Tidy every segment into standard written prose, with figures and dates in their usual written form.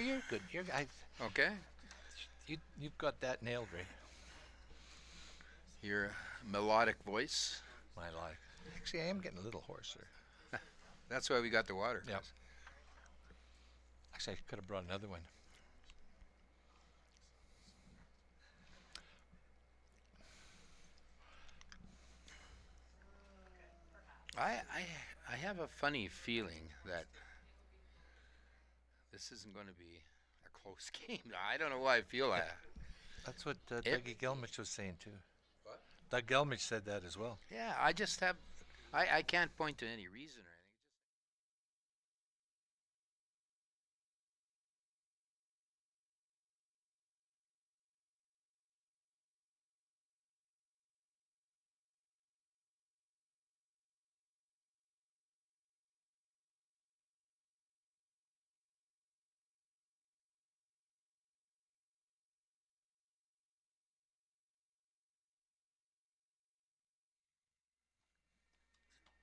you're good. Okay. You've got that nailed, Ray. Your melodic voice. My life. Actually, I am getting a little hoarser. That's why we got the water. Yep. Actually, I could have brought another one. I have a funny feeling that this isn't going to be a close game. I don't know why I feel that. That's what It, Dougie Gelmich was saying too. What? Doug Gelmich said that as well. Yeah, I just have. I can't point to any reason or anything.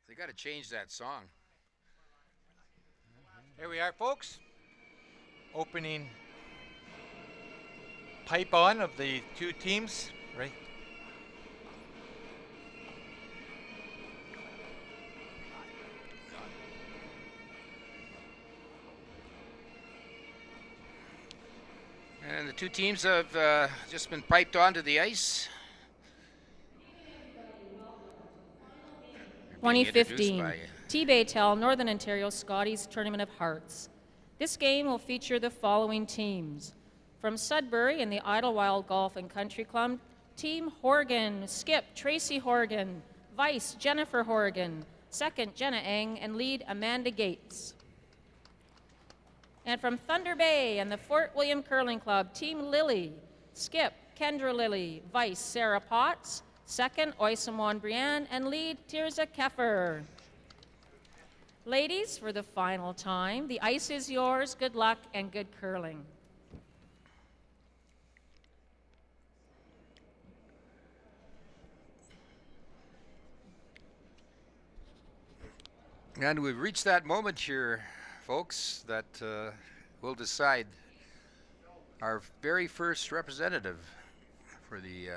They got to change that song. Here we are, folks. Opening pipe on of the two teams, right? And the two teams have just been piped onto the ice. They're being introduced 2015 by T-Baytel Northern Ontario Scotties Tournament of Hearts. This game will feature the following teams. From Sudbury in the Idlewild Golf and Country Club, Team Horgan, Skip Tracy Horgan, Vice Jennifer Horgan, Second Jenna Eng, and Lead Amanda Gates. And from Thunder Bay and the Fort William Curling Club, Team Lilly, Skip Kendra Lilly, Vice Sarah Potts, Second Oisamon Brienne, and Lead Tirza Keffer. Ladies, for the final time, the ice is yours. Good luck and good curling. And we've reached that moment here, folks, that will decide our very first representative for the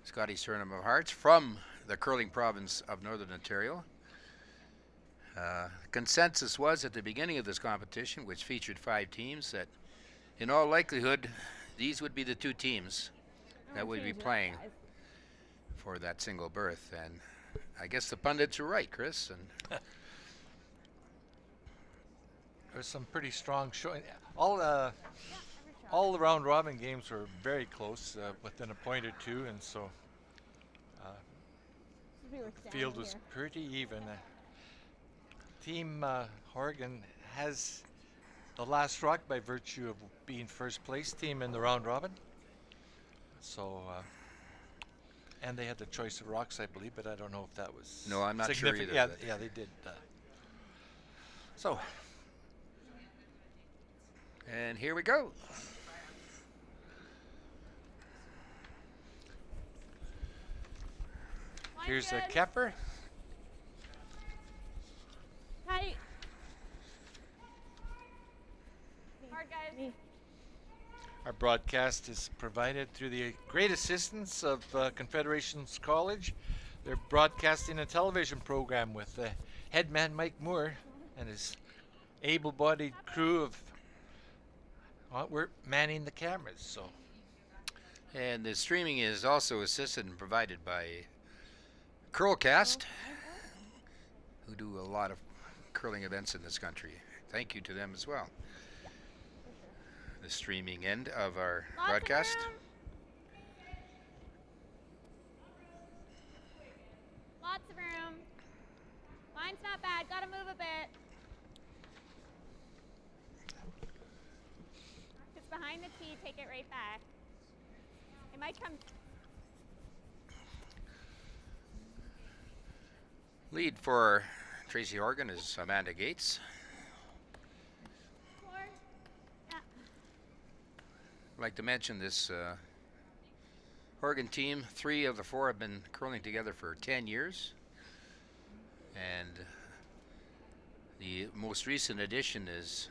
Scotties Tournament of Hearts from the curling province of Northern Ontario. Consensus was at the beginning of this competition, which featured 5 teams, that in all likelihood these would be the 2 teams that would be playing for that single berth. And I guess the pundits are right, Chris. And There's some pretty strong showing. All the round robin games were very close, within a point or two, and so the field was pretty even. Team Horgan has the last rock by virtue of being first place team in the round robin. So, and they had the choice of rocks, I believe, but I don't know if that was No, I'm not sure significant. either, Yeah, they did. So, and here we go. here's a Keffer. Tight. Hard, guys. Our broadcast is provided through the great assistance of Confederations College. They're broadcasting a television program with headman Mike Moore and his able-bodied crew of we're manning the cameras. So, And the streaming is also assisted and provided by Curlcast, who do a lot of curling events in this country. Thank you to them as well. The streaming end of our broadcast. Lots of room. Line's not bad. Gotta move a bit. If it's behind the tee, take it right back. It might come. Lead for Tracy Horgan is Amanda Gates. Forward. Yeah. I'd like to mention this Horgan team. 3 of the 4 have been curling together for 10 years. And the most recent addition is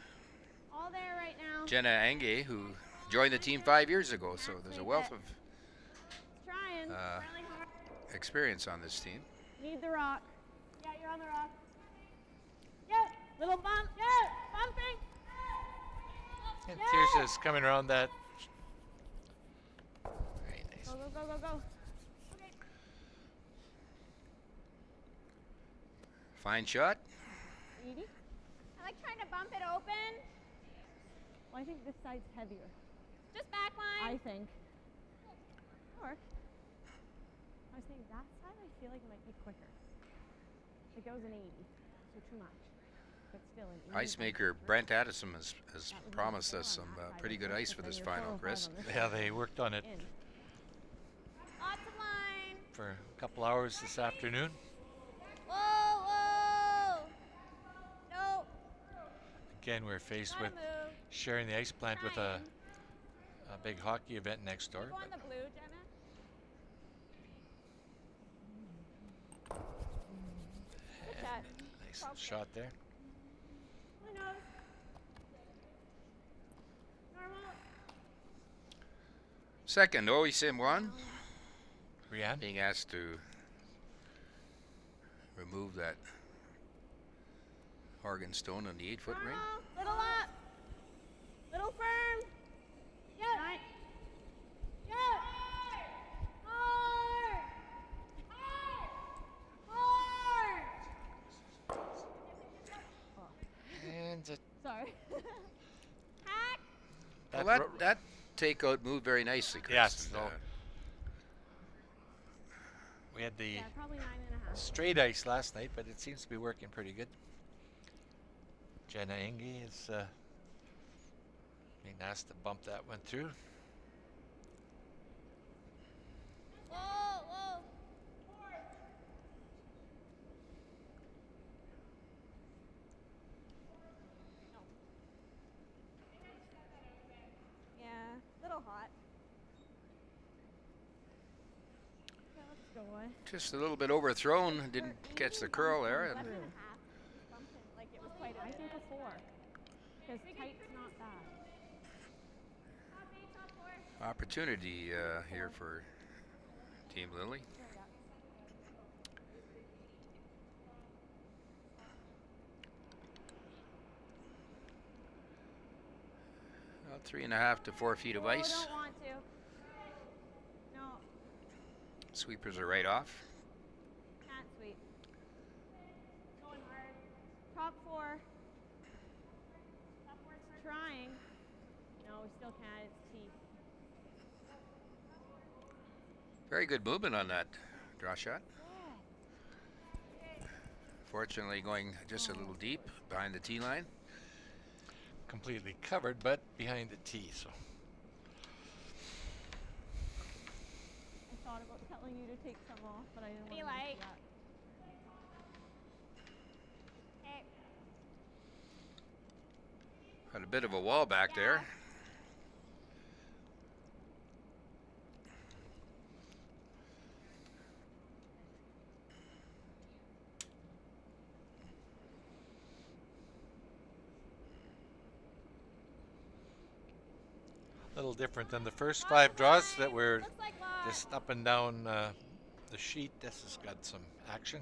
All there right Jenna Ange, who joined the team 5 years ago, so there's a wealth of Trying. Really hard. experience on this team. Need the rock. Yeah, you're on the rock. Yeah, little bump. Yeah, bumping. And Tirsa's coming around that. Very nice. Go, go, go, go, go. Okay. Fine shot. Edie? I like trying to bump it open. Well, I think this side's heavier. Just back line. I think. Or I was thinking that side, I feel like it might be quicker. It goes an 80, so too much. But still an 80. Ice maker Brent Addison has promised us some pretty good ice for this final, Chris. Yeah, they worked on it lots of line. for a couple hours this afternoon. Whoa, whoa. No. Again, we're faced Gotta with move. sharing the ice plant with a big hockey event next door. Go on but the blue, Jenna. Good shot. nice shot there. Who knows? Normal. Second, OESIM 1, Rianne? being asked to remove that Horgan stone on the 8-foot ring. Little up. Little firm. Yeah. Nine. Yeah. Hard. Hard. And Sorry. Hack. Well, that takeout moved very nicely, Chris. Yes, And, no. We had the Yeah, probably 9.5. straight ice last night, but it seems to be working pretty good. Jenna Engie is being asked to bump that one through. Whoa, whoa. Yeah, little hot. Yeah, let's go away. just a little bit overthrown, didn't catch the curl there. And 11.5. Bumped it like it was quite a I bit. think a 4. Because tight's not bad. opportunity here for Team Lilly. About 3.5 to 4 feet of Oh, ice. don't want to. No, Sweepers are right off. can't sweep. Going hard. Top 4. Trying. No, we still can't. It's T. Very good movement on that draw shot. Fortunately going just a little deep behind the tee line. Completely covered, but behind the tee. So I thought about telling you to take some off, but I didn't What do you want to like? do that. Okay. Got a bit of a wall back there. a little different than the first 5 draws that were Looks like lot. just up and down the sheet. This has got some action.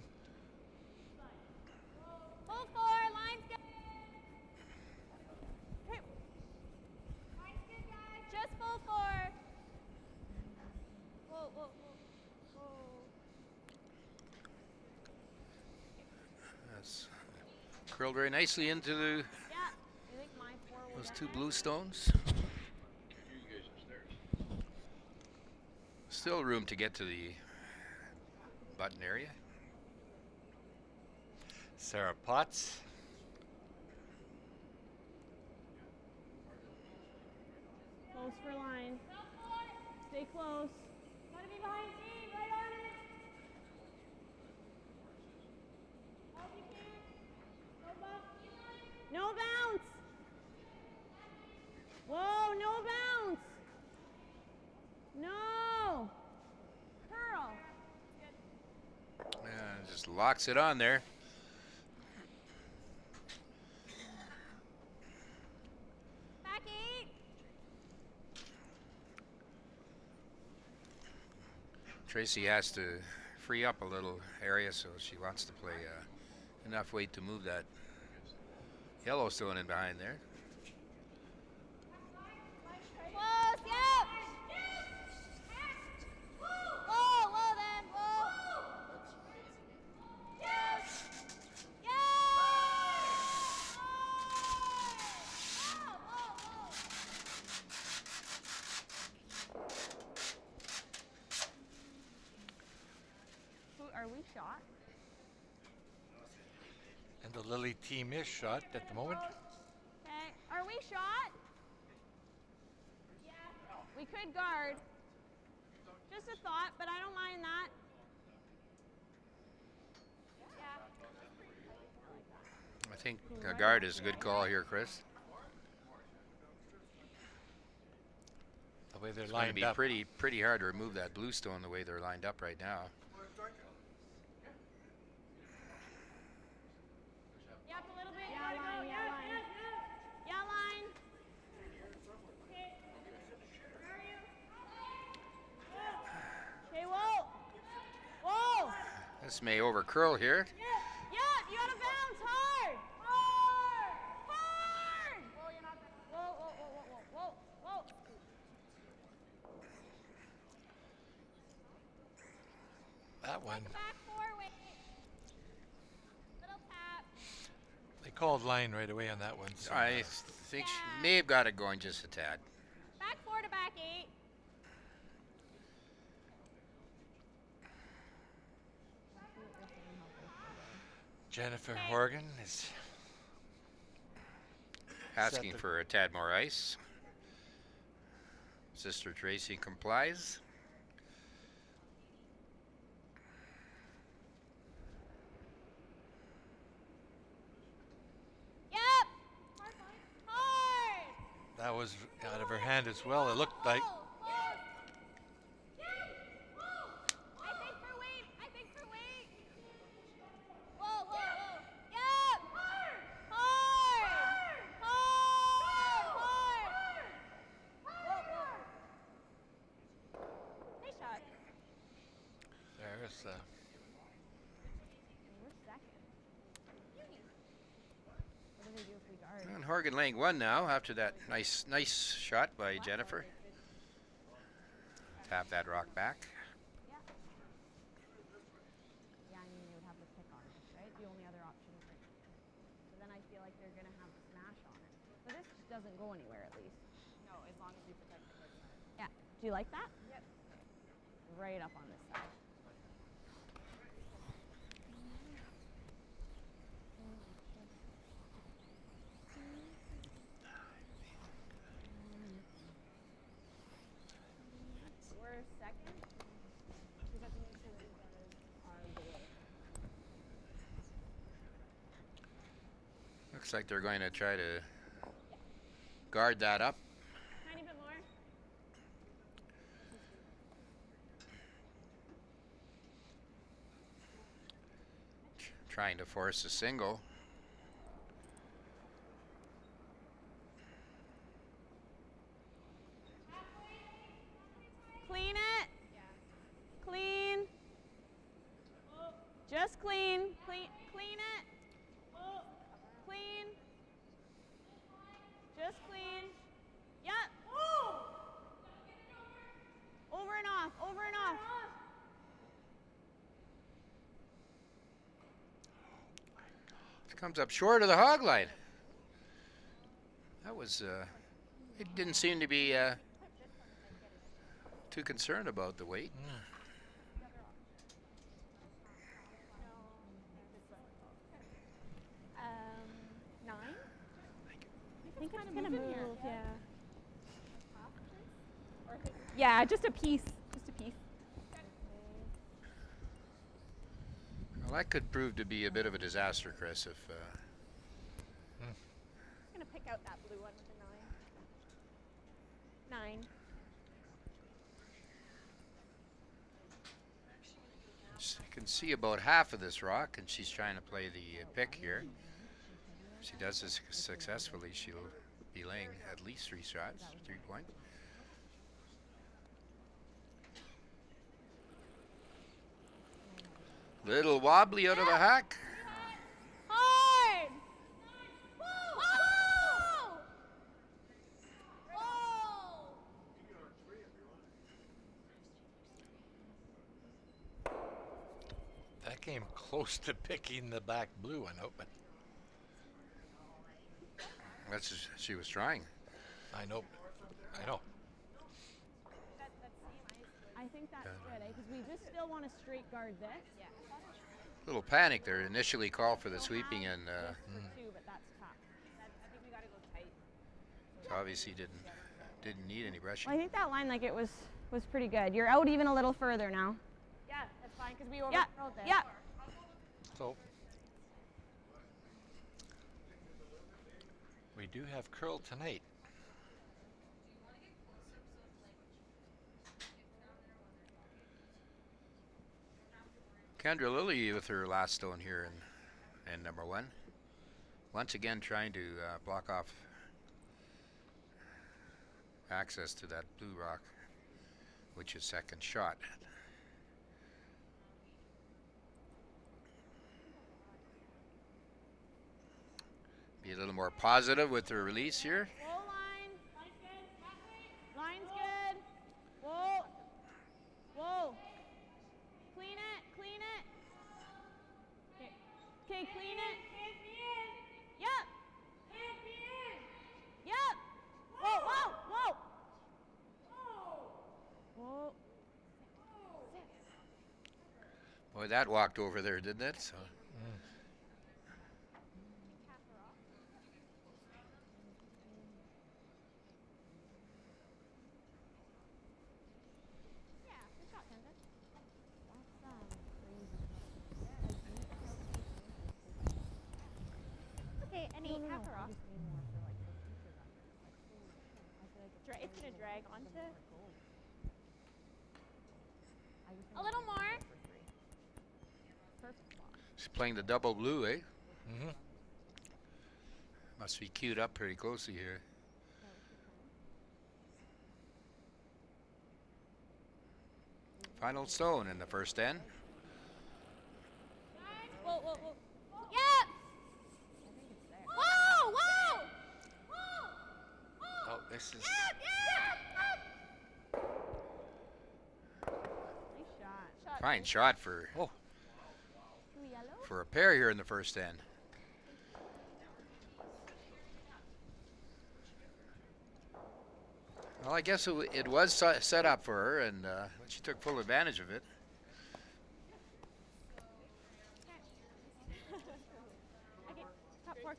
Full 4. Line's good. Hey. Line's good, guys. Just full 4. Whoa, whoa, whoa. Whoa. That's curled very nicely into the, Yeah. I think my 4 will those get 2 there. blue stones. Still room to get to the button area. Sarah Potts. Close for line. Stay close. Gotta be behind T. Right on it. All you can. No bump. No bounce. Whoa, no bounce. No. Curl. And just locks it on there. Back 8. Tracy has to free up a little area, so she wants to play enough weight to move that Yellowstone in behind there. Close, yep. Whoa, whoa then, whoa. Yes. Yes. Whoa, whoa, whoa. Who are we shot? And the Lilly team is shot at the moment. Okay, are we shot? Yeah. We could guard. Just a thought, but I don't mind that. I think a guard is a good call here, Chris. The way they're It's going to lined be up. pretty hard to remove that blue stone the way they're lined up right now. Yep, a little bit. Yeah, line, yeah, line. Yeah, line. Okay, whoa. Whoa. This may over curl here. Yeah, you gotta bounce hard. Hard. Hard. Whoa, you're not gonna. Whoa, whoa, whoa, whoa, whoa, whoa. That one. Back forward. Little tap. They called line right away on that one. So, I think she may have got it going just a tad. Back 4 to back 8. Jennifer Horgan is Asking Set the- for a tad more ice. Sister Tracy complies. Yep. Hard. that was out of her hand as well. It looked like. I think for weight. I think for weight. Whoa, whoa, whoa. Yep. Hard. Hard. Hard. Hard. Whoa, whoa. Nice shot. There's We're second. What do they do if we guard? And Horgan laying one now after that nice shot by Jennifer. Tap that rock back. Yeah. Yeah, I mean, they would have the pick on this, right? The only other option is right. So then I feel like they're going to have the smash on it. But this doesn't go anywhere, at least. No, as long as we protect the court side. Yeah. Do you like that? Yep. Right up on this side. We're second. We have to make sure that we guard our goal. Looks like they're going to try to guard that up. Tiny bit more. Trying to force a single. Clean it. Clean. Just clean. Clean it. Clean. Just clean. Yep. Over and off. Over and off. Comes up short of the hog line. That was, it didn't seem to be too concerned about the weight. 9. I think it's gonna move. Yeah. Yeah, just a piece. Just a piece. Well, that could prove to be a bit of a disaster, Chris, if I'm gonna pick out that blue one with a 9. 9. you can see about half of this rock, and she's trying to play the pick here. If she does this successfully, she'll be laying at least 3 shots, 3 point. Little wobbly out of the hack. Hard! Whoa! Whoa! That came close to picking the back blue one out, but She was trying. I know. I think that's good, because we just still want to straight guard this. Yeah. Little panic there. Initially called for the sweeping and For two, but that's tough. I think we gotta go tight. obviously didn't need any brushing. Well, I think that line, like, it was pretty good. You're out even a little further now. Yeah, that's fine because we Yeah, overthrow there. yeah. So we do have curl tonight. Kendra Lilly with her last stone here in number one. Once again trying to block off access to that blue rock, which is second shot. Be a little more positive with her release here. Whoa, line. Line's good. Whoa. Whoa. Clean it. Clean it. Okay, clean it. Yep. Yep. Whoa, whoa, whoa. Whoa. Boy, that walked over there, didn't it? So. Yeah, good shot, Kendra. Okay, any half a rock. It's gonna drag onto. A little more. She's playing the double blue, eh? Mm-hmm. Must be queued up pretty closely here. Final stone in the first end. Whoa, whoa, whoa. Yep. Whoa, whoa. Oh, this is. Nice shot. Fine shot for Yellow? a pair here in the first end. Well, I guess it was set up for her, and she took full advantage of it. Okay, top four.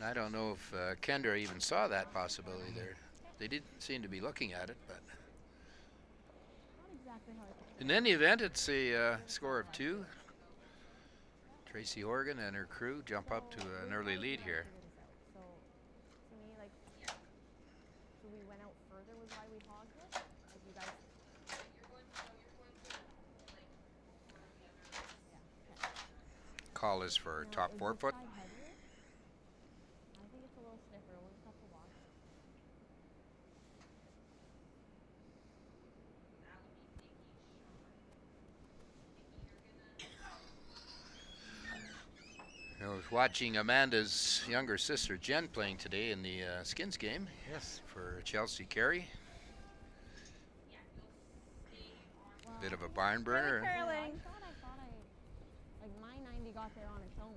I don't know if Kendra even saw that possibility there. They didn't seem to be looking at it, but Not exactly how I pictured in any event, it's a score of 2. Tracy Horgan and her crew jump up to an early lead here. So, to me, like, so we went out further was why we hogged it? Like, you guys... Call is for No, top is 4 this foot. side heavier? I think it's a little stiffer. We'll just have to watch. I was watching Amanda's younger sister Jen playing today in the skins game Yes. for Chelsea Carey. Bit of a barn burner. Curling. I thought like my 90 got there on its own.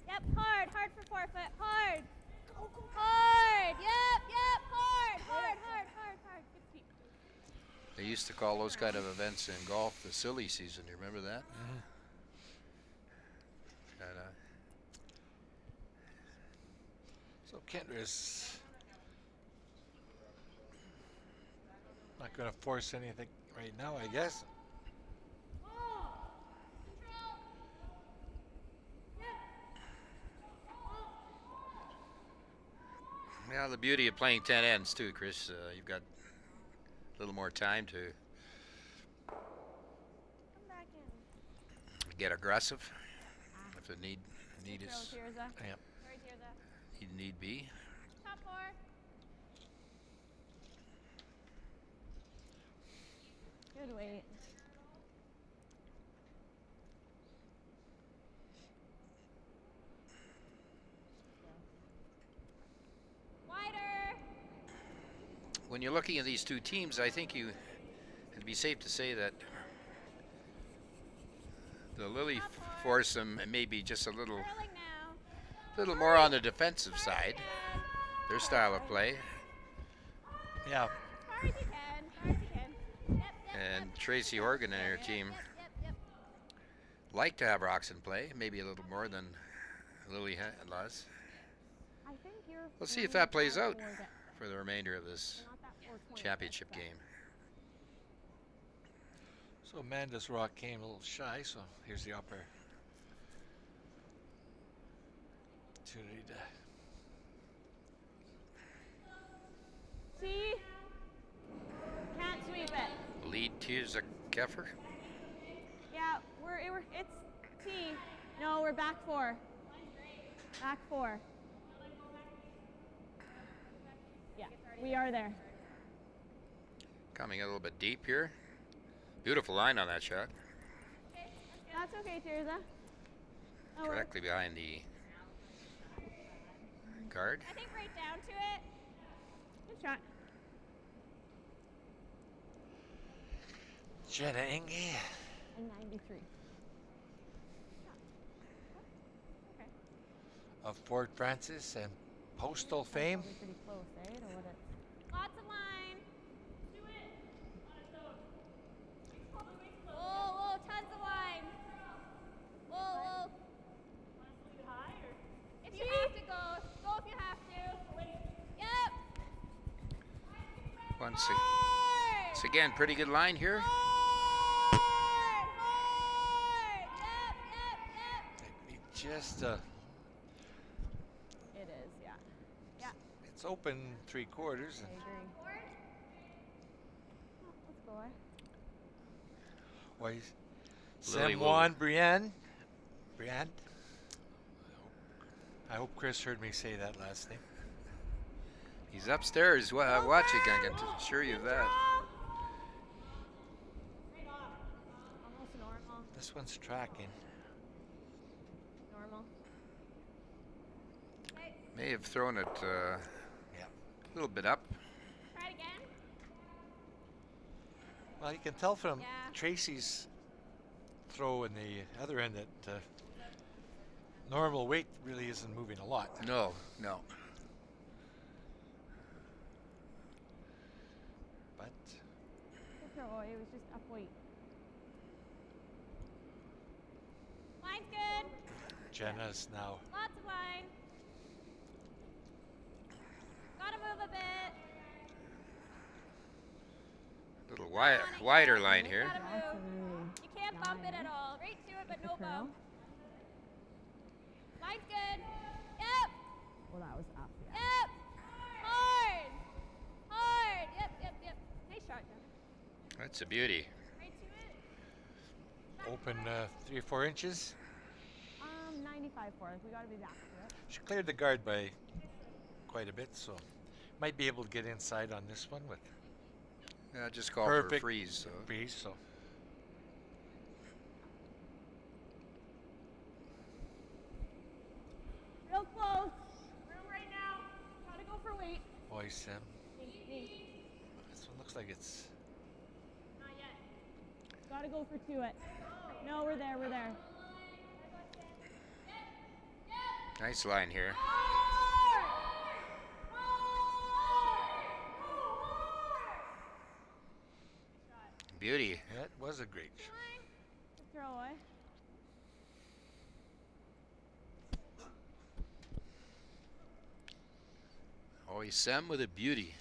Yep, hard for forefooot, hard. Hard, yep, hard. Good sweep. They used to call those kind of events in golf the silly season. You remember that? Mm-hmm. And, So Kendra's not going to force anything right now, I guess. yeah, the beauty of playing 10 ends too, Chris. You've got a little more time to Come back in. get aggressive if the need is Throw, Tirza. Yeah. Sorry, Tirza. need be. Top 4. Good weight. when you're looking at these two teams, I think it'd be safe to say that the Lilly foursome may be just a little more on the defensive side, their style of play. Yeah. And Tracy Horgan and her team like to have rocks in play, maybe a little more than Lilly does. I think you're We'll see if that plays out for the remainder of this championship game. So Amanda's rock came a little shy, so here's the opportunity to See? Can't sweep it. Lead to Keffer. Yeah, it's T. No, we're back 4. Back 4. Yeah, we are there. Coming a little bit deep here. Beautiful line on that shot. That's okay, Teresa. Oh, Directly behind the guard. I think right down to it. Good shot. Jenna Inge And 93. Okay. of Fort Francis and Postal fame. Probably pretty close, eh, to what it's... Lots of line. Do it. Whoa, whoa, tons of line. Whoa, whoa. If you have to go if you have to. Yep. Once again, pretty good line here. Hard, hard. Yep, yep, yep. Just It is, yeah. Yeah, it's open 3/4. I agree. Oh, let's go, eh? Why? Lily Samuan Brienne. I hope Chris heard me say that last name. He's upstairs watching, I can assure you of that. Almost normal. This one's tracking. Normal. May have thrown it Yeah. a little bit up. Try it again. Well, you can tell from Yeah. Tracy's throw in the other end that normal weight really isn't moving a lot. No. But Good throw, it was just up weight. Line's good. Jenna's now Lots of line. Gotta move a bit. A little wider line here. Gotta That's a move. really... You can't bump it at all. Right to it, but no Curl. bump. Line's good. Yep. Well, that was up, yeah. Yep. Hard. Hard. Yep. Nice shot, Jen. That's a beauty. Right to it. open 3 or 4 inches. 95 for us. We got to be back to it. She cleared the guard by quite a bit, so might be able to get inside on this one with Just call for a perfect freeze. So. breeze. So Real close. Room right now. Gotta go for weight. boy, Sim. This one looks like it's Not yet. Got to go for 2 it. No, we're there. Nice line here. Beauty. that was a great shot. Good throw, eh? Always Sam with a beauty.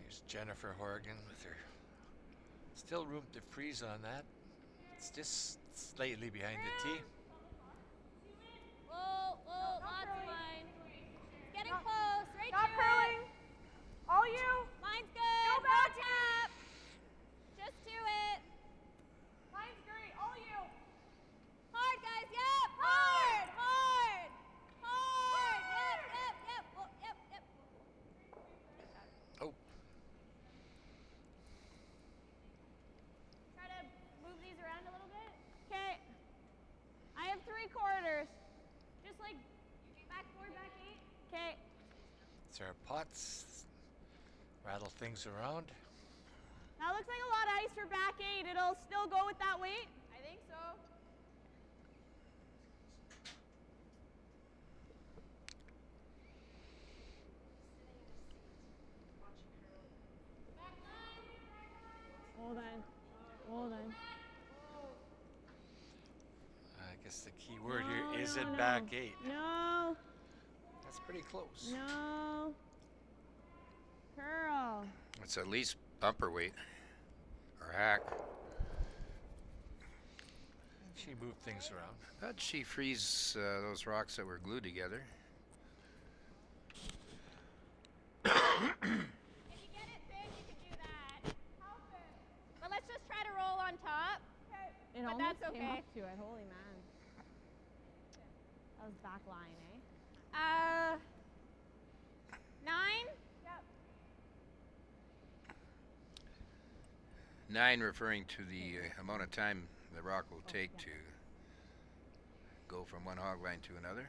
Here's Jennifer Horgan with her. Still room to freeze on that. It's just slightly behind the tee. Whoa, lots of line. Getting close. Right Stop to curling. it. All you. Line's good. Go back. No tap. Just do it. Line's great. All you. Hard, guys. Yep. Hard. Hard. Yep. Whoa, yep. Oh, Try to move these around a little bit. like back 4, back 8. Okay. It's our pots. Rattle things around. That looks like a lot of ice for back 8. It'll still go with that weight? I think so. Hold on. Hold on. I guess the key word No, here is no, it no. back 8. No. That's pretty close. No. Curl. It's at least bumper weight or hack. She moved things around. How'd she freeze those rocks that were glued together? If you get it thin, you can do that. But let's just try to roll on top. It But almost that's came okay. up to it. Holy man. That was back line, eh? 9. 9 referring to the amount of time the rock will take to go from one hog line to another.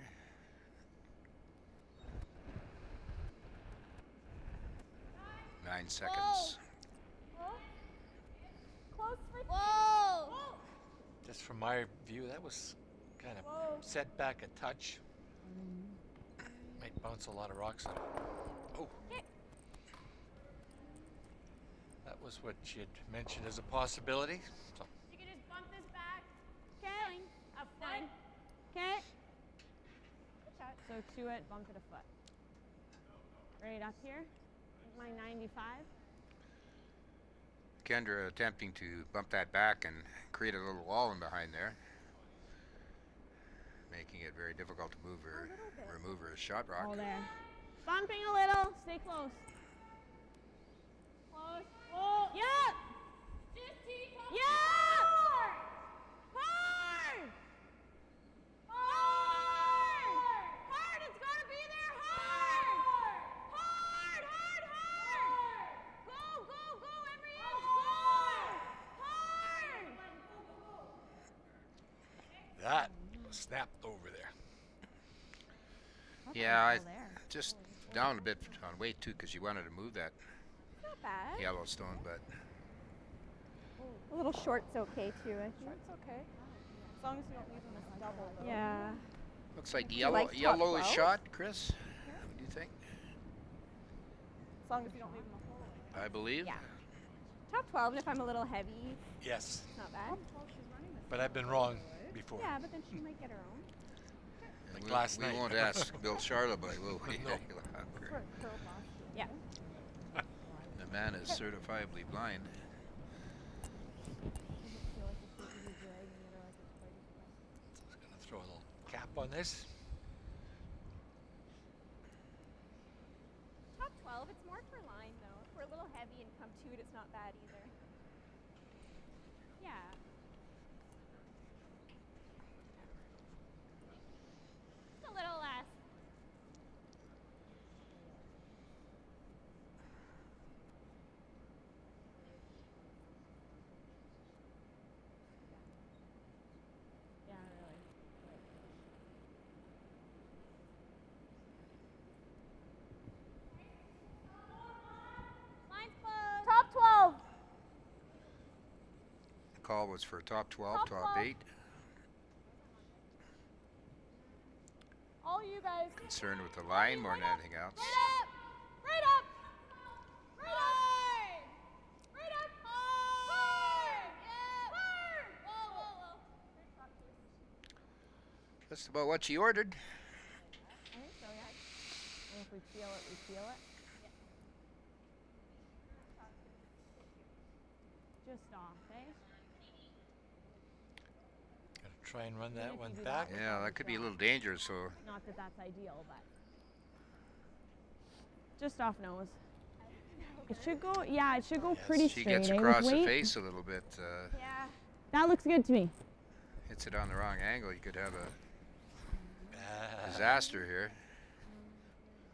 Nine seconds. Close for Whoa! Just from my view, that was kind of set back a touch. Might bounce a lot of rocks on it. Oh. That was what she had mentioned as a possibility. So You can just bump this back. Okay. A foot. Okay. Good shot. So to it, bump it a foot. Right up here. My 95. Kendra attempting to bump that back and create a little wall in behind there, making it very difficult to move her, remove her shot rock. Oh, there. Bumping a little. Stay close. Close. Oh, yeah. Just keep up. Yeah. Hard. Hard. Hard. It's got to be there. Hard. Hard. Hard. Hard. Go. Go. Go. Every inch. Go. Hard. that snapped over there. Yeah, I just down a bit on weight too, because you wanted to move that Not bad. Yellowstone, but A little short's okay too. I think. It's okay. As long as you don't leave them as double. Though. Yeah. looks like you like top yellow is 12? shot, Chris. What do you think? As long as you don't leave them a hole. I believe. Yeah. Top 12, and if I'm a little heavy, Yes, not bad. but I've been wrong before. Yeah, but then she might get her own. And Like last we night. won't ask Bill Charlotte, but will we? No. Yeah. The man is certifiably blind. So I'm gonna throw a little cap on this. Top 12, it's more for line though. If we're a little heavy and come to it, it's not bad either. Yeah. Just a little less. Yeah, really. Line's closed. Top 12. The call was for top 12, Top top 12. 8. All you guys. Concerned with the line more than anything else. Right up. Right up. Right up. Right up. Hard. Yeah. Hard. Whoa, whoa, whoa. That's about what she ordered. I think so, yeah. And if we feel it, we feel it. Just off, eh? Gonna try and run that if one you do back. that. Yeah, that could be a little dangerous, so Not that that's ideal, but. Just off nose. It should go, yeah, it should go Yes. pretty she straight. gets eh, with across the weight. face a little bit. Yeah. That looks good to me. Hits it on the wrong angle, you could have a Ah, disaster here.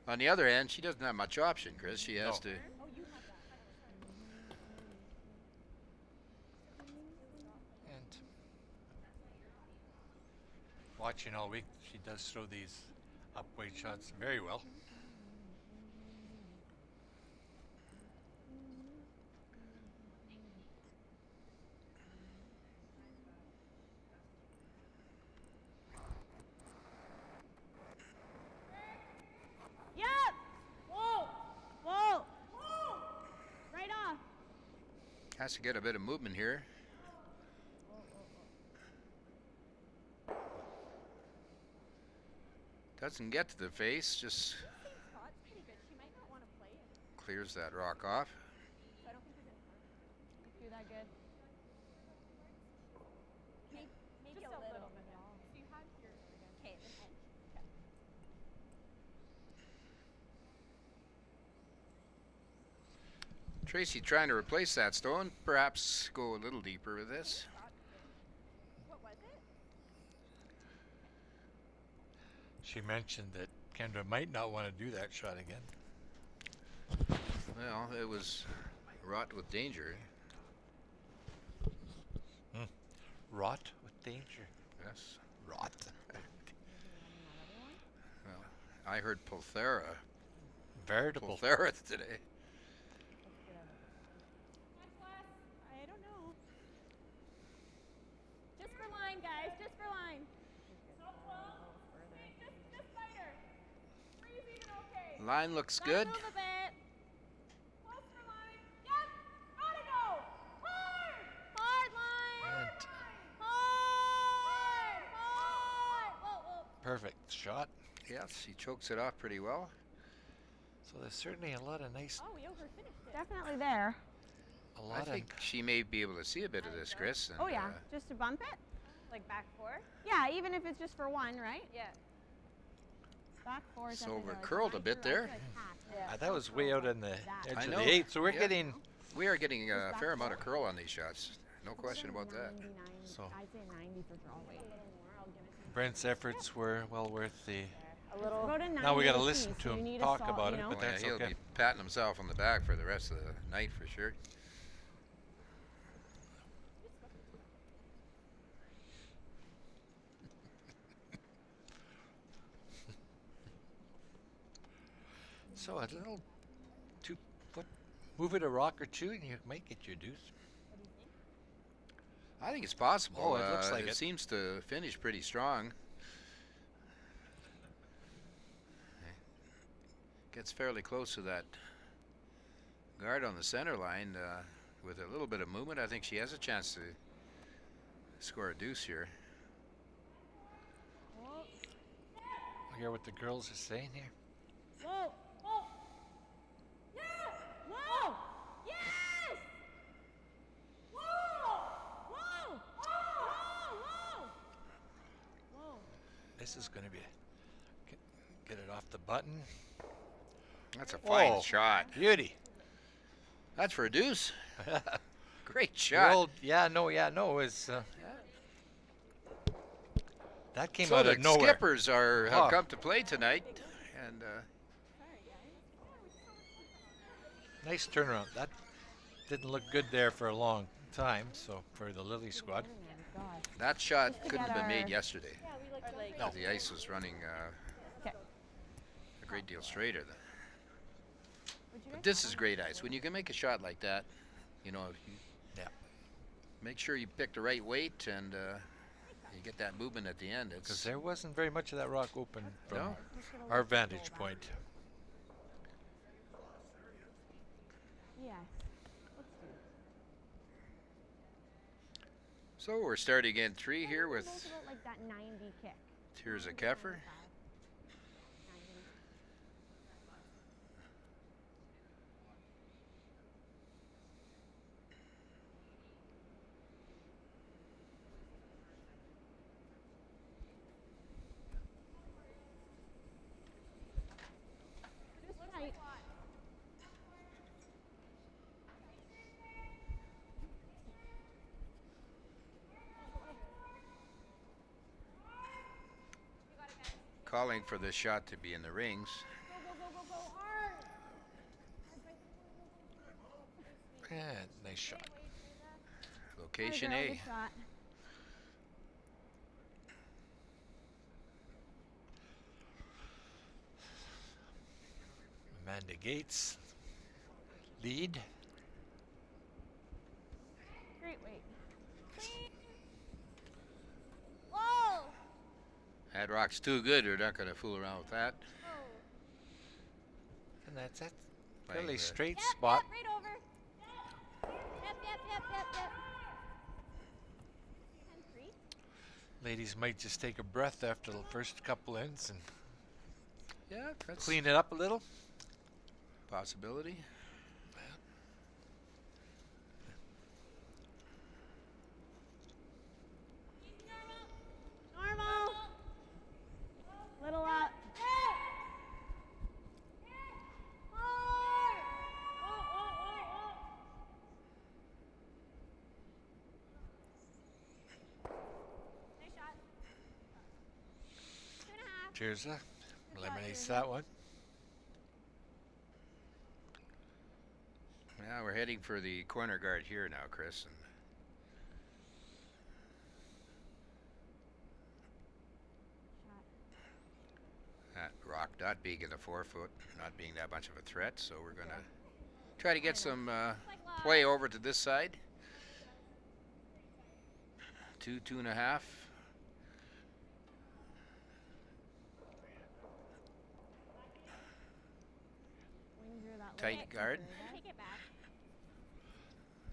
On the other hand, she doesn't have much option, Chris. She has No. to. and watching all week, she does throw these up weight shots very well. Yep. Whoa. Whoa. Whoa. Right off. Has to get a bit of movement here. Doesn't get to the face, just Spot's pretty good. She might not want to play it. clears that rock off. So I don't think we're going to Do that good. make Just it a little bit. bit. So you have your okay, the edge. Okay. Tracy trying to replace that stone, perhaps go a little deeper with this. What was it? She mentioned that Kendra might not want to do that shot again. Well, it was wrought with danger. Rot with danger. Yes. Rot. Well, I heard Polthera Veritable. today. I don't know. Just for line, guys. Just for line. Just lighter. Freeze even okay. Line looks Gotta good. move a bit. Close for line. Yep. Gotta go. Hard. Hard line. And Hard. Hard. Whoa, whoa. perfect shot. Yes, he chokes it off pretty well. So there's certainly a lot of nice, Oh, we overfinished it. Definitely there. a I lot think she may be able to see a bit of this, Chris. And, Oh yeah, just to bump it. Like back four? Yeah, even if it's just for one, right? Yeah. Back four. is So definitely we're like curled a I bit drew, I there. drew a hat. Yeah. that was way out on the edge I of know. the 8, so we're Yeah. getting we are getting a back fair amount of four. curl on these shots. No question about that. 99, So- I'd say 90 for draw weight. Brent's efforts were well worth the. A little. Go to 90 Now we got to see, listen so to you him need a talk salt, about you it, know? but Oh, yeah, that's he'll okay. be patting himself on the back for the rest of the night for sure. So a little 2-foot, move it a rock or two, and you might get your deuce. I think it's possible. Oh, it looks like it it. seems to finish pretty strong. Gets fairly close to that guard on the center line. With a little bit of movement, I think she has a chance to score a deuce here. I hear what the girls are saying here. Whoa! Whoa! Yeah! Whoa! Yes! Whoa! Whoa! Whoa! Whoa! Whoa! This is going to be get it off the button. That's a fine Whoa. shot. Beauty. That's for a deuce. Great The shot. old- yeah, no, it's that came So out the of nowhere. skippers have Oh. come to play tonight, and Nice turnaround. That didn't look good there for a long time. So for the Lilly squad, that shot to couldn't get have been made our- yesterday. Or like. No. The ice was running Okay. a great deal straighter. But this is great ice. When you can make a shot like that, you know, if you Yeah. make sure you pick the right weight and you get that movement at the end. because It's there wasn't very much of that rock open from No. our vantage point. Yes. Let's do it. so we're starting in 3 here with Both about like that 90 kick. Tirza Keffer. 90. Just tight. Calling for this shot to be in the rings. Go, go, go, go, go. Hard. Yeah, nice shot. Location Atta girl, A. good shot. gates lead. Great weight. Clean. Whoa. That rock's too good. They're not going to fool around with that. Whoa. And that's it. Playing Fairly the- straight Yep, spot. yep, right over. Yep. 10-3. Ladies might just take a breath after the first couple ends and Yeah, that's clean it up a little. possibility. Normal. Little up. Nice shot. 2.5. Tirza eliminates that one. Yeah, we're heading for the corner guard here now, Chris. And that rock not being in the 4 foot, not being that much of a threat, so we're going to try to get some play over to this side. 2.5. Tight guard. Take it back.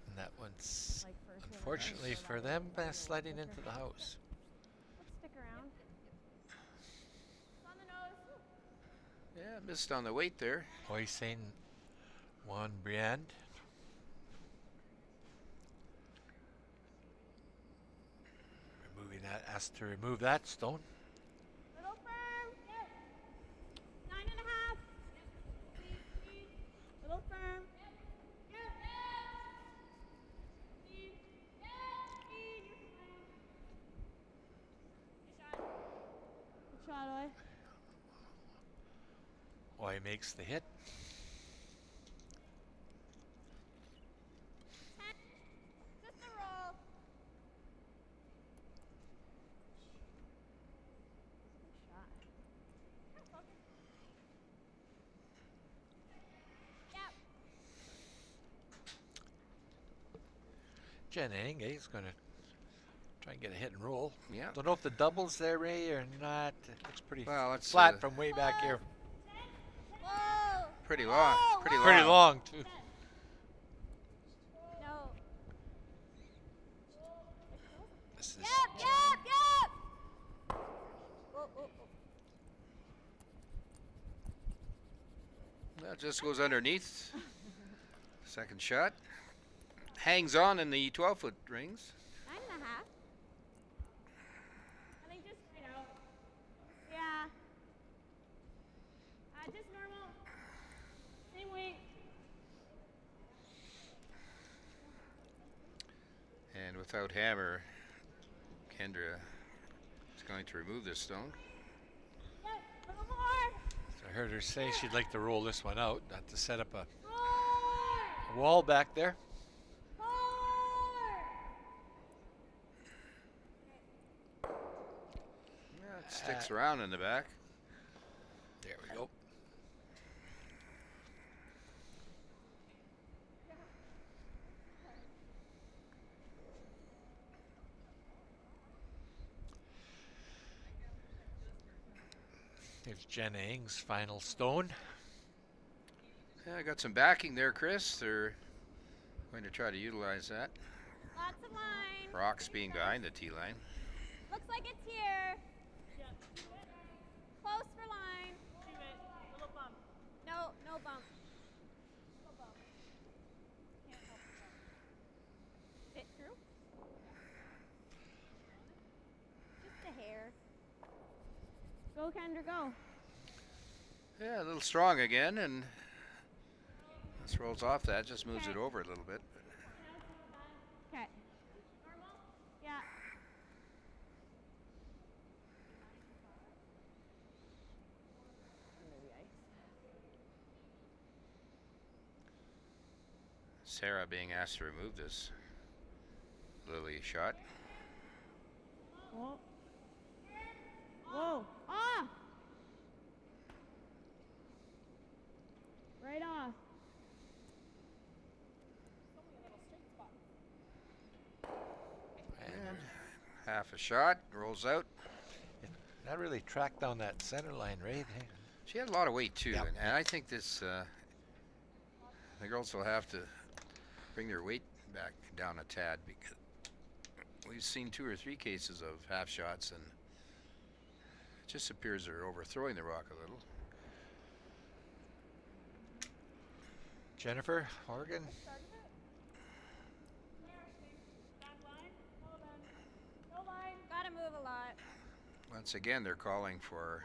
And that one's, unfortunately for them, sliding into the house. Let's stick around. On the nose. Yeah, missed on the weight there. Hoising Juan Briand. Removing that, asked to remove that stone. Little firm. 9.5. Little firm. Good shot, Oi. Hoy makes the hit. Just a roll. Good shot. Yep. Jen Eng is going to try and get a hit and roll. Yeah. Don't know if the double's there, Ray, or not. It looks pretty Well, it's flat from way back here. Whoa. pretty long. Whoa, Pretty whoa. long. Pretty long, too. No. This is Yep. Whoa. That just goes underneath. Second shot. Hangs on in the 12-foot rings. 9.5. I think just straight out. Yeah. Just normal. Same weight. And without hammer, Kendra is going to remove this stone. Yep. A little more. So I heard her say she'd like to roll this one out, not to set up a More. wall back there. More. Yeah, it sticks around in the back. There we go. Here's Jen Eng's final stone. Yeah, I got some backing there, Chris. They're going to try to utilize that. Lots of line. Rocks being behind the tee line. Looks like it's here. Close for line. Little bump. No bump. Little bump. Can't help yourself. Fit through? Just a hair. Go, Kendra, go. Yeah, a little strong again, and this rolls off that. Just moves it over a little bit. Okay. Normal? Yeah. Sarah being asked to remove this Lilly shot. Whoa. Whoa. Ah! Right Half a shot, rolls out. Not really tracked down that center line, right? She had a lot of weight too, Yep. and I think this the girls will have to bring their weight back down a tad because we've seen 2 or 3 cases of half shots, and it just appears they're overthrowing the rock a little. Jennifer Horgan. Gotta move a lot. Once again, they're calling for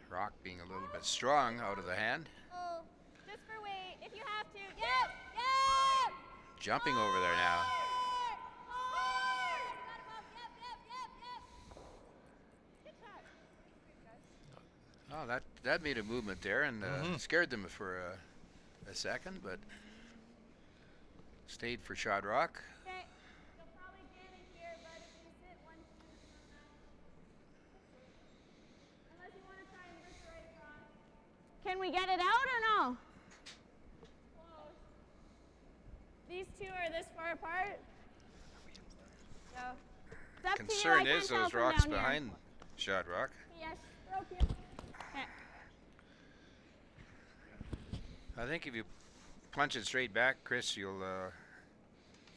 rock being a little bit strong out of the hand. Oh, just for weight, if you have to. Yep, yep. Jumping over there now. Hard. Got him up. Yep, yep, yep, yep. Good shot. Oh, that made a movement there and scared them for a second, but stayed for shot rock. Okay. You'll probably jam in here, but if you sit 1, 2, unless you want to try and lift right across. Can we get it out or no? Close. These two are this far apart. So it's up Concern to you. I is can't those tell from rocks down here. behind shot rock. Yes, broken. Okay. I think if you punch it straight back, Chris, you'll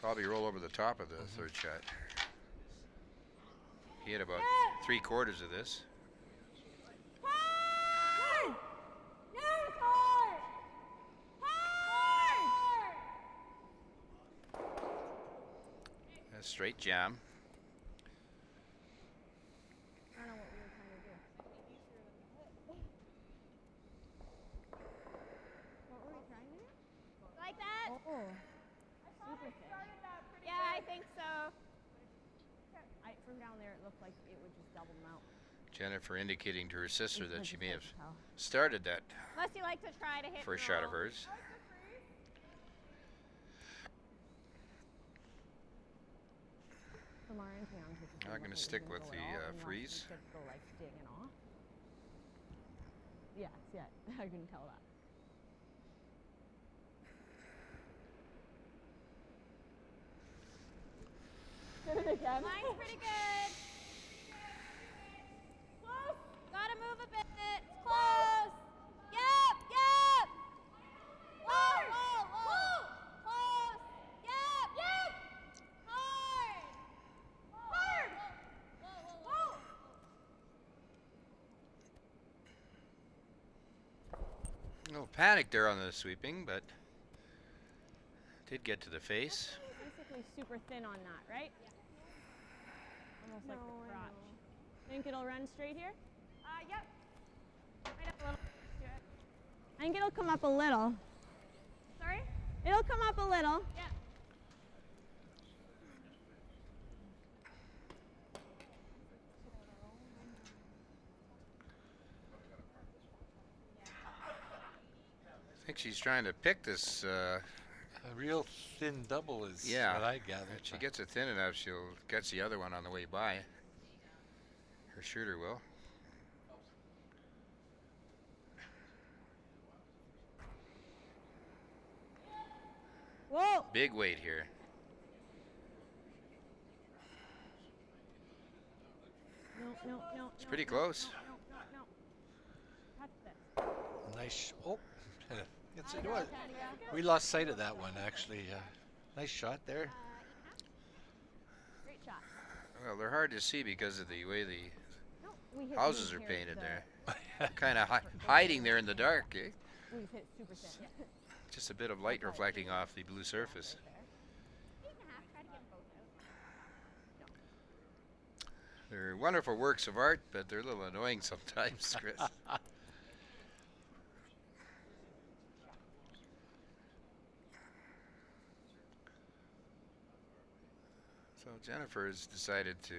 probably roll over the top of the third shot. He hit about 3/4 of this. Hard! Yes, hard! Hard! A straight jam. I don't know what we were trying to do. What were we trying to do? Like that? Oh. Super thin. Yeah, I think so. From down there, it looked like it would just double them out. Jennifer indicating to her sister that she may have Tell. started that Unless you like to try to hit first and shot of roll. hers. From our end, to be honest with you, I'm it gonna wasn't stick gonna with go the, at all, unless freeze. we could go like digging off. Yes, yeah, I can tell that. Did it again? Mine's pretty good. Close. Gotta move a bit. Close. Yep, yep. Whoa, whoa, whoa. Close. Yep, yep. Hard. Hard. Whoa. No panic there on the sweeping, but did get to the face. Basically super thin on that, right? Yeah. Almost like the crotch. Think it'll run straight here? Yep. Right up a little. Do it. I think it'll come up a little. Sorry? It'll come up a little. Yeah. I think she's trying to pick this. A real thin double is Yeah. what I gathered. If she gets it thin enough, she'll catch the other one on the way by. Her shooter will. Whoa! Big weight here. No. It's pretty close. No. Touch this. Nice. Oh, yes, it was. We lost sight of that one actually. Nice shot there. Great shot. Well, they're hard to see because of the way the No, we hit houses these are here, painted the- there. Kind of hiding there in the dark, eh? We've hit super thin. Just a bit of light reflecting off the blue surface. They're wonderful works of art, but they're a little annoying sometimes, Chris. So Jennifer has decided to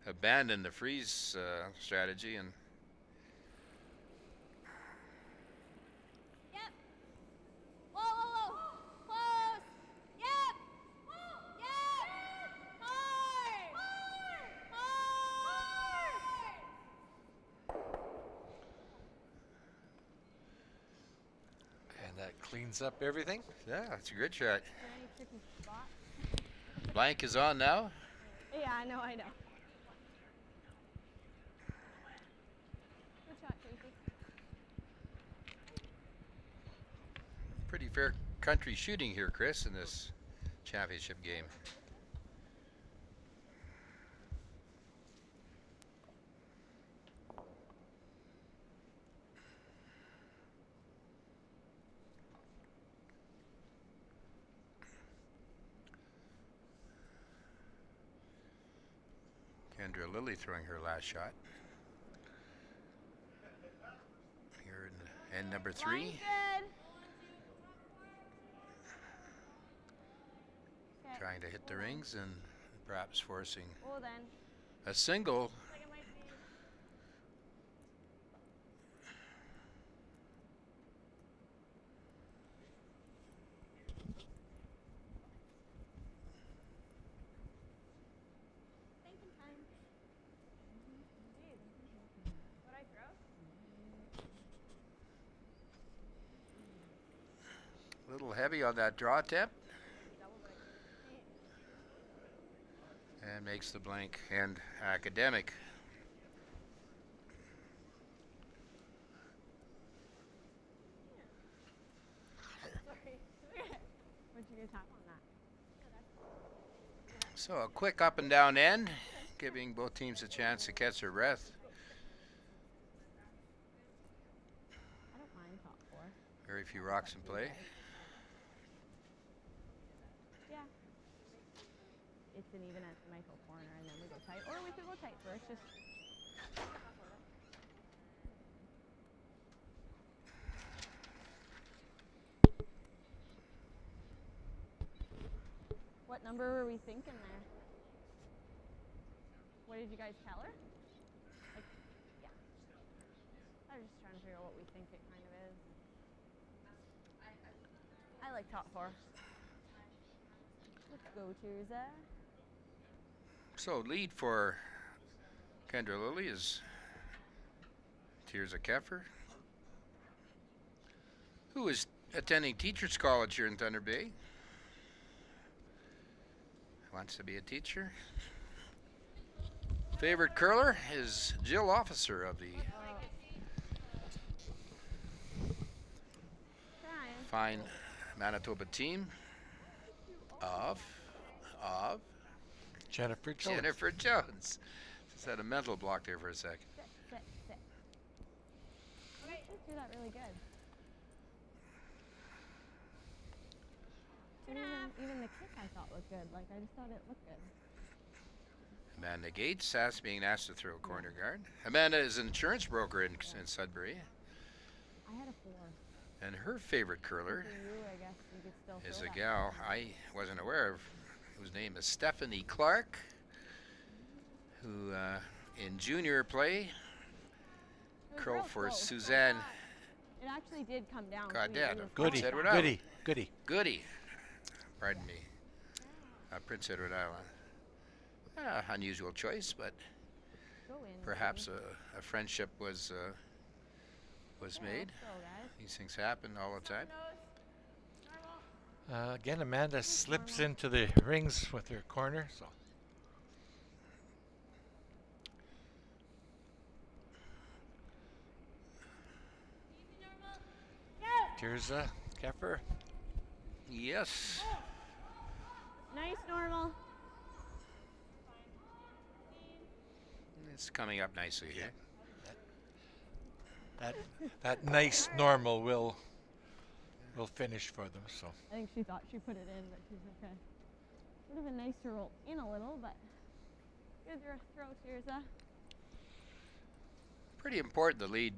abandon the freeze strategy and Yep. Whoa. Close. Yep. Yep. Hard. And that cleans up everything. yeah, it's a good shot. Any tricky spot? Blank is on now. Yeah, I know. Good shot, Tracy. Pretty fair country shooting here, Chris, in this championship game. Kendra Lilly throwing her last shot. Here in end number 3. Line's good. Okay. Trying to hit the rings and perhaps forcing Oh, then. a single. Looks like it might be. Thinking time. What'd I throw? A little heavy on that draw tip. And makes the blank and academic. Sorry. What'd you get tap on that? So a quick up and down end, giving both teams a chance to catch their breath. I don't mind top 4. Very few rocks in play. Yeah. It's an even at the Michael corner, and then we go tight. Or we could go tight first. Just. What number were we thinking there? What did you guys tell her? Like, yeah. I was just trying to figure out what we think it kind of is. I like top 4. Let's go, Tirza. So lead for Kendra Lilly is Tirza Keffer, who is attending Teachers College here in Thunder Bay. Wants to be a teacher. Favorite curler is Jill Officer of the fine Manitoba team of Jennifer Jones. Jennifer Jones. Just had a mental block there for a sec. Sit. Okay, you do that really good. And even the kick I thought looked good. Like, I just thought it looked good. Amanda Gates being asked to throw a corner guard. Amanda is an insurance broker in Sudbury. I had a 4. And her favorite curler For you, I guess you could still is throw a that. gal I wasn't aware of, whose name is Stephanie Clark, who in junior play It was curled real for close. Suzanne It actually did come down. Cadet we of were Prince Goody, Edward fine. Island. goody. Goody. Pardon me. Prince Edward Island. Unusual choice, but Go in, perhaps baby. a friendship was Yeah, made. let's go, guys. These things happen all the time. Again, Amanda slips into the rings with her corner. So Tirza Keffer. Yes. Nice, normal. It's coming up nicely here. That nice normal will finish for them. So I think she thought she put it in, but she's okay. Would have been nice to roll in a little, but good throw, Tirza. Pretty important the lead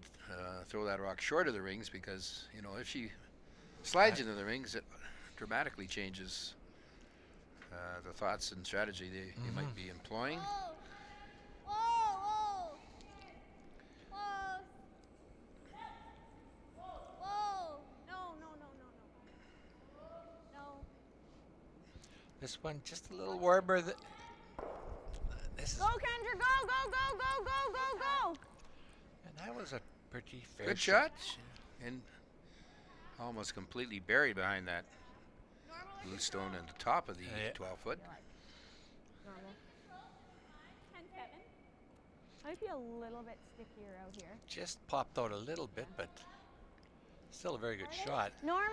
throw that rock short of the rings, because you know if she slides into the rings, it dramatically changes the thoughts and strategy they might be employing. Whoa! Whoa! Whoa! Whoa! No! this one just a little warmer. This is, Go, Kendra! Go! and that was a pretty fair Good shot, and almost completely buried behind that blue stone at the top of the Yeah. 12-foot. Normal. Might be a little bit stickier out here. Just popped out a little bit, but still a very good shot. Normal?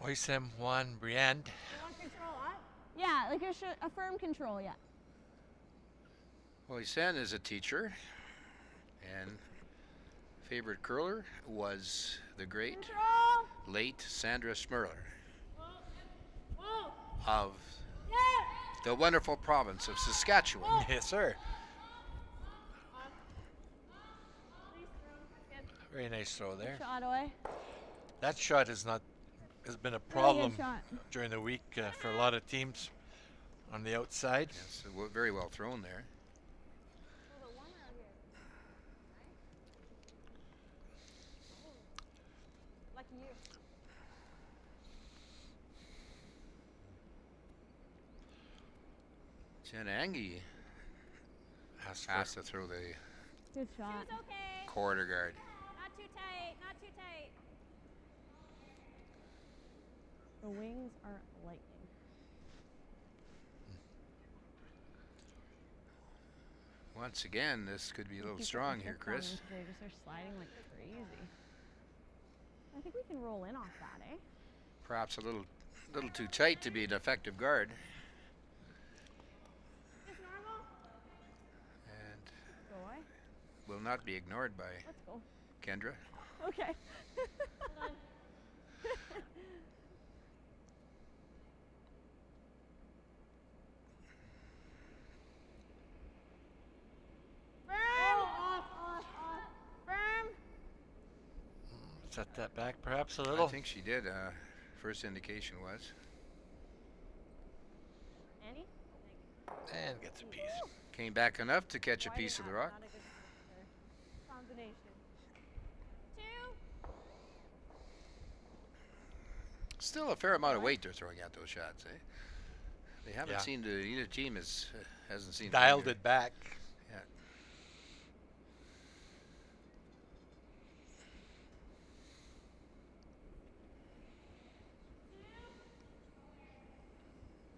Oisem Juan Briand. You want control, huh? Yeah, like a firm control, yeah. Well, Sen is a teacher, and favorite curler was the great Control! late Sandra Schmerler Whoa! of Yeah! the wonderful province of Saskatchewan. Yes, sir. Please throw. Good. Very nice throw there. Shot away. That shot has been a Really problem good shot. during the week for a lot of teams on the outside. Yes, very well thrown there. A little bit warmer out here. Lucky you. Jen Angie has to throw the Good shot. Shoes okay. quarter guard. Not too tight. Not too tight. The wings are lightning. Once again, this could be a little People strong can here, flip them Chris. because they just are sliding like crazy. I think we can roll in off that, eh? Perhaps a little too tight to be an effective guard. Just normal. And Go away. will not be ignored by Let's go. Kendra. Okay. Hold on. Firm! Off. Firm! Set that back perhaps a I little. think she did. First indication was. Annie? And gets a piece. Came back enough to catch a Wide piece of the enough, rock. not a good Combination. 2. Still a fair amount of weight they're throwing at those shots, eh? They haven't Yeah. seemed to, either team hasn't seen Dialed it back. Yeah.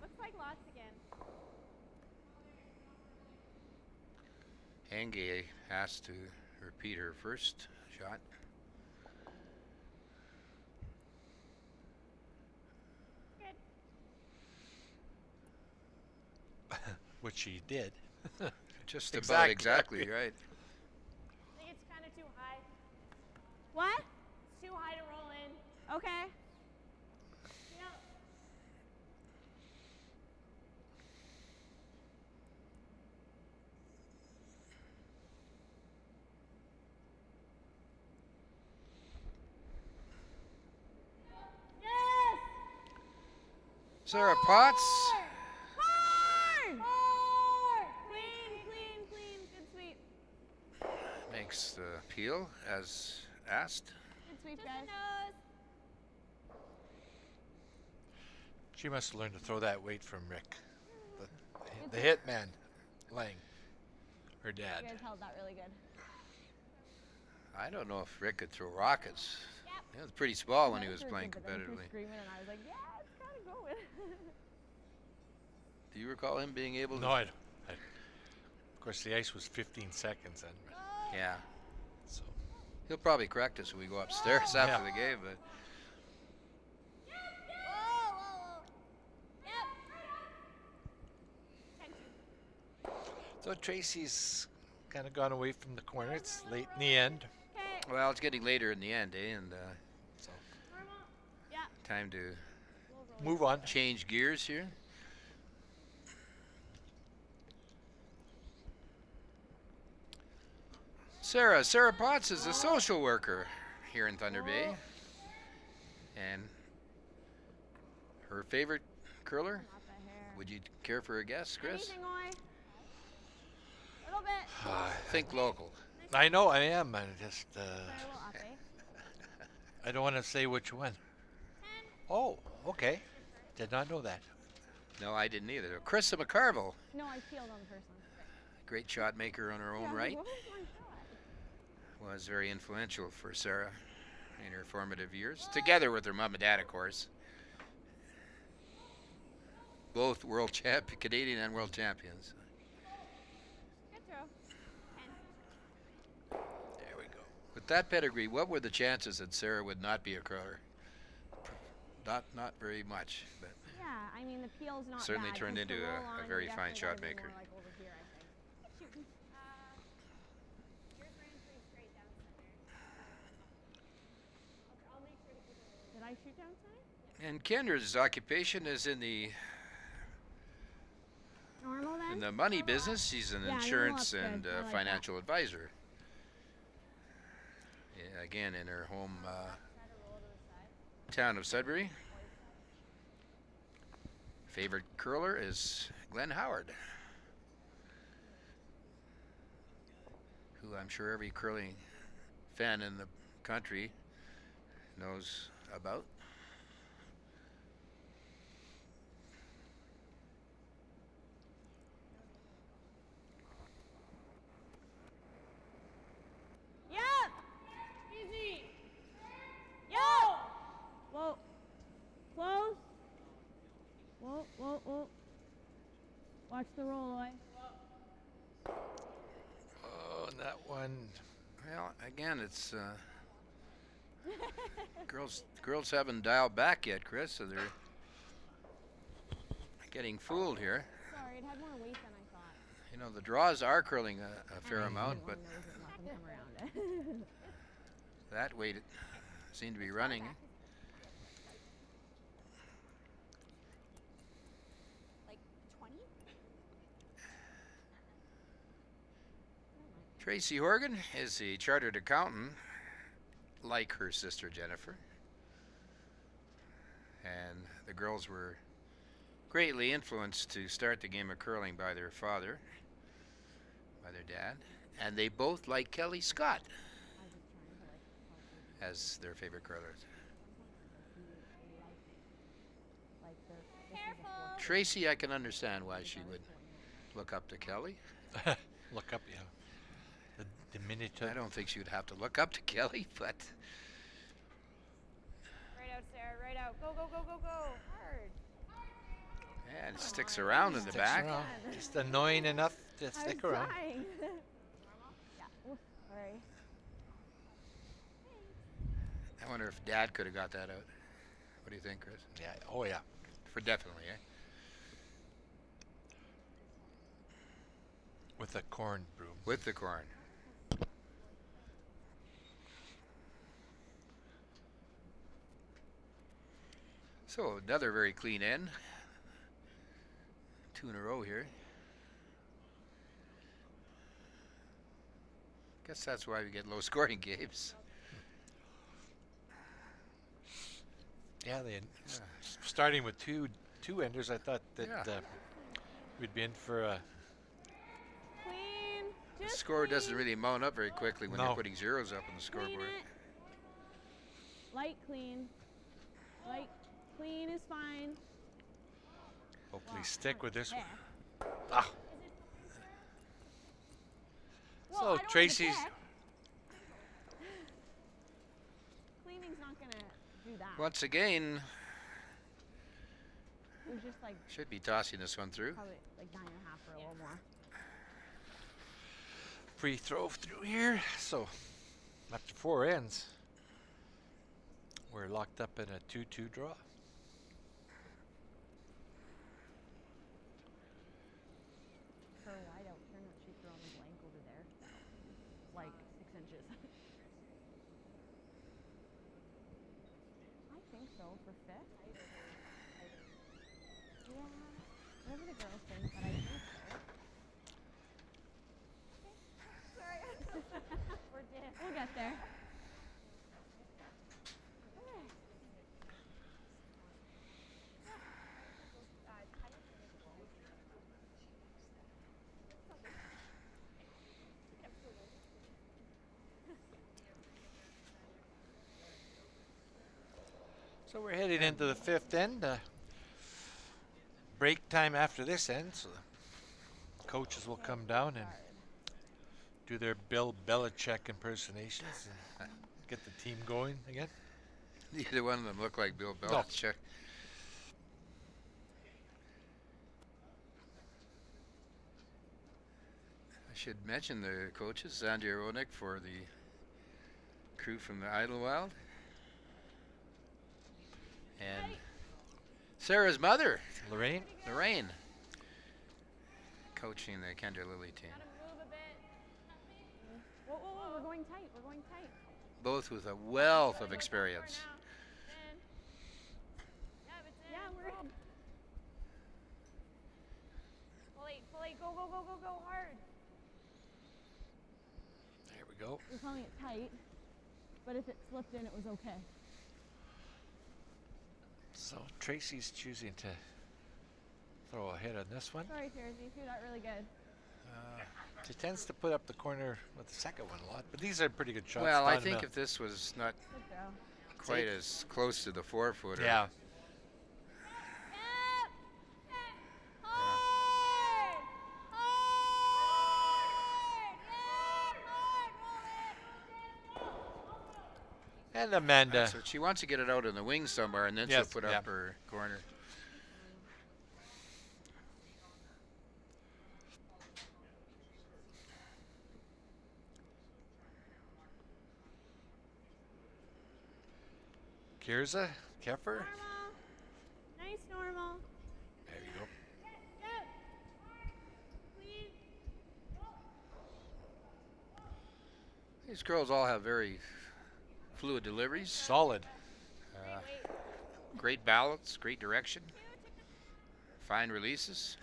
Looks like lots again. Angie has to repeat her first shot. Which she did. Just Exactly. about exactly right. I think it's kind of too high. What? It's too high to roll in. Okay. Yeah. Yes! Sarah Potts Hard! Hard! Clean. Good sweep. makes the appeal as asked. Good sweep, Just guys. the nose. She must have learned to throw that weight from Rick. The hitman, Lang. Her dad. You guys held that really good. I don't know if Rick could throw rockets. Yep. He was pretty small when he I was heard playing good, but then he was competitively. screaming and I was like, yeah, it's kind of going. Do you recall him being able to? No, I don't. Of course, the ice was 15 seconds then. Yeah. So He'll probably correct us when we go upstairs Yeah. after the game, but Yep. So Tracy's kind of gone away from the corner. It's late in the end. Okay. well, it's getting later in the end, eh? And So Normal. Yeah. time to move on. change gears here. Sarah Potts is a social worker here in Thunder Bay. And her favorite curler? Not the hair. Would you care for a guess, Chris? Anything, Oi? Little bit. Think local. I know I am. I just Sorry, a little up, eh? I don't want to say which one. 10. Oh, okay. Did not know that. No, I didn't either. Krista McCarville, No, I peeled on the first one. great shot maker on her own Yeah, right, what was my shot? was very influential for Sarah in her formative years, together with her mom and dad, of course. Both Canadian and world champions. With that pedigree, what were the chances that Sarah would not be a curler? Not very much, but Yeah, I mean the peel's not certainly bad. turned Just the into roll a on, very you fine definitely shot gotta be maker. more like over here, I think. Yours ran pretty straight down center. I'll make sure to keep it. Did I shoot down center? And Kendra's occupation is in the Normal then? in the money business. She's an Yeah, normal insurance up's good. and I like financial advisor. Yeah, again, in her home town of Sudbury. Favorite curler is Glenn Howard, who I'm sure every curling fan in the country knows about. Yep! Easy! Yo! Whoa. Close. Whoa, whoa, whoa. Watch the roll away. Oh, and that one. Well, again, it's girls haven't dialed back yet, Chris, so they're getting fooled here. Sorry, it had more weight than I thought. You know, the draws are curling a fair amount, but Nothing come around it. that weight seemed to be running. Like 20? Tracy Horgan is a chartered accountant, like her sister Jennifer. And the girls were greatly influenced to start the game of curling by their father, by their dad. And they both like Kelly Scott as their favorite curlers. Careful! Tracy, I can understand why she would look up to Kelly. Look up, yeah. The diminutive. I don't think she would have to look up to Kelly, but Right out, Sarah, right out. Go, go, go, go, go. Hard. yeah, it sticks around in the Sticks back. around. Just annoying enough to stick around. Trying. Yeah. Oof, sorry. I wonder if Dad could have got that out. What do you think, Chris? Yeah. Oh, yeah. For definitely, eh? With a corn broom. With the corn. So another very clean end. 2 in a row here. Guess that's why we get low scoring games. Yeah, starting with two enders, I thought that Yeah. we'd be in for a. Clean. The Just score clean. doesn't really mount up very quickly when No. you're putting zeros up on the Clean scoreboard. it. Light clean. Light clean is fine. Hopefully stick with this one. There. Ah. Well, I So don't want to Tracy's. check. Cleaning's not gonna do that. Once again, It was just like should be tossing this one through. probably like 9.5 or a little more. Free throw through here. So after 4 ends, we're locked up in a 2-2 draw. Her wide out turn that she threw on the blank over there. Like 6 inches. I think so for fifth. Yeah, whatever the girls think, but I think so. Sorry. We're dead. We'll get there. So we're heading into the 5th end. Break time after this end, so the coaches will come down and do their Bill Belichick impersonations and get the team going again. Neither one of them look like Bill No. Belichick. I should mention the coaches, Sandy Aronik for the crew from the Idlewild. And Sarah's mother, Lorraine. Lorraine, coaching the Kendra Lilly team. Gotta move a bit. Whoa, whoa, whoa, we're going tight. We're going tight. Both with a wealth of experience. Yeah, we're in. Full eight, go, go, go, go, go, hard. There we go. We're calling it tight, but if it slipped in, it was okay. So Tracy's choosing to throw a hit on this one. Sorry, Tracy, you threw that really good. She tends to put up the corner with the second one a lot, but these are pretty good shots. Well, I down the think middle. if this was not Good throw. quite as close to the 4-footer. Yeah. Hard! And Amanda. So she wants to get it out in the wing somewhere, and then Yes, she'll put yeah. up her corner. Kirza, Keffer. Normal. Nice normal. There you go. These girls all have very fluid deliveries, Solid. great balance, great direction, fine releases.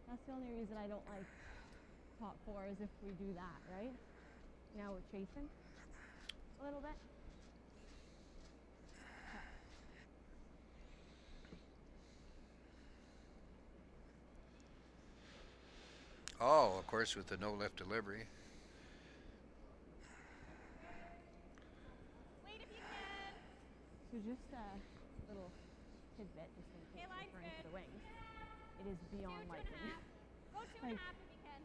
That's the only reason I don't like top four is if we do that, right? Now we're chasing a little bit. Oh, of course, with the no lift delivery. Wait if you can. So just a little tidbit, just in case we're referring to the wings. It is beyond lightning. Go 2.5 if you can.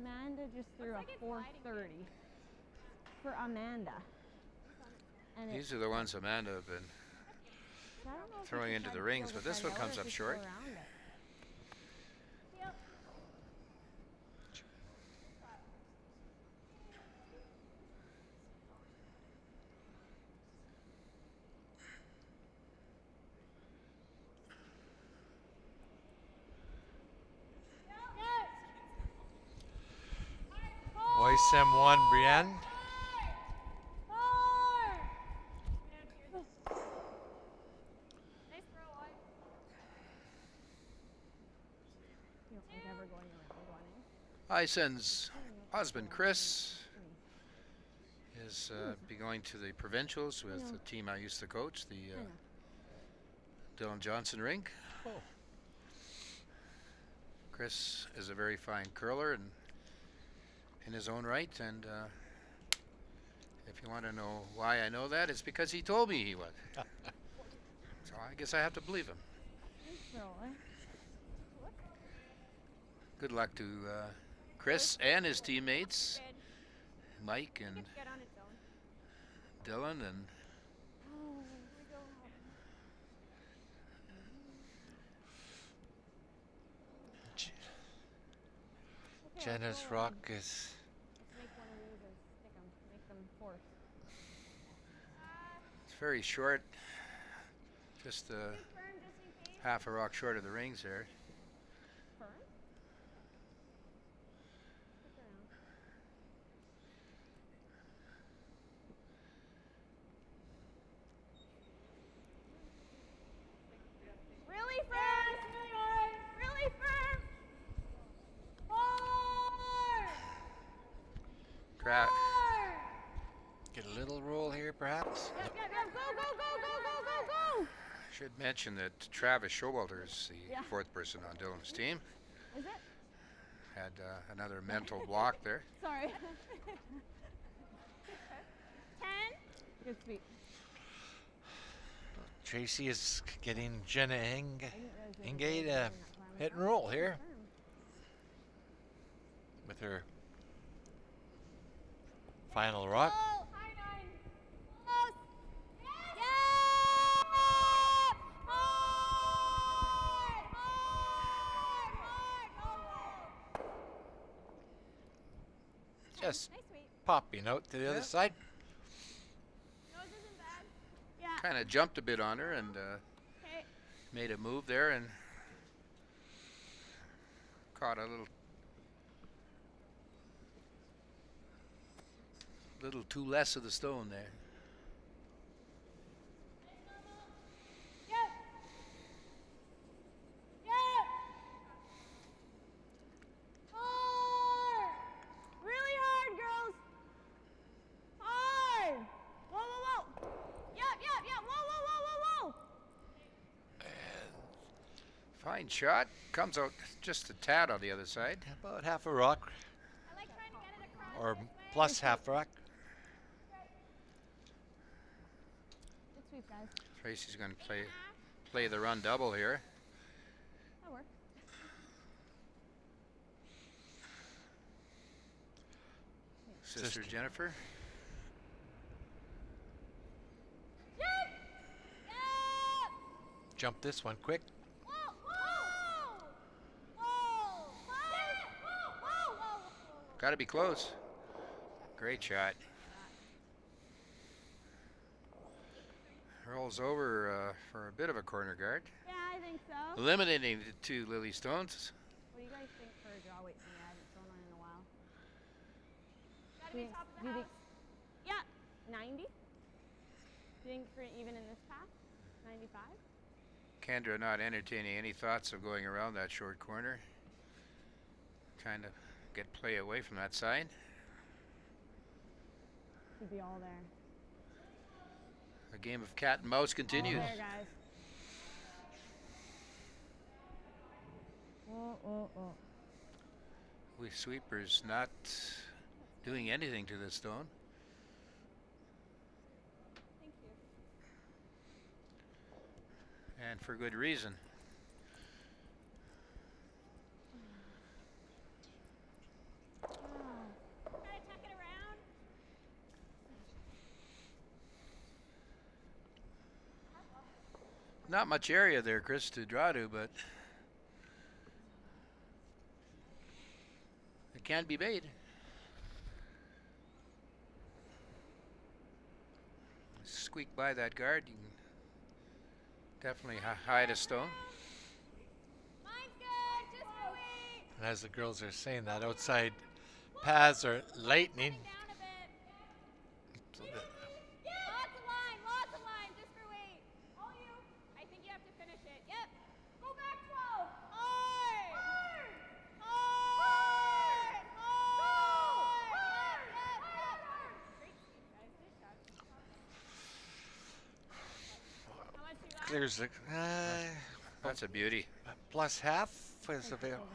Amanda just threw a 430 for Amanda. And These are the ones Amanda have been I don't know if throwing we into should the try to rings, go but this the one front comes or up just go short. around it. OSM 1, Brienne. Nice throw, Oi. You don't think ever going around one. Ison's husband, Chris, is be going to the Provincials with the team I used to coach, the Dylan Johnson rink. Oh. Chris is a very fine curler and in his own right, and if you want to know why I know that, it's because he told me he was. So I guess I have to believe him. Good luck to Chris and his teammates, Mike and Get on its own. Dylan, and Jenna's rock is Let's make one of these and stick them. Make them force. it's very short, just Firm just in case. half a rock short of the rings there. Firm? Stick around. Really firm. Really firm. Hard. Tra- get a little roll here, perhaps. Go, go, go, go, go, go, go. Should mention that Travis Showalter is the Yeah. fourth person on Dylan's team. Is it? Had another mental block there. Sorry. 10. Good speed. Tracy is getting Jenna I didn't realize they Inge were doing to that hit and climb. roll here Firm. with her final rock. Oh, high 9. Close. Yeah. Hard. Hard. Hard. Just Nice sweep. popping out to the other Yeah. side. Nose isn't bad. Yeah. Kind of jumped a bit on her and Okay. made a move there and caught a little too less of the stone there. Yep. Yep. Hard. Really hard, girls. Hard. Whoa, whoa, whoa. Yep, yep, yep. Whoa, whoa, whoa, whoa, whoa. Fine shot. Comes out just a tad on the other side. About half a rock, I like trying to get it across or this way. plus half rock. Good sweep, guys. Tracy's going to play the run double here. That works. Sister Jennifer. Yep. Yep. Jump this one quick. Whoa, whoa. Whoa. Yep. Whoa, whoa, whoa. Got to be close. Great shot. Rolls over for a bit of a corner guard. Yeah, I think so. Eliminating the two Lily Stones. What do you guys think for a draw weight for me? I haven't thrown one in a while. Gotta Do be you- top of do the you house. think- Yeah, 90. Do you think for even in this path? 95? Kendra not entertaining any thoughts of going around that short corner. Trying to get play away from that side. Should be all there. The game of cat and mouse continues. All there, guys. Oh. We sweepers not doing anything to the stone. Thank you. And for good reason. Try to tuck it around. Not much area there, Chris, to draw to, but it can be made. Squeak by that guard, you can definitely hide a stone. Mine's good. Just for weight. And as the girls are saying that, outside paths are lightning. Down a bit. So that- Lots of line, just for weight. All you. I think you have to finish it. Yep. Go back 12. Hard. Hard. Hard. Hard. Yep. Great sweep, guys. Good job. How much you got? Clears the That's a beauty. plus half is available.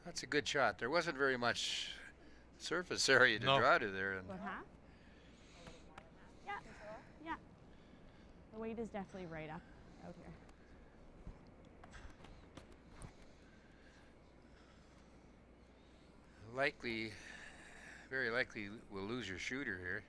That's a good shot. There wasn't very much surface area to No. draw to there. And About half? Yeah. Yeah. The weight is definitely right up out here. very likely will lose your shooter here.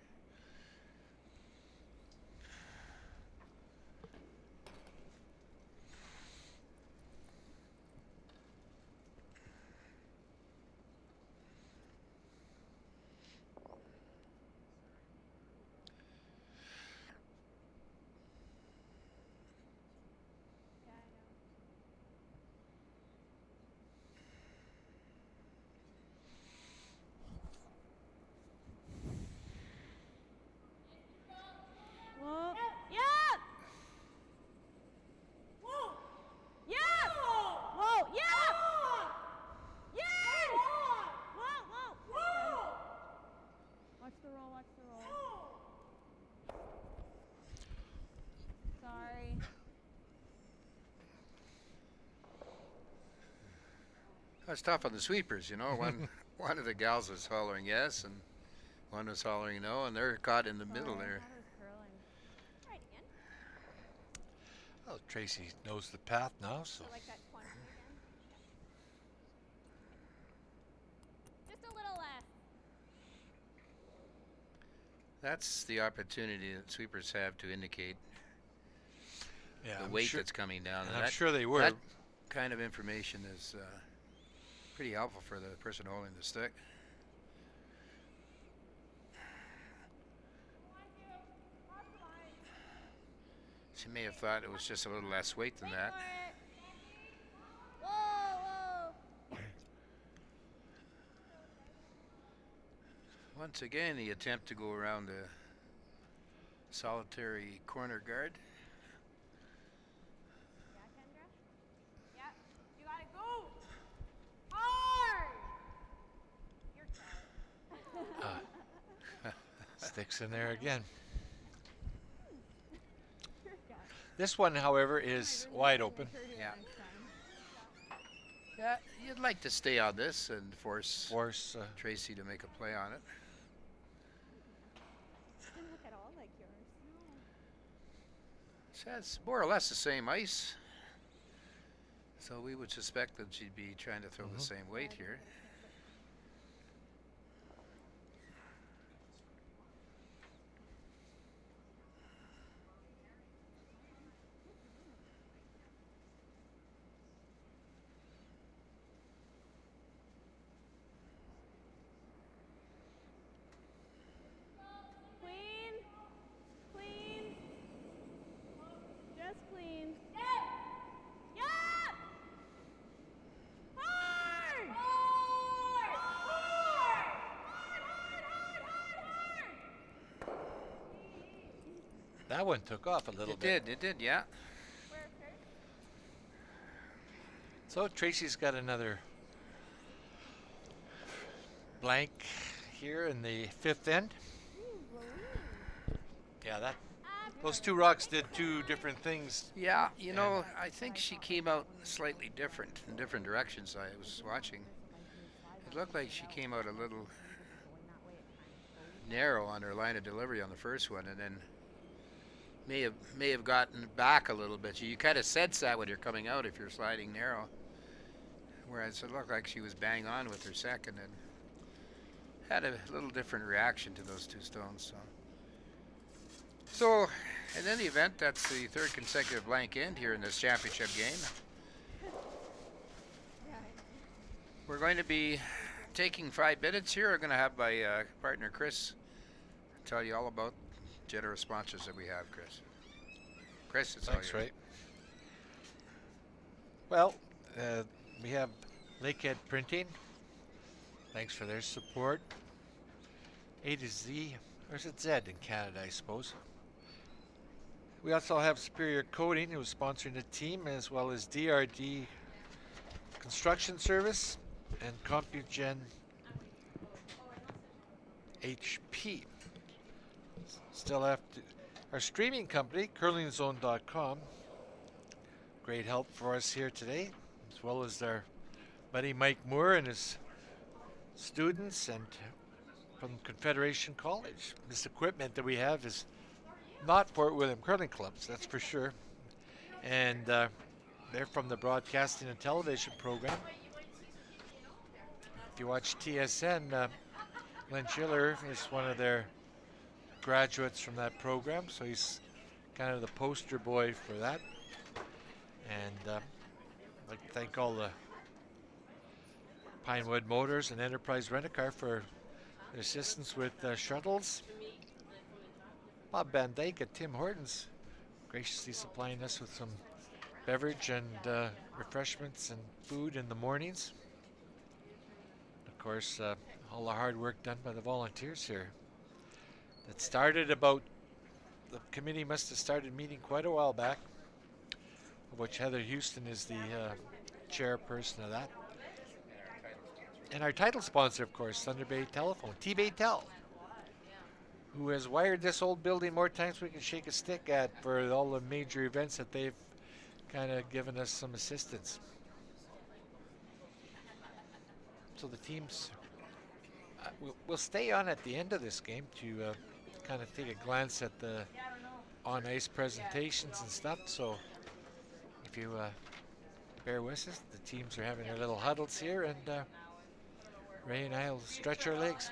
Whoa. Yep. Whoa. Yep. Whoa. Yep. Yes. Whoa. Whoa. Watch the roll. Watch the roll. Sorry. That's tough on the sweepers, you know. One of the gals was hollering yes, and one was hollering no, and they're caught in the middle Sorry, I there. thought it was curling. Try it again. Well, Tracy knows the path now, so So like that 20 again. Just a little less. That's the opportunity that sweepers have to indicate yeah, the I'm weight sure, that's coming down. and And I'm that sure they were. that kind of information is Pretty helpful for the person holding the stick. She may have thought it was just a little less weight than that. Whoa, whoa. Once again, the attempt to go around the solitary corner guard. Yeah, Kendra? Yeah. You gotta go. Hard. You're tired. Sticks in there again. This one, however, is wide open. Yeah. Yeah, you'd like to stay on this and force Tracy to make a play on it. Doesn't look at all like yours. So it's more or less the same ice. So we would suspect that she'd be trying to throw the same weight here. Clean. Clean. Just clean. Yeah. Hard. Hard. Hard. That one took off a little bit. It did, yeah. So Tracy's got another blank here in the fifth end. Yeah, those two rocks did two different things. Yeah, you know, I think she came out slightly different in different directions. I was watching. It looked like she came out a little narrow on her line of delivery on the first one, and then may have gotten back a little bit. You kind of sense that when you're coming out if you're sliding narrow. Whereas it looked like she was bang on with her second and had a little different reaction to those two stones. So in any event, that's the third consecutive blank end here in this championship game. We're going to be taking 5 minutes here. We're going to have my partner Chris tell you all about generous sponsors that we have, Chris. Chris, it's Thanks, all yours. right. Well, we have Lakehead Printing. Thanks for their support. A to Z, or is it Z in Canada, I suppose. We also have Superior Coating, who's sponsoring the team, as well as DRD Construction Service and CompuGen HP. Still have our streaming company, curlingzone.com. Great help for us here today, as well as our buddy Mike Moore and his students and from Confederation College. This equipment that we have is not Fort William Curling Clubs, that's for sure. And they're from the broadcasting and television program. If you watch TSN, Glenn Schiller is one of their graduates from that program, so he's kind of the poster boy for that. And I'd like to thank all the Pinewood Motors and Enterprise Rent-A-Car for their assistance with shuttles. Bob Van Dyke at Tim Hortons graciously supplying us with some beverage and refreshments and food in the mornings. Of course, all the hard work done by the volunteers here. It started about, the committee must have started meeting quite a while back, of which Heather Houston is the chairperson of that. And our title sponsor, of course, Thunder Bay Telephone, T-Bay Tel, who has wired this old building more times we can shake a stick at for all the major events that they've kind of given us some assistance. So the teams, we'll stay on at the end of this game to kind of take a glance at the on-ice presentations and stuff. So if you bear with us, the teams are having their little huddles here, and Ray and I will stretch our legs.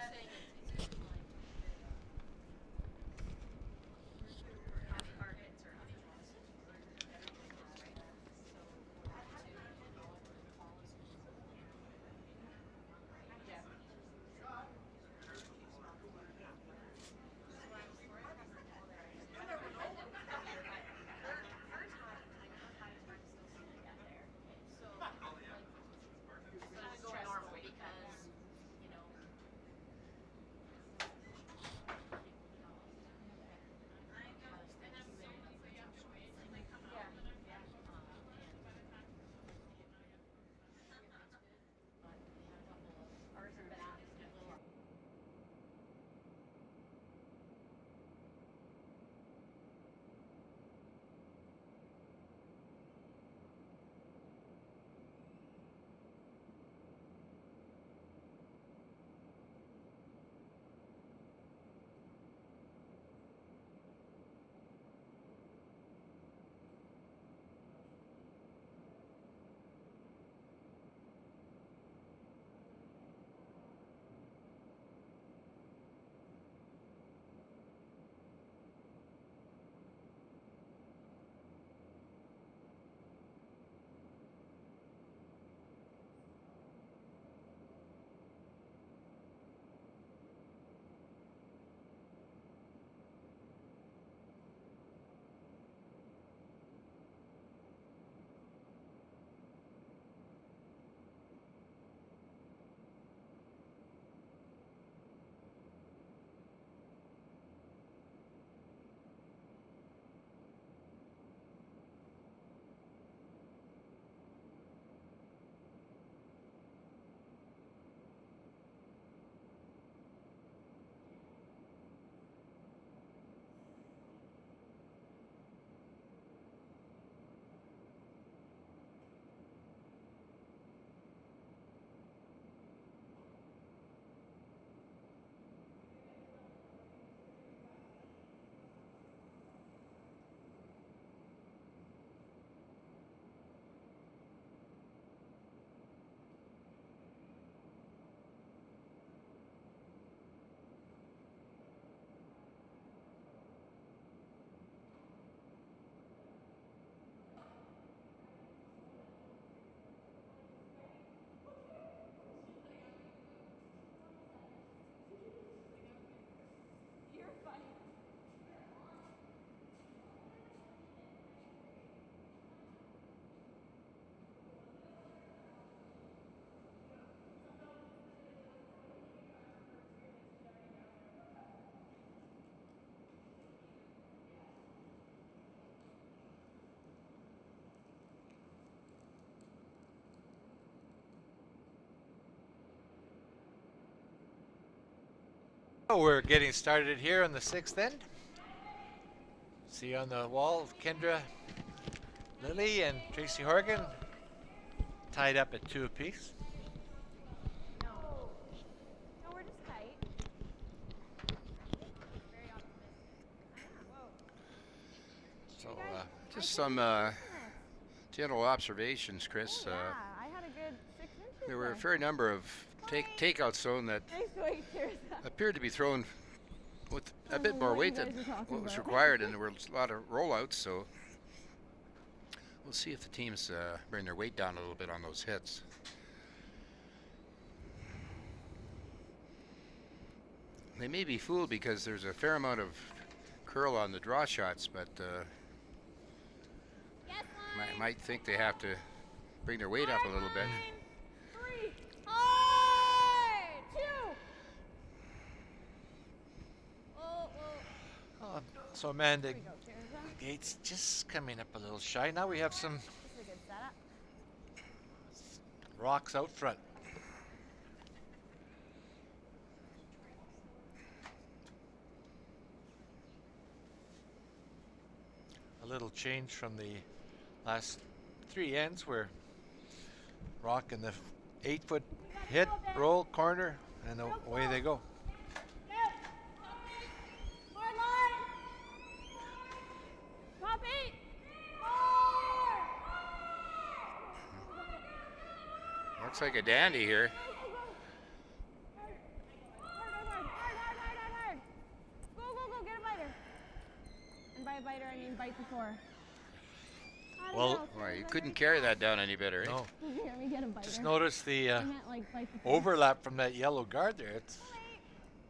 Oh, we're getting started here on the 6th end. See on the wall, Kendra Lilly and Tracy Horgan tied up at 2 apiece. No. No, we're just tight. Very optimistic. So, Just some general observations, Chris. Yeah, I had a good 6 inches. There were a fair number of takeouts thrown that Nice weight, Tirza. appeared to be thrown with I a don't bit know more what weight you than guys are talking what was about. required, and there were a lot of rollouts. So we'll see if the teams bring their weight down a little bit on those hits. They may be fooled because there's a fair amount of curl on the draw shots, but Yes, line. might think they have to bring their weight up a little bit. 3. Hard. 2. Oh, oh. so Amanda Here we go, Tirza. Gates just coming up a little shy. Now we have some This is a good setup. rocks out front. A little change from the last 3 ends where rock in the 8-foot hit, roll, corner, and away they go. Hard line. Top 8. Looks like a dandy here. Hard. Go, get a biter. And by a biter, I mean bite before. Well, Boy, you couldn't carry that down any better. Eh? No, Let me get a biter. just notice the I meant like bite before. overlap from that yellow guard there. It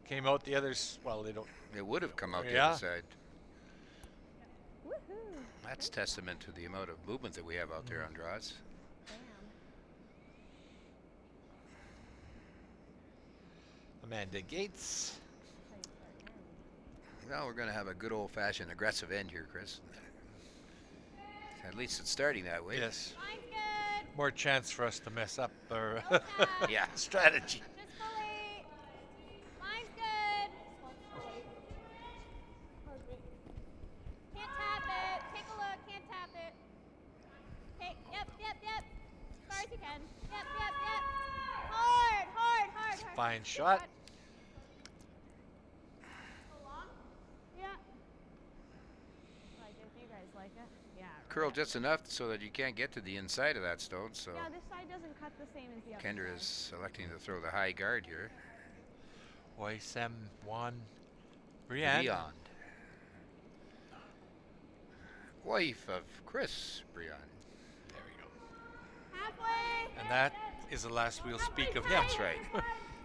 came out the others. Well, they don't. It would have come out the Yeah. other side. Woohoo. That's testament to the amount of movement that we have out there on draws. Bam. Amanda Gates. Well, we're going to have a good old-fashioned aggressive end here, Chris. At least it's starting that way. Yes. Line's good. More chance for us to mess up our Yeah. strategy. Just fully. Line's good. Can't tap it. Take a look. Can't tap it. Okay. Yep. As far as you can. Yep. Hard. Fine shot. So long. Yeah. Like it. You guys like it? Yeah. Curl just enough so that you can't get to the inside of that stone. So Yeah, this side doesn't cut the same as the other Kendra side. is electing to throw the high guard here. Sam Juan Briand. Beyond. Wife of Chris Briand. There we go. Halfway. And that is the last we'll speak of him. That's right.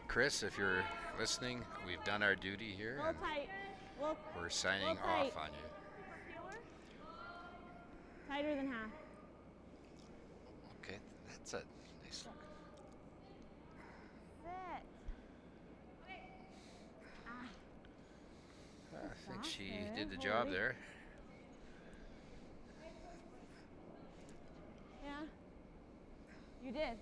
Chris, if you're listening, we've done our duty here, Roll and tight. Roll we're signing Roll tight. off on you. tighter than half. Okay, that's a nice look. Sit. I think she Faster. did the job Holy. there. Yeah. You did.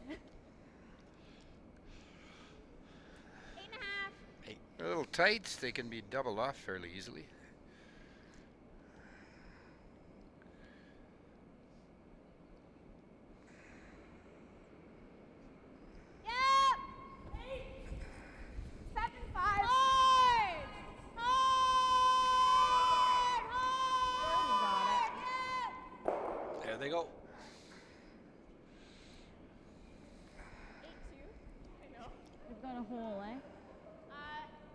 8.5. A little tight. They can be doubled off fairly easily. Yep. 7.5. Hard. Got it. Yep. There they go. 8.2. I know. We've got a hole, eh?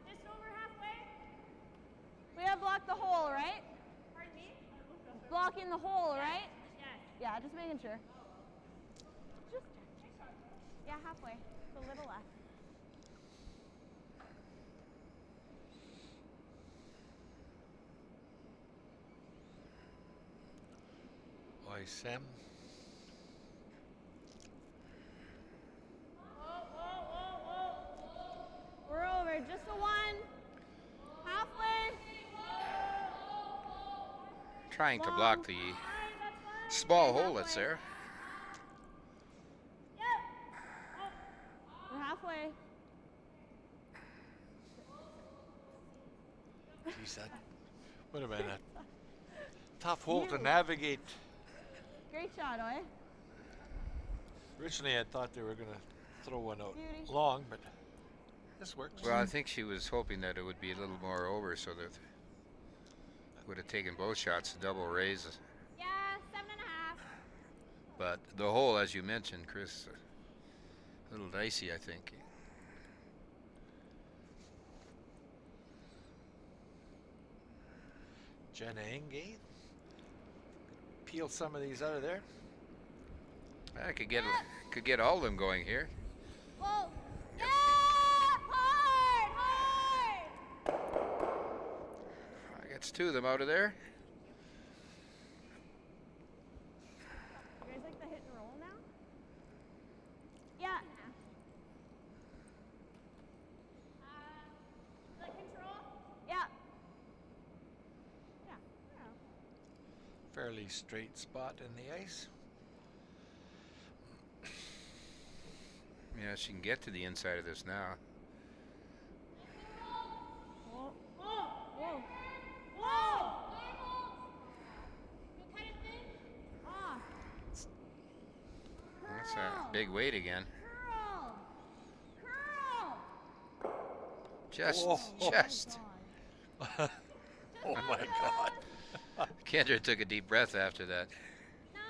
Just over halfway. We have blocked the hole, right? Pardon me? Blocking the hole, right? Yes. Yeah, just making sure. Just yeah, halfway. It's a little left. Sam. We're over. Just the one. Halfway. Trying to block the small hole that's there. We're halfway. Geez, that would have been a tough hole to navigate. Great shot, Oi. Originally, I thought they were going to throw one out Beauty. long, but this works. Well, I think she was hoping that it would be a little more over so that would have taken both shots to double raise. Yeah, 7.5. But the hole, as you mentioned, Chris, a little dicey, I think. Jenna Engate. Peel some of these out of there. I could get all of them going here. Whoa. Yeah! Hard! Hard! Gets 2 of them out of there. You guys like the hit and roll now? Yeah. The control? Yeah. Yeah. Fairly straight spot in the ice. Yeah, she can get to the inside of this now. Whoa. Whoa. Whoa! Ah. That's a big weight again. Curl. Curl. Just. Oh Oh my God. Kendra took a deep breath after that. 9.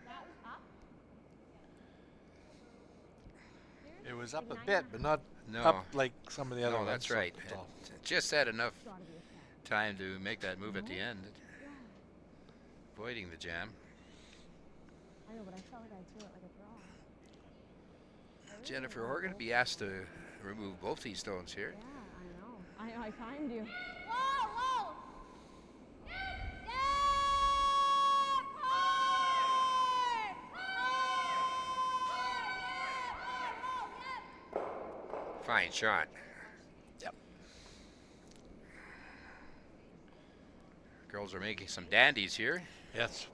That was up. It was up a bit, but not No. up like some of the other No, ones. that's right. That's all. It just had enough Gotta be a fan. time to make that move at the end, avoiding the jam. I know, but I felt like I threw it like a draw. Jennifer Horgan will be asked to remove both these stones here. Yeah, I know. I timed you. Whoa! Whoa! Yeah! Hard! Hard! Fine shot. Yep. Girls are making some dandies here. Yes.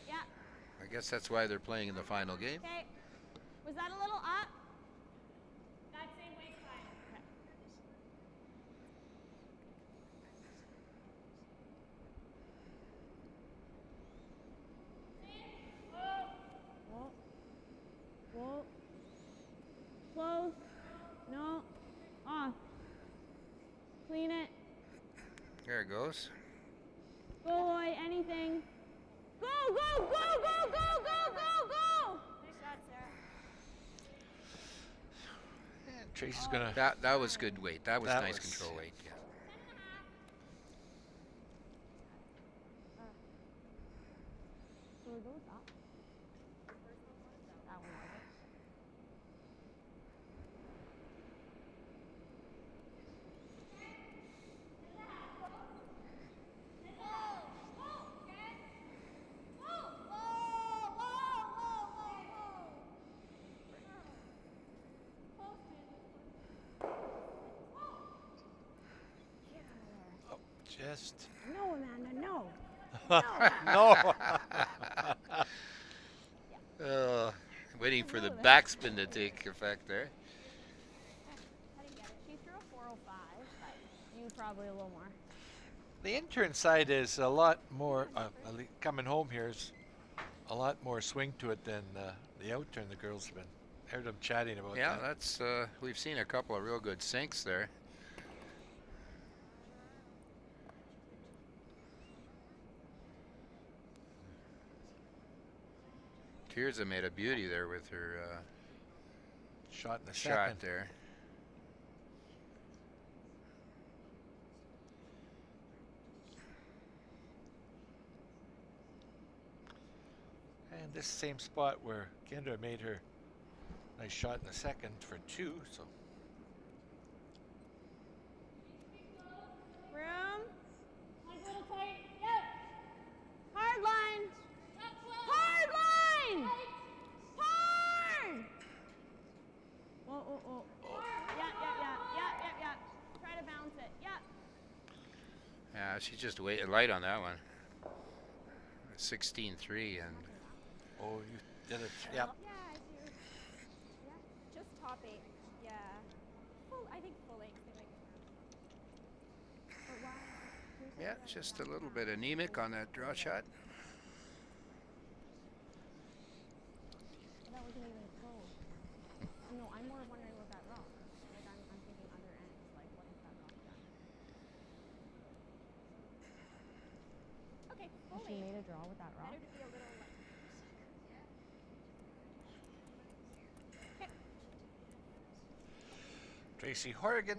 Yeah. I guess that's why they're playing in the final game. Okay. Was that a little up? That same weight fine. Whoa. Whoa. Close. No. Off. Clean it. There it goes. Go, Loy. Anything. Go, go, go, go, go, go, go, go. Nice shot, Sarah. And Tracy's gonna. That was good weight. That was That nice was- control weight. Yeah. 10.5. So it goes up. That one was it. Oh, just. No, Amanda, no. No. Waiting for the backspin to take effect there. I didn't get it. She threw a 405, but you probably a little more. The intern side is a lot more. Coming home here is a lot more swing to it than the outturn. The girls have been. Heard them chatting about Yeah, that. that's we've seen a couple of real good sinks there. Tirza made a beauty there with her Shot in the shot second. there. And this same spot where Kendra made her nice shot in the second for 2. So Room. Mine's a little tight. Yep. Hard line. Up close. Hard line. Tight. Hard. Whoa, whoa, whoa. Yeah. Try to bounce it. Yeah. Yeah, she just light on that one. 16-3 and oh, you did it. Yep. Yeah, I do. Yeah, just top 8. Yeah. I think full 8. They like it. But Yeah, just a little bit anemic on that draw shot. That wasn't even close. No, I'm more wondering about that rock. Like I'm thinking other ends. Like what has that rock done? Okay, If she made a draw with that rock. better to be a little less. Tracy Horgan.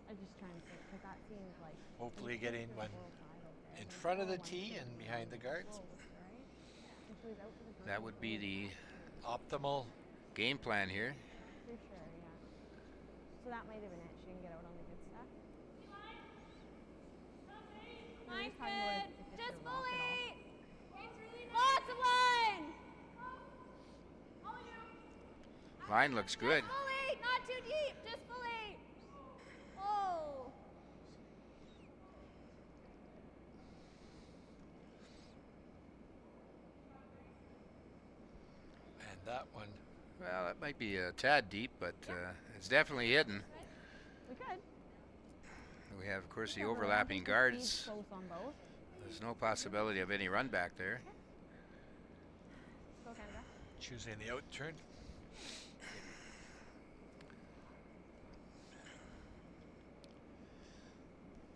I'm just trying to think because that seems like. Hopefully getting one in front of the tee and behind the guards. That would be the Optimal. game plan here. For sure, yeah. So that might have been it. She didn't get out on the good stuff. Mine's talking about good. if it's Just a rock at all. fully. Lots of line. Line looks good. Just fully, not too deep. Just fully. Oh. And that one. Well, that might be a tad deep, but it's definitely hidden. We could. We have, of course, the Yeah, but I don't overlapping think the guards. speed's close on both. There's no possibility of any run back there. Let's go, Kendra. Choosing the out turn.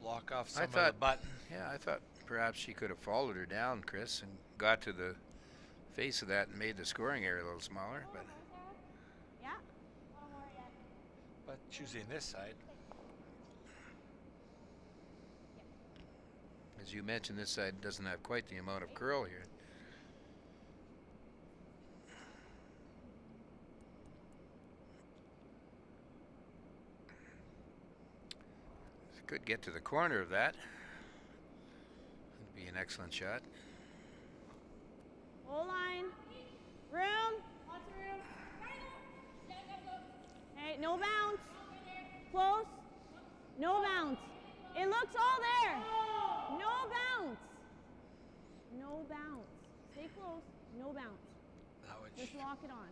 Block off some of the thought- button. Yeah, I thought perhaps she could have followed her down, Chris, and got to the face of that and made the scoring area a little smaller. But Yeah. But choosing this side. as you mentioned, this side doesn't have quite the amount of curl here. Could get to the corner of that. Would be an excellent shot. Whole line. Room. Lots of room. Hey, no bounce. Close. No bounce. It looks all there. No bounce. No bounce. Stay close. No bounce. Now it's Just lock it on.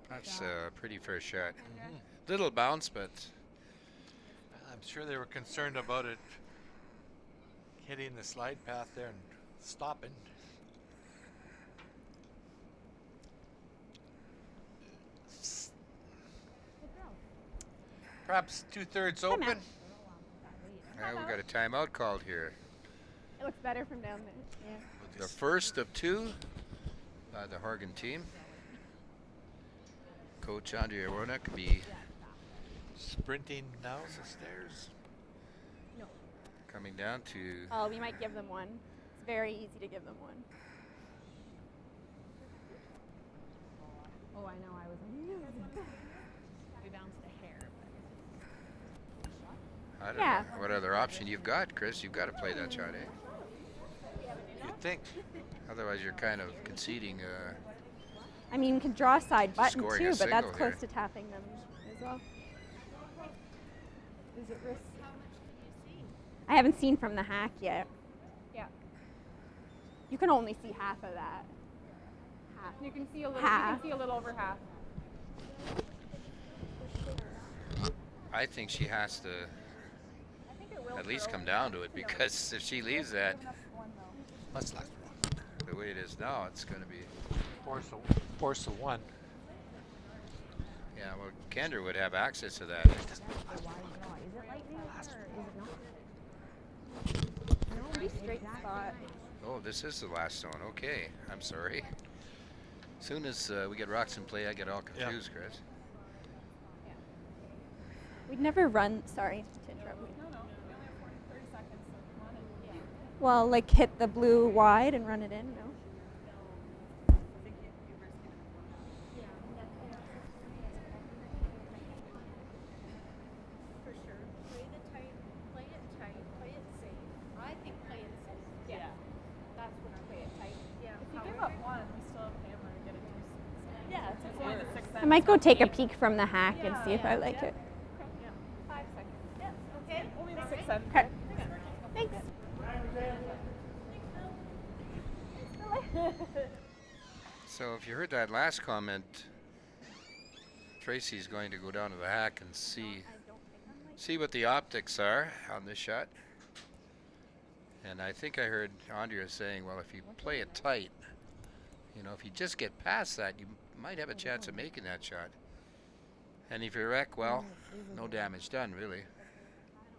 That's a pretty fair shot. Little bounce, but I'm sure they were concerned about it hitting the slide path there and stopping. Good throw. Perhaps 2/3 Come open. out. we've got a timeout called here. It looks better from down there. Yeah. The first of two by the Horgan team. Coach Andrea Ronak be Sprinting down the stairs. No. coming down to Oh, we might give them one. It's very easy to give them one. Oh, I know. I was. We bounced a hair. I don't Yeah. know what other option you've got, Chris. You've got to play that shot, eh? You'd think. Otherwise, you're kind of conceding. I mean, you can draw a side button Scoring too, a but that's single close here. to tapping them as well. Is it risk? I haven't seen from the hack yet. Yeah. You can only see half of that. Half. You can see a little. Half. You can see a little over half. I think she has to I think it will. at least come down to it, because if she leaves that That's last the way it is now, it's going to be. force of one. Yeah, well, Kendra would have access to that. A wide draw. Is it lightning or is it not? No, Pretty straight spot. Oh, this is the last zone. Okay, I'm sorry. As soon as we get rocks in play, I get all Yeah. confused, Chris. We'd never run. Sorry to interrupt. No, we only have 30 seconds. So come on in. Well, like hit the blue wide and run it in. No. For sure. Play it tight, play it safe. I think play it safe. Yeah. That's when I play it tight. Yeah. If you give up one, we still have hammer and get it too soon. Yeah, It's only the 6 I might go take a peek from the hack and see if I like it. Yeah. 5 seconds. Yes, okay. Only the 6 cents. Okay. Thanks. So if you heard that last comment, Tracy's going to go down to the hack and see I don't think I'm like. see what the optics are on this shot. And I think I heard Andrea saying, well, if you play it tight, you know, if you just get past that, you might have a chance of making that shot. And if you wreck, well, no damage done, really.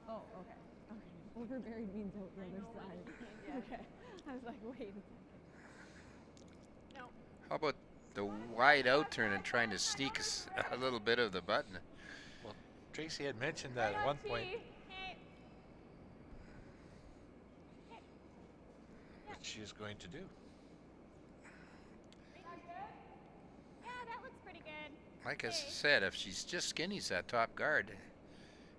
Oh, okay. Okay. Overburied means out the other side. Okay. I was like, wait a second. No. How about the wide out turn and trying to sneak a little bit of the button? Well, Tracy had mentioned that at one point, Hey. what she is going to do. Yeah, that looks pretty good. Like I said, if she's just skinnies that top guard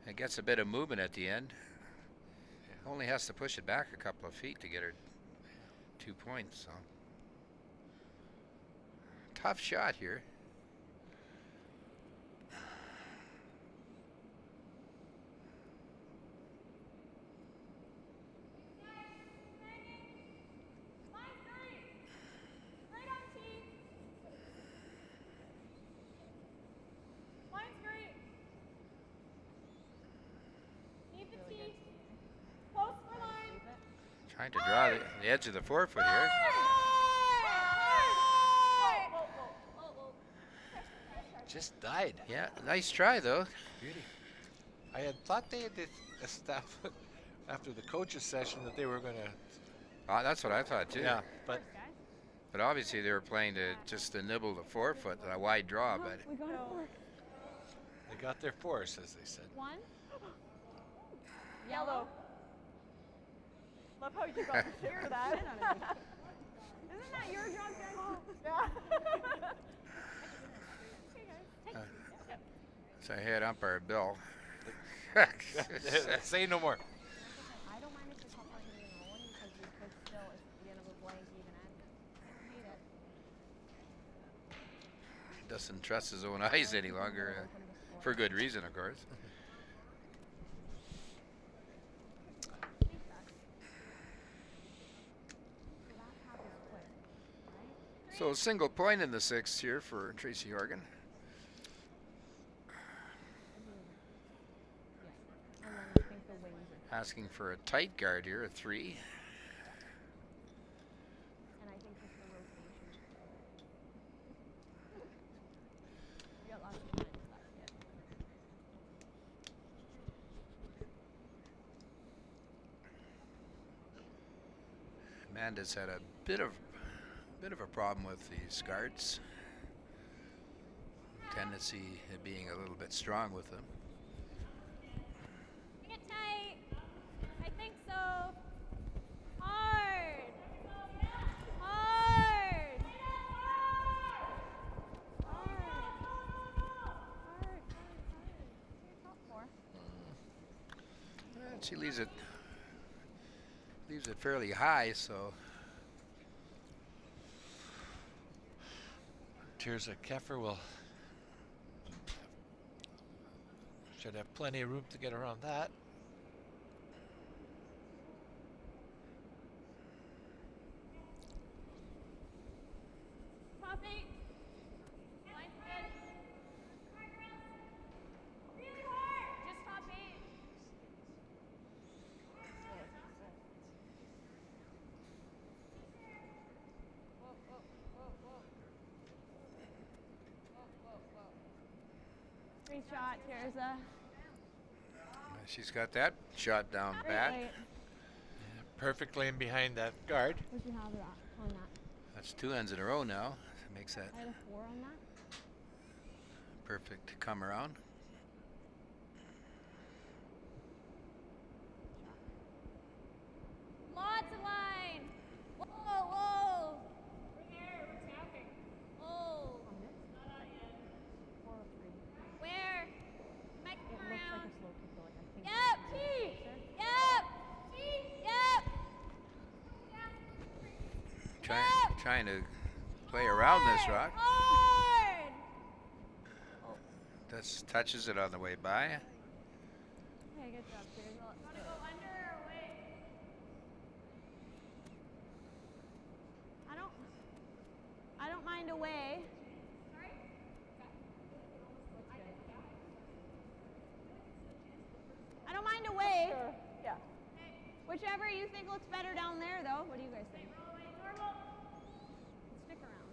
and gets a bit of movement at the end, only has to push it back a couple of feet to get her 2 points. So tough shot here. Trying to draw the edge of the forefoot here. Just died. Yeah, nice try though. Beauty. I had thought they had established after the coaches session that they were going to. That's what I thought too. Yeah, but But obviously they were playing to just to nibble the forefoot, a wide draw. But We got it for they got their force, as they said. one. Yellow. Love how you got to share that. Isn't that your job, guys? Yeah. so head umpire Bill. Say no more. I don't mind if the top line hitting a one because you could still, if the end of a blank, even end. I hate it. Doesn't trust his own eyes any longer, for good reason, of course. So single point in the sixth here for Tracy Horgan. And then I think the wings are, Asking for a tight guard here, a 3. and I think just the rotation. We got lots of time left yet. Amanda's had a bit of a problem with these guards. Tendency of being a little bit strong with them. Bring it tight. I think so. Hard. Hard. Hard. Top four. And she leaves it fairly high, so Tirza Keffer should have plenty of room to get around that. Top 8. Line's good. Really hard. Just top 8. Whoa, whoa, whoa, whoa. Great shot, Tirza. she's got that shot down pat. Yeah, perfect lane behind that guard. What'd you have on that? That's 2 ends in a row now. Makes that I had a 4 on that. perfect come around. Lots of line. Whoa, whoa. We're there. We're tapping. Oh. Where? Might come around. Yep. T. Yep. T. Yep. Trying to play around this rock. Hard. That's touches it on the way by. Okay, good job, Tirza. Want to go under or away? I don't mind away. Sorry? you think looks better down there, though? What do you guys think? Normal. Stick around.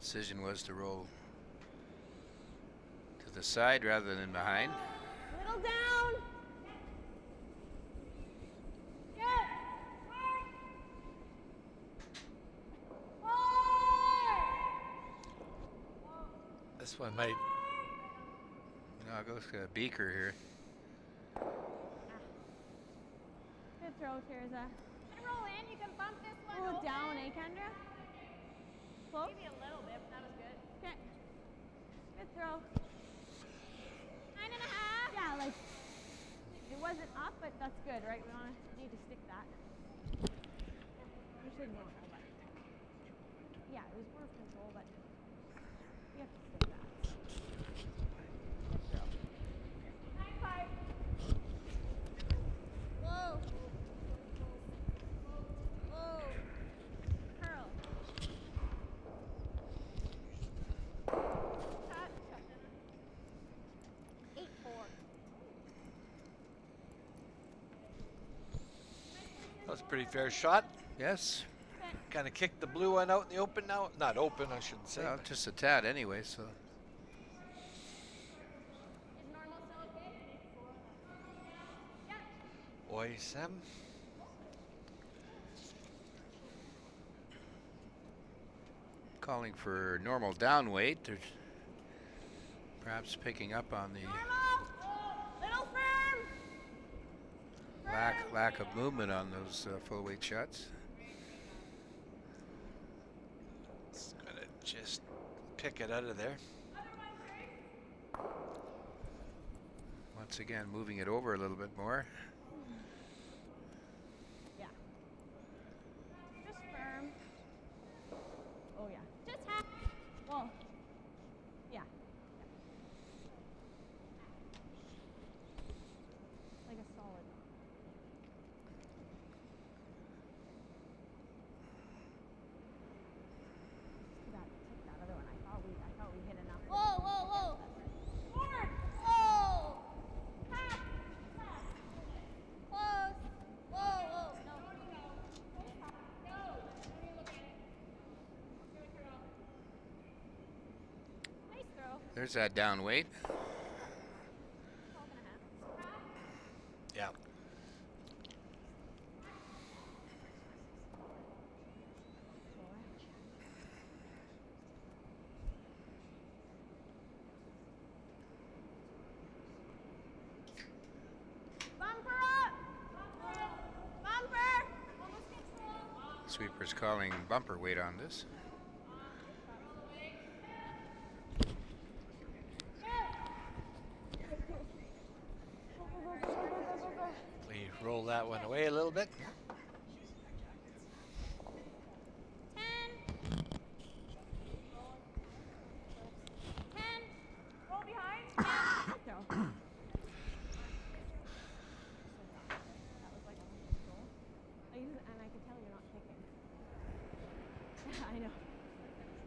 Decision was to roll to the side rather than behind. Little down. This one might. No, it goes to a beaker here. Good throw, Tirza. Roll in, you can bump this one. Pull open. down, Kendra? Close? Maybe a little bit, but that was good. Okay. Good throw. 9.5. Yeah, like, it wasn't up, but that's good, right? We need to stick that. You should know it, but yeah, it was birth control, but you have to stick that. Good throw. 9.5. Whoa. Whoa. Curl. Cut. 8-4. That was a pretty fair shot. Yes. Kind of kicked the blue one out in the open now. Not open, I shouldn't say. Well, but just a tad anyway, so. Is normal still okay? Yeah. Boy, Sam. Calling for normal down weight. They're perhaps picking up on the Normal. Little firm. lack of movement on those full weight shots. It's gonna just pick it out of there. Once again, moving it over a little bit more. Yeah. Just firm. Oh, yeah. Just half. Well, yeah. Like a solid. Take that other one. I thought we hit enough. Whoa, whoa, whoa. Forward. Whoa. Tap. Close. Whoa, whoa. No. Nice throw. There's that down weight. 12.5. Yeah. Bumper up. Bumper. Sweeper's calling bumper weight on this. We roll that one away a little bit. 10. 10. Roll behind. Throw. That was like a control. And I could tell you're not picking. I know.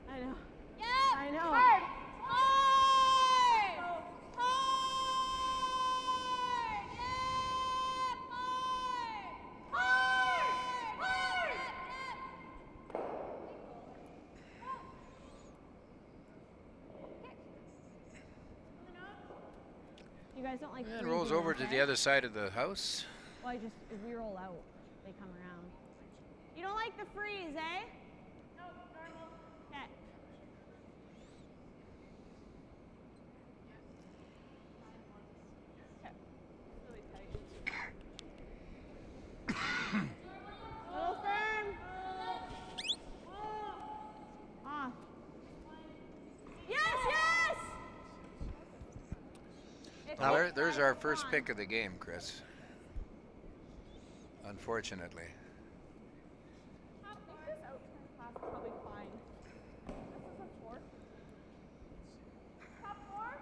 I know. Yeah. I know. Hard. Hard. Hard. Yeah. Hard. Hard. You guys don't like And rolls freezing over them, to okay? the other side of the house. Well, if we roll out, they come around. You don't like the freeze, eh? No, normal. Okay. Okay. Really tight. Little firm. Ah. Yes, yes! Well, there's our first pick of the game, Chris. Unfortunately. I think this outturn class is probably fine. This is a 4. Top 4.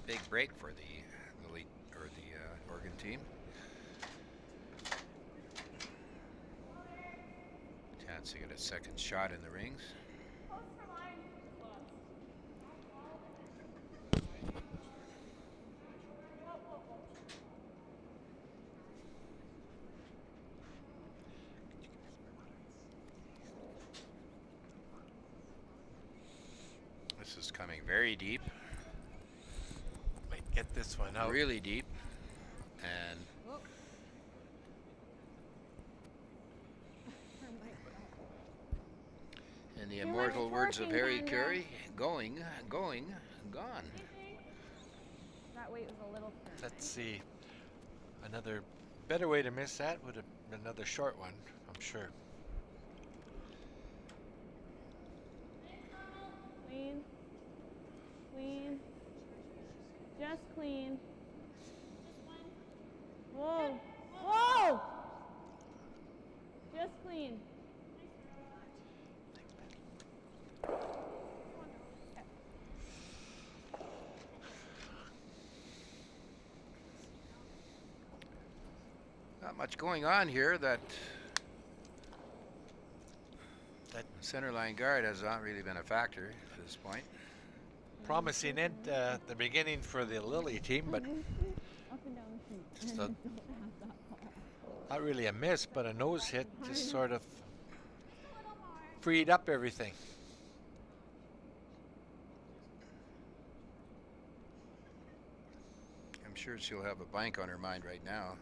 Big break for the Lilly or the Oregon team. Chance to get a second shot in the rings. This is coming very deep, Might get this one out. really deep, and in the immortal words of twerking, Harry Kendra. Carey, going, gone. That weight was a little firm. Let's see. Another better way to miss that would have been another short one, I'm sure. Clean. Clean. Just clean. Whoa. Whoa! Just clean. Not much going on here. That center line guard has not really been a factor at this point. Promising end the beginning for the Lilly team, but Up and down the street. just a, Don't have that ball. not really a miss, but a nose hit just sort of freed up everything. I'm sure she'll have a blank on her mind right now.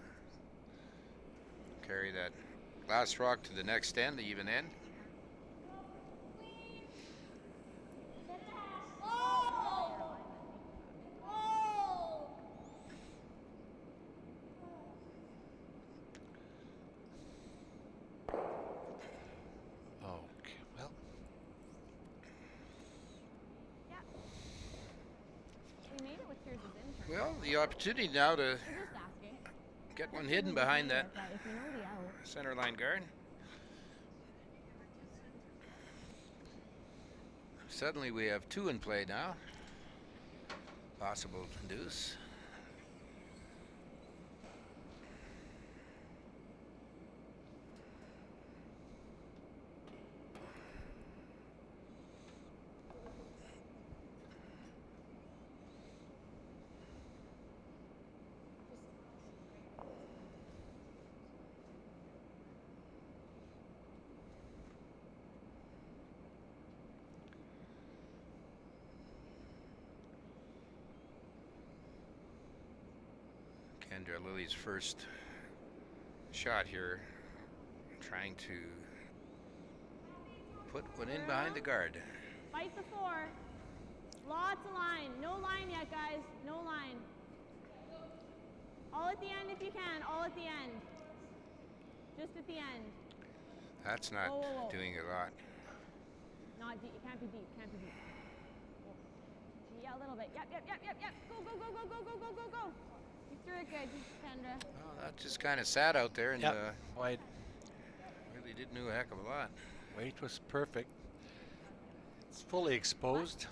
Carry that last rock to the next end, the even end. Okay, well, We made it with Tears of intern. Well, the opportunity now to We're just asking. get one hidden behind that But if you know the out. center line guard. Suddenly we have two in play now. Possible deuce. Kendra Lilly's first shot here, trying to put one in behind the guard. Fight the four. Lots of line. No line yet, guys. No line. All at the end if you can. All at the end. Just at the end. That's not Whoa, whoa, whoa. doing a lot. Not deep. It can't be deep. Can't be deep. Yeah, a little bit. Yep. Go, go, go, go, go, go, go, go, go. You threw it good, Kendra. Well, that just kind of sat out there and yep, wide. really didn't do a heck of a lot. Weight was perfect. It's fully exposed.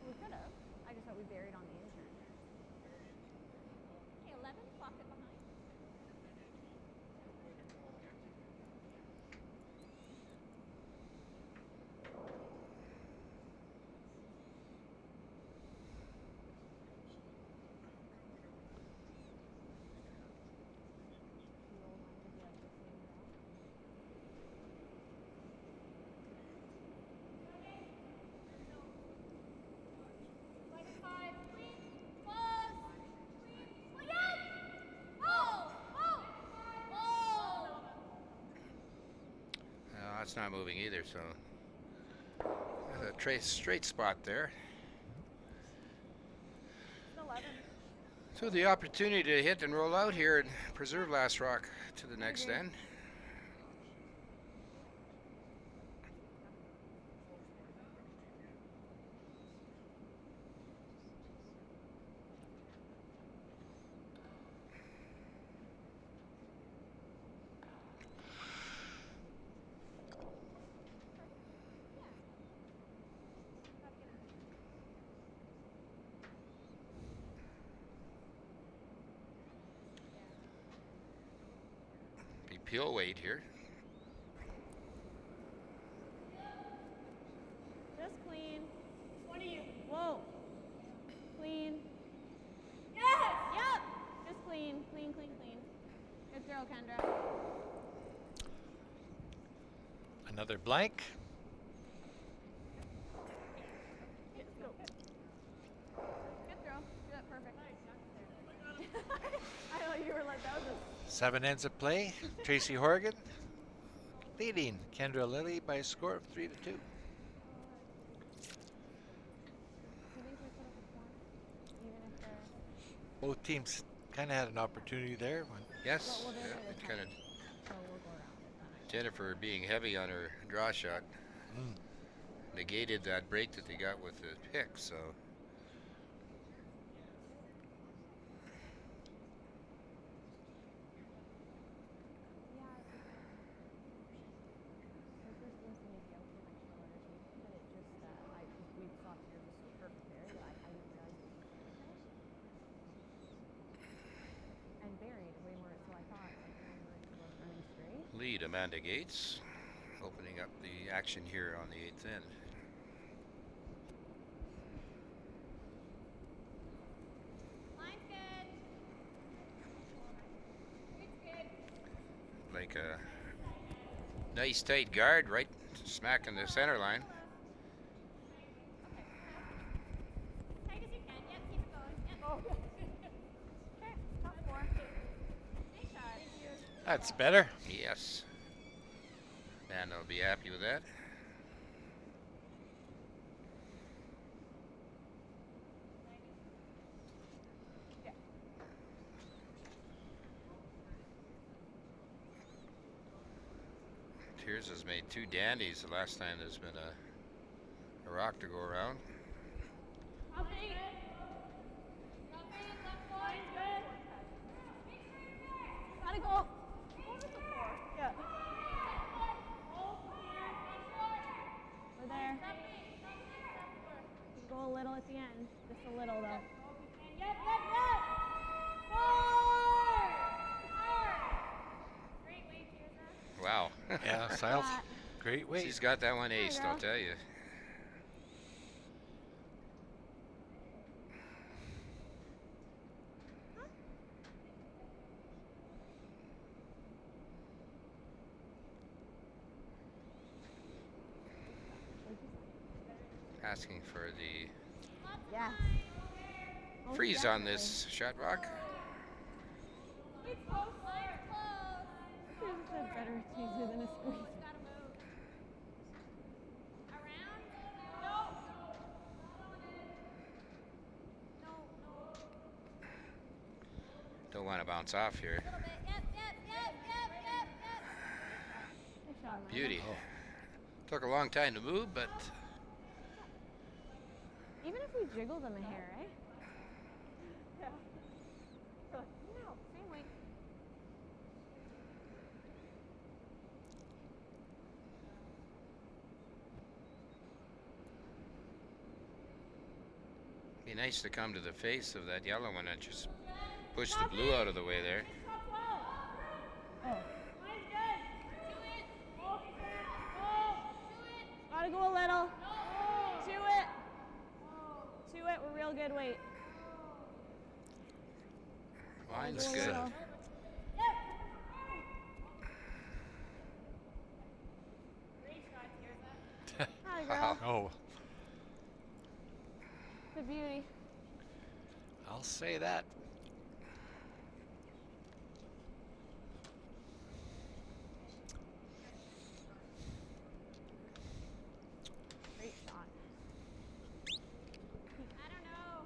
We could have. I just thought we buried on the intern. Okay, 11. Clock it behind. No, that's not moving either, so there's a straight spot there. 11. So the opportunity to hit and roll out here and preserve last rock to the next end. Uphill weight here. Just clean. Whoa. Clean. Yes! Yep. Just clean. Clean, clean, clean. Good throw, Kendra. Another blank. Good throw. Good throw. Do that perfect. I know you were like, that was a 7 ends of play. Tracy Horgan leading Kendra Lilly by a score of 3-2. Do you think we put up a point? Even if they're... Both teams kind of had an opportunity there. Yes. What will they do? Yeah, They kind of So we'll go around it then. Jennifer being heavy on her draw shot negated that break that they got with the pick. So lead Amanda Gates, opening up the action here on the 8th end. Line's good. It's good. Like a nice tight guard right smack in the center line. Tight as you can. Yep, keep it going. Yep. Okay, top 4. Nice shot. Thank you. That's better. Yes. And I'll be happy with that. Tears has made 2 dandies the last time there's been a rock to go around. Up in. Up in, left side. Good. Gotta go. Yeah. We're there. Go a little at the end. Just a little though. Yep. Forward. Great weight, Tirza. Wow. Yeah, Siles. Great weight. She's got that one aced, I'll tell you. Asking for the Yeah. freeze on this shot rock. It's close. Line's close. Here's a better teaser than a squeeze. Gotta move. Around? No. No. Don't want to bounce off here. A little bit. Yep. Good shot, Amanda. Beauty. Took a long time to move, but Even if we jiggle them a hair, eh? Yeah. No, same weight. be nice to come to the face of that yellow one and just push the blue out of the way there. Gotta go a little. To it. To it. We're real good. Wait. Line's Go a good. little. Hi, girl. Oh, Good beauty. I'll say that. Great shot. I don't know.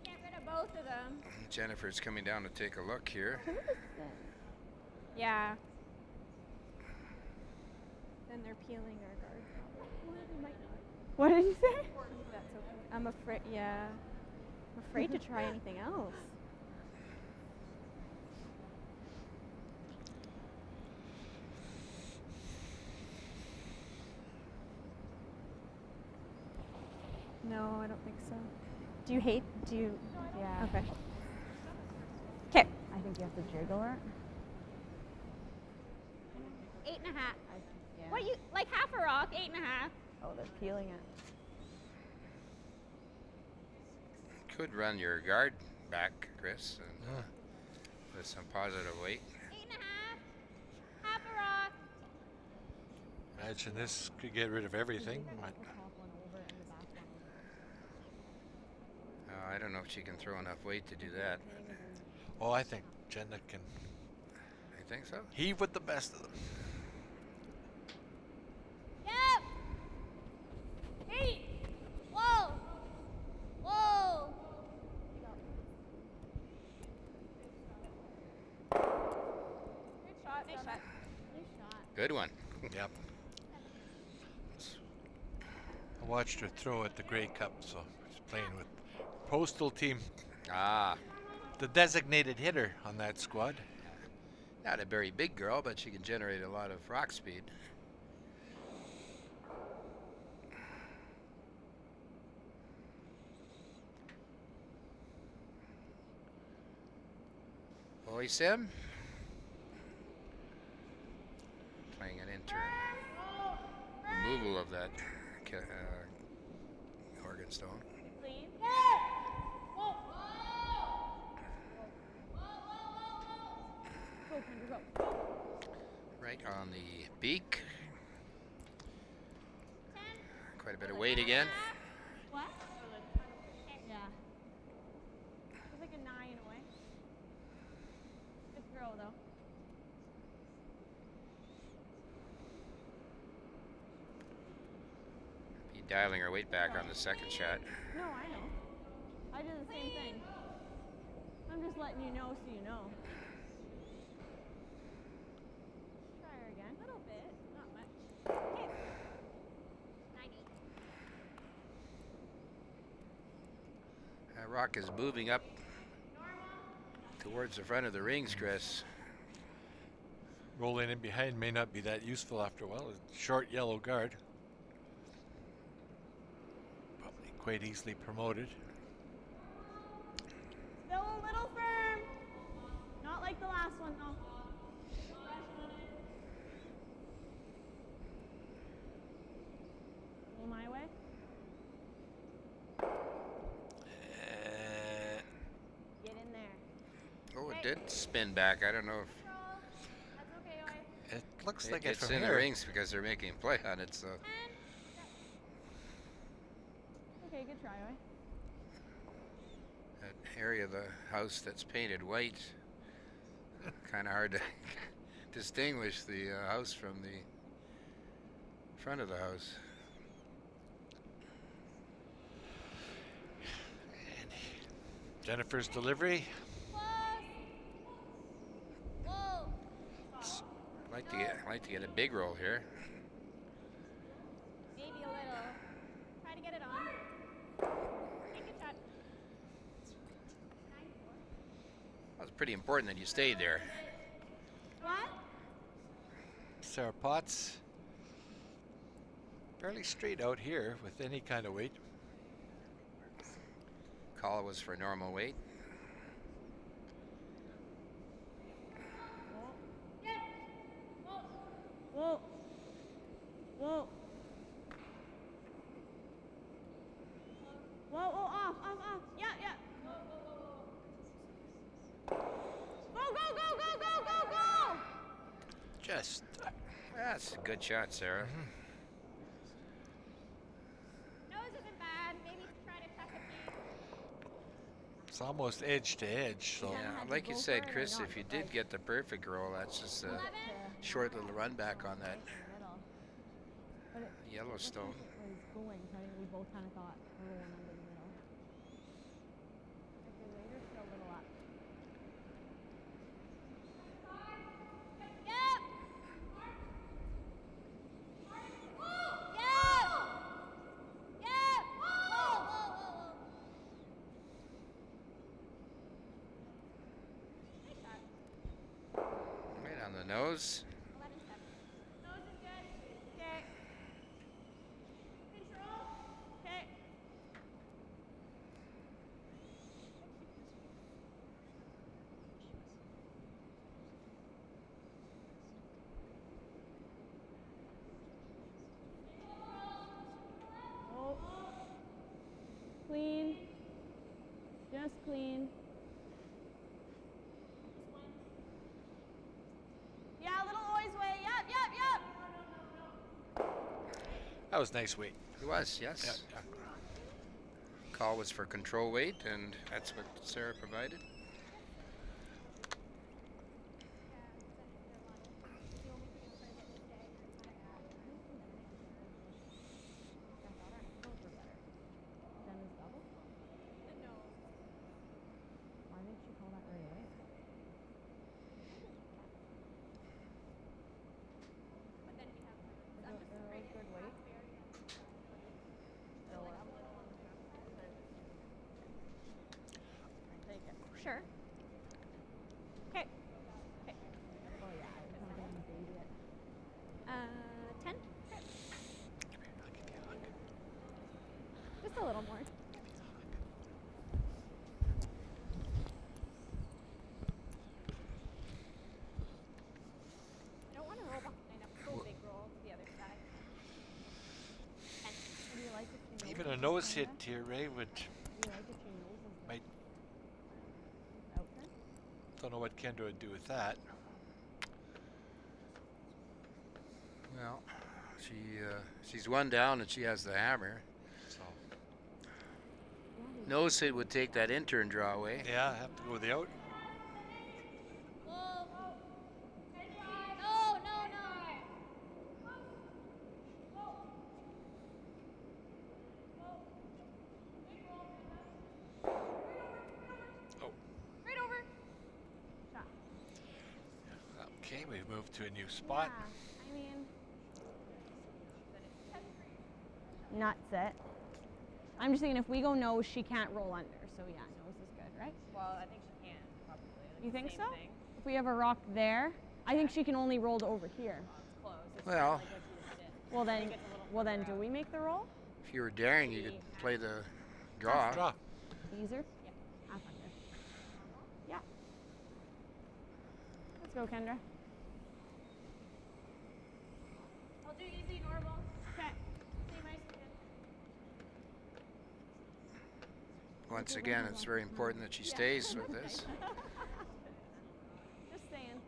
Get rid of both of them. Jennifer's coming down to take a look here. Yeah. Then they're peeling our guard. What did you say? That's okay. I'm afraid. Yeah. I'm afraid to try anything else. No, I don't think so. Do you hate? Do you? No, I don't. Yeah. Okay. Okay. I think you have to jiggle it. 8.5. Yeah. What you like half a rock? 8.5. Oh, they're peeling it. Could run your guard back, Chris, and with some positive weight. 8.5. Half a rock. Imagine this could get rid of everything. But I don't know if she can throw enough weight to do that. oh, I think Jenna can You think so? heave with the best of them. Yep. Hey. Whoa. Whoa. Good shot. Nice shot. Nice shot. Good one. Yep. I watched her throw at the Grey Cup, so she's playing with Postal team, Ah, the designated hitter on that squad. not a very big girl, but she can generate a lot of rock speed. Boy Sim. Playing an intern. Removal of that organ stone. Please. Go, Kendra, go. Right on the beak. 10. Quite a bit of weight again. What? Yeah. It's like a 9 away. Good throw, though. Be dialing her weight back on the second shot. No, I know. I do the same thing. I'm just letting you know so you know. Try her again. A little bit, not much. Okay. 90. That rock is moving up towards the front of the rings, Chris. Rolling in behind may not be that useful after a while. A short yellow guard. Probably quite easily promoted. Still a little firm. Not like the last one, though. Go my way. Get in there. Oh, it did spin back. I don't know if That's okay, Oi. It looks like it's it's from in the here. rings because they're making a play on it. So Okay, good try, Oi. that area of the house that's painted white, kind of hard to distinguish the house from the front of the house. And Jennifer's delivery. Close. Whoa. Like to get a big roll here. Maybe a little. Try to get it on. Take a shot. Well, it's pretty important that you stayed there. What? Sarah Potts. Fairly straight out here with any kind of weight. Call was for normal weight. Whoa. Whoa. Whoa, off. Yeah. Go. Just That's a good shot, Sarah. Nose isn't bad. Maybe try to tuck a few. it's almost edge to edge. So Yeah, had to like you go said, for it or Chris, not, if you but did like- get the perfect roll, that's just a 11. short little run back on that But it Yellowstone. was going, so I think we both kind of thought we're rolling under the middle. Okay, later, still a little up. Yep. Yep. Yep. Whoa. Nice shot. Right on the nose. 11-7. Nose is good. Okay. Control. Okay. us clean. Yeah, a little always way. Yep. That was nice weight. It was, yes. Yeah. Call was for control weight, and that's what Sarah provided. Sure. Okay. 10? Just a little more. I don't want to roll behind up. Go big roll to the other side. 10. Do you like it? Even a nose hit here, Ray, would Do you like it? Your nose is might. out there? Don't know what Kendra would do with that. Well, she's one down, and she has the hammer. So Nose hit would take that in-turn draw away. yeah, have to go with the out. Okay, we've moved to a new spot. Yeah, I mean, nuts it. I'm just thinking if we go nose, she can't roll under. So yeah, nose is good, right? Well, I think she can, probably. Like You the think same so? thing. If we have a rock there, I think she can only roll to over here. It's close. It's Well, kinda like what you just did. Well I then, think it's a little further do out. we make the roll? If you were daring, you could play the draw. Draw. Easier? Yeah. Half under. Yeah. Let's go, Kendra. I'll do easy, normal. Okay. Same ice again. Once again, it's very important that she stays with this. Just saying.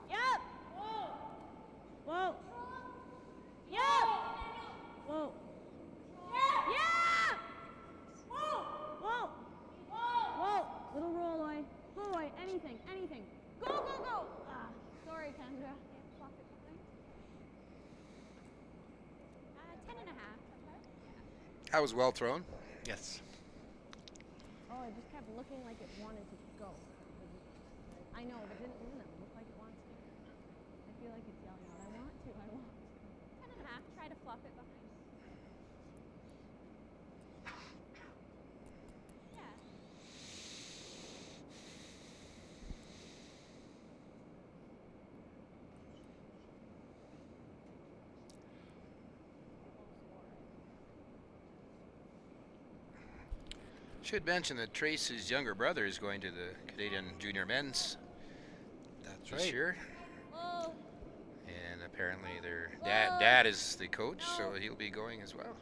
Yep. Whoa. Yep. Whoa. Yeah. Whoa. Whoa. Little roll, oi. Boy, anything. Go. Ah, sorry, Kendra. 10 and a half. That was well thrown. Yes. Oh, it just kept looking like it wanted to go. I know, but didn't look like it wants to. I feel like it's yelling out, I want to. 10 and a half. Try to fluff it behind. Yeah. Should mention that Tracy's younger brother is going to the Canadian Junior Men's That's this right. year. Whoa. And apparently their dad is the coach, so he'll be going as well.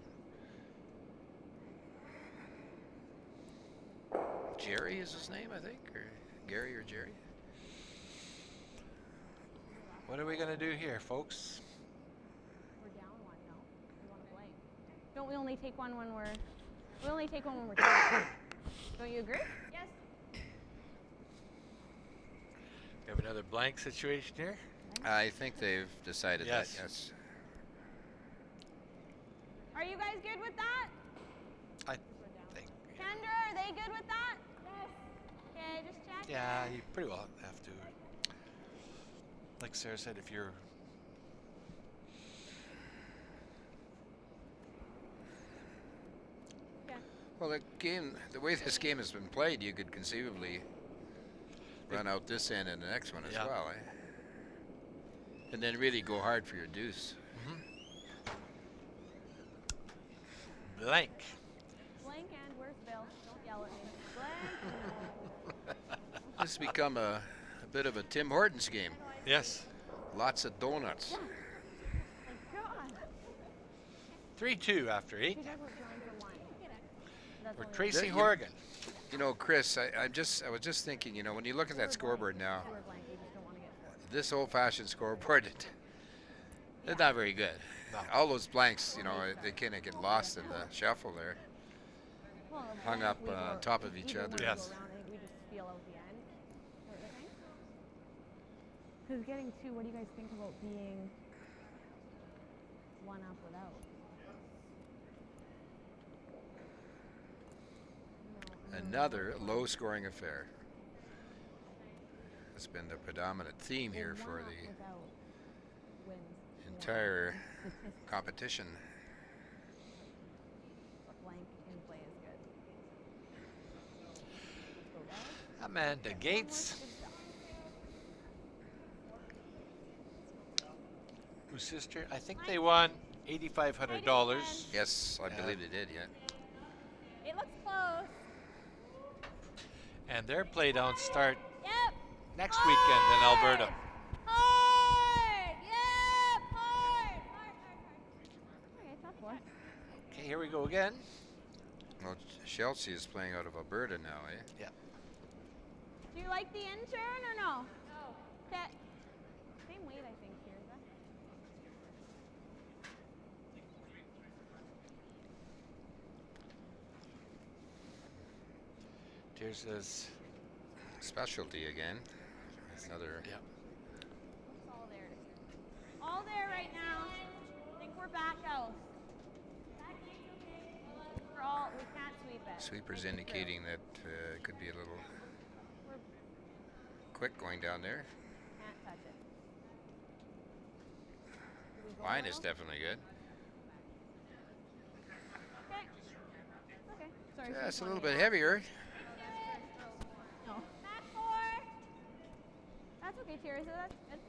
Jerry is his name, I think, or Gary or Jerry. What are we gonna do here, folks? We're down one, no? We want to play. Don't we only take one when we're tied? Don't you agree? Yes. We have another blank situation here. I think they've decided Yes. that, yes. Are you guys good with that? I think. Kendra, are they good with that? Yes. Okay, just check. Yeah, you pretty well have to. Like Sarah said, if you're Well, the way this game has been played, you could conceivably run out this end and the next one as Yeah. well. Eh? And then really go hard for your deuce. Blank. Blank and where's Bill? Don't yell at me. Blank. This has become a bit of a Tim Hortons game. Yes. Lots of donuts. God. 3-2 after 8 You guys were trying for one. That's for only Tracy Yeah, Horgan. You know, Chris, I was just thinking, you know, when you look at that scoreboard now, one. We're blank. We just don't want to get four. this old-fashioned scoreboard, it's not very good. No. All those blanks, you know, they kind of get lost in the shuffle there. Well, Hung blank up we on were- top of each we didn't other. wanna Yes. go around. I think we just feel out the end. Sort of thing. Because getting two, what do you guys think about being one up without? No, Another low-scoring affair. That's been the predominant theme here Well, for one up the without wins, you know, entire statistics, competition. but blank in play is good. Let's go, guys. Amanda Gates, whose sister, I think they won $8,500. Yes, I Yeah. believe they did, yeah. It looks close. And their playdowns start Yep. next weekend in Alberta. Hard. Yep. Hard. Okay, tough one. Okay, here we go again. Well, Chelsea is playing out of Alberta now, eh? Yeah. Do you like the intern or no? No. Okay. Same weight, I think, Tirza. Tirza's Specialty again. Another. Yeah. It's all there. All there right now. I think we're back out. We're all, we can't sweep it. Sweeper's Think it through. indicating that it could be a little We're, quick going down there. can't touch it. Do we go Line a is little? definitely good. Okay. Okay. Sorry. Yeah, it's a keep little wanting bit it. heavier. No. Back four. That's okay, Tirza. That's good.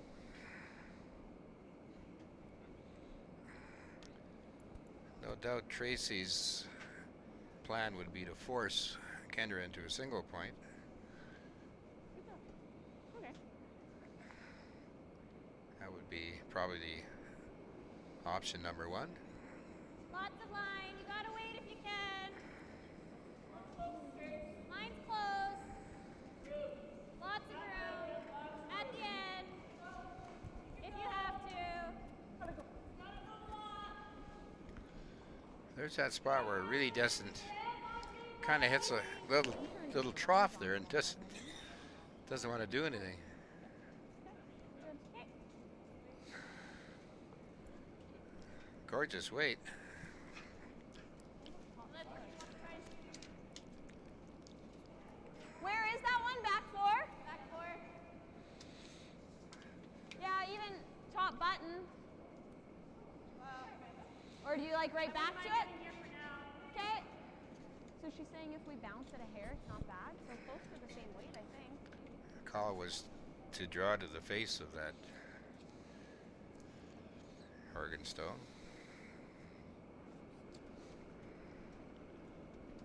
No doubt Tracy's plan would be to force Kendra into a single point. Okay. That would be probably the option number one. Lots of line. You gotta wait if you can. Line's close. Lots of room. At the end. If you have to. There's that spot where it really doesn't, kind of hits a little trough there and doesn't want to do anything. Okay. Gorgeous weight. Where is that one? Back four? Back four. Yeah, even top button. Or do you like right back to it? Okay. So she's saying if we bounce it a hair, it's not bad. So close to the same weight, I think. Call was to draw to the face of that Horgan stone.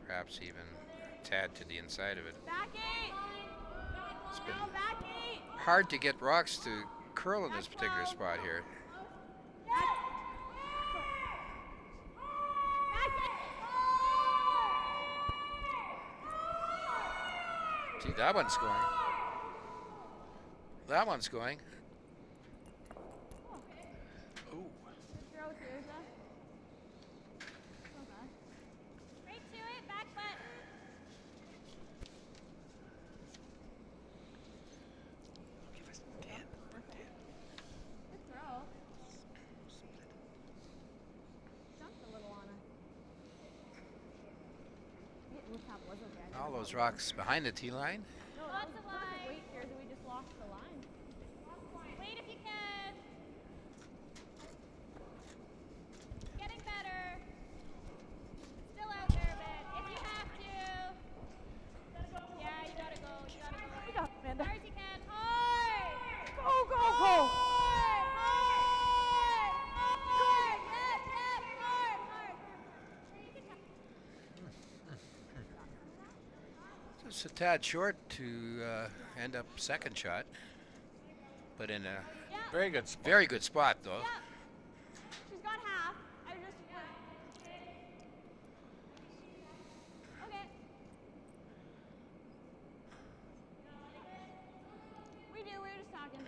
Perhaps even a tad to the inside of it. Back eight. It's been No, back eight. hard to get rocks to curl in this particular spot here. Back Gee, that one's going. That one's going. Ooh. Good throw, Tirza. Okay. Straight to it, back button. Give us 10. Good throw. Jumped a little on us. Look how it was okay. I All didn't those know. rocks behind the tee line. No, Lots that of was perfect line. weight here, so we just lost the line. Wait if you can. Getting better. Still out there a bit. If you have to. Yeah, you gotta go. You gotta go. We got Amanda. As hard as you can. Hard. Go, go, go. Hard. Just a tad short to end up second shot, but in a Very good spot. very good spot though. Yeah. She's got half. I just. Okay. We do. We were just talking.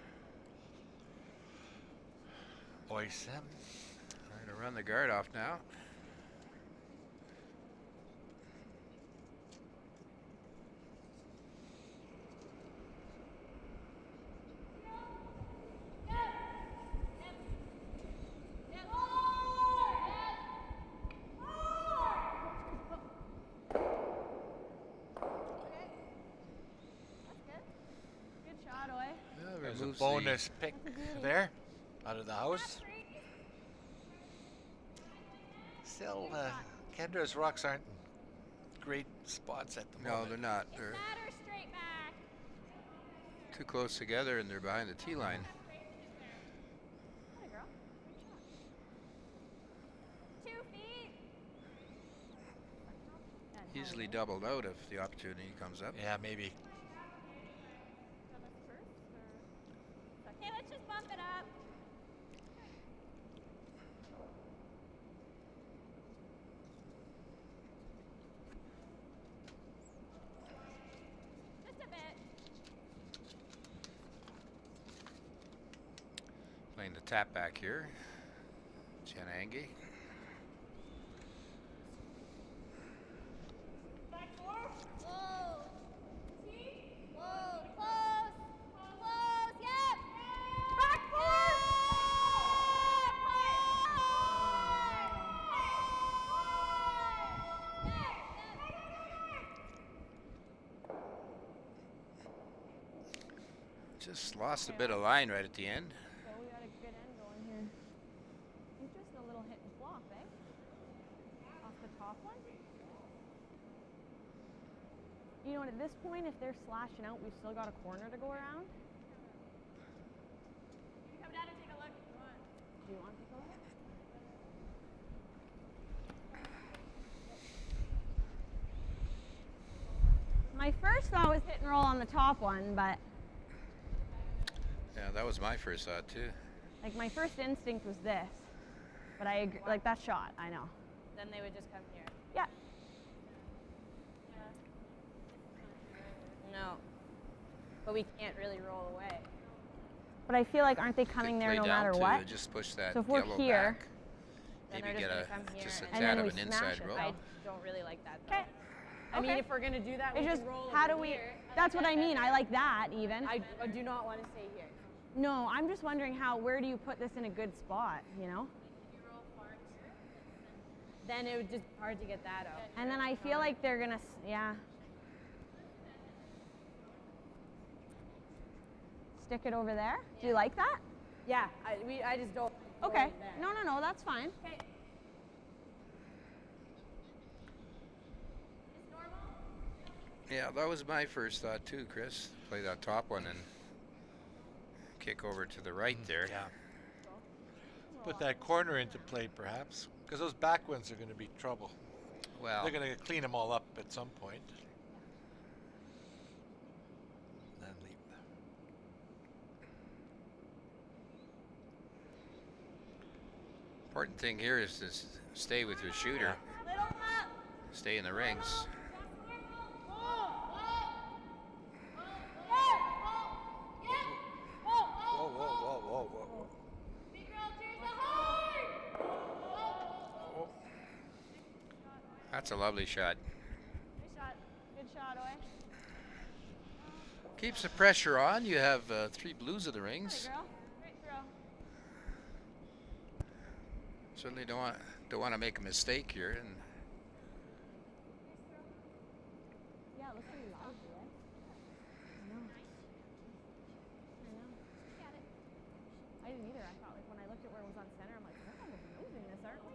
Oysa. Trying to run the guard off now. Good shot, Oy. There's a Removes bonus pick there out of the house. Still, Kendra's rocks aren't in great spots at the No, moment. they're not. It's They're that or straight back. too close together and they're behind the tee line. Atta girl. Good shot. 2 feet. Easily doubled out if the opportunity comes up. Yeah, maybe. Okay, let's just bump it up. Just a bit. Playing the tap back here. Jenna Engie. Whoa. Whoa, close. Close, yep. Back four. Just lost a bit of line right at the end. So we got a good end going here. I think just a little hit and flop, eh? Off the top one. You know what, at this point, if they're slashing out, we've still got a corner to go around. You come down and take a look if you want. Do you want to take a look? My first thought was hit and roll on the top one, but Yeah, that was my first thought too. like my first instinct was this. But I agree, like that shot, I know. Then they would just come here. Yeah. No. But we can't really roll away. But I feel like aren't they coming Could there play no down matter to what? Just push that So if we're yellow here, back. Then Maybe they're get just gonna come here just a and then tad of we an smash inside it, roll. I don't really like that though. Okay. I mean, Okay. if we're gonna do that, we It's can just roll how over do we? here. That's what I mean. I like that even. I do not want to stay here. No, I'm just wondering where do you put this in a good spot, you know? Then it would just be hard to get that out. And then I feel like they're gonna, yeah. Stick it over there. Do you like that? Yeah, I just don't. Okay. roll there. No, that's fine. Okay. Yeah, that was my first thought too, Chris. Play that top one and kick over to the right there. Yeah. Put that corner into play, perhaps, because those back ones are going to be trouble. Well, They're going to clean them all up at some point. Then leave. important thing here is to stay with your shooter. Little up. Stay in the rings. Whoa, whoa, whoa, whoa, whoa. That's a lovely shot. Good shot. Good shot, Oy. Keeps the pressure on. You have 3 blues of the rings. Hey, girl. Great throw. Certainly don't want to make a mistake here. And Yeah, it looks pretty lousy, eh? I know. I didn't either. I thought, like, when I looked at where it was on center, I'm like, we're kind of losing this, aren't we?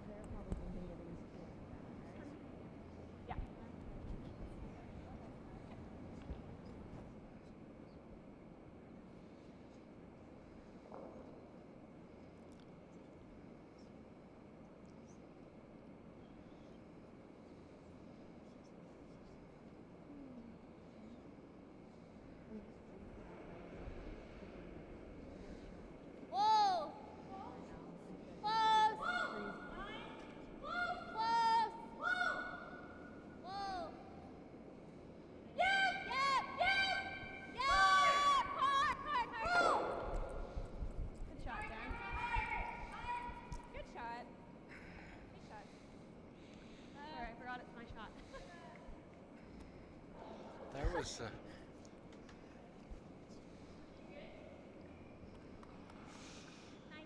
They're probably thinking it is too. Yeah. was. 9-4.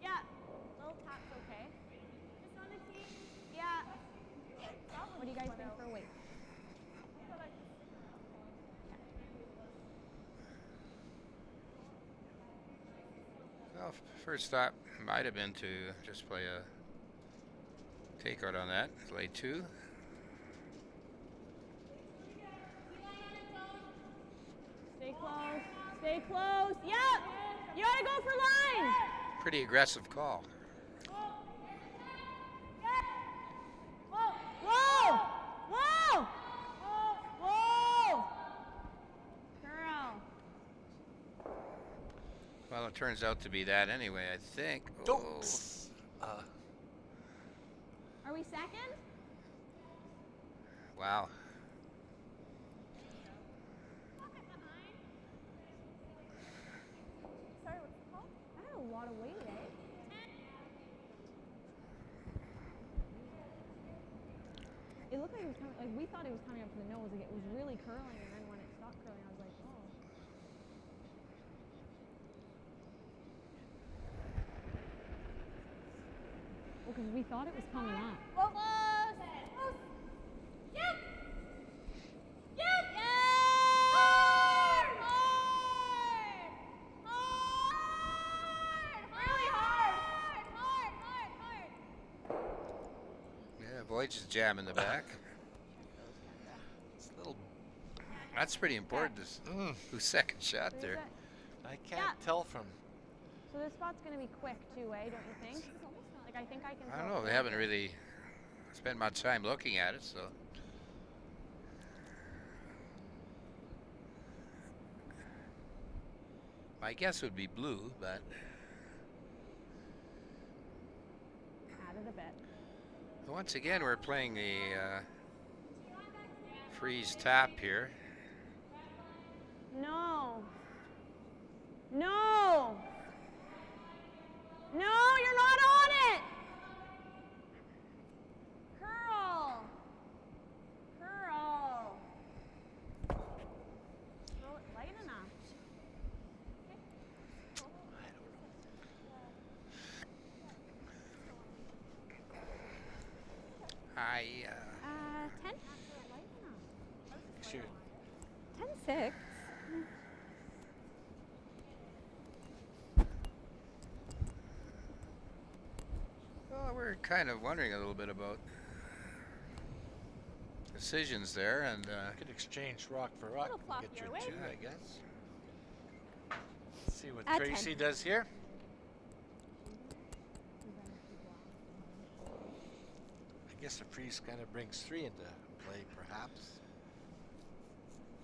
Yeah. Little tap's okay. Just on the tee. Yeah. What do you guys think for weight? Well, first thought might have been to just play a takeout on that. Lay 2. Stay close. Stay close. Yep. You gotta go for line. Pretty aggressive call. Whoa. Whoa. Whoa. Girl. Well, it turns out to be that anyway, I think. Oops. Are we second? Wow. Sorry, what's it called? That had a lot of weight, eh? It looked like it was coming, like we thought it was coming up to the nose, like it was really curling, and then when it stopped curling, I was like, oh. Well, because we thought it was coming up. Yep. Yep. Hard. Really hard. Yeah, Voyage is jamming the back. It's a little. That's pretty important. This who's second shot there. I can't tell from. So this spot's gonna be quick too, eh? Don't you think? Like I think I can. I don't tell know. They haven't really spent much time looking at it, so. My guess would be blue, but Added a bit. once again we're playing the freeze tap here. No. No. No, you're not on it. Curl. Curl. Throw it light enough. I 10? Shoot. 10-6. well, we're kind of wondering a little bit about decisions there, and Could exchange rock for rock Little and flop get your your way. 2, I guess. Let's see what 10. Tracy does here. I guess the freeze kind of brings 3 into play, perhaps.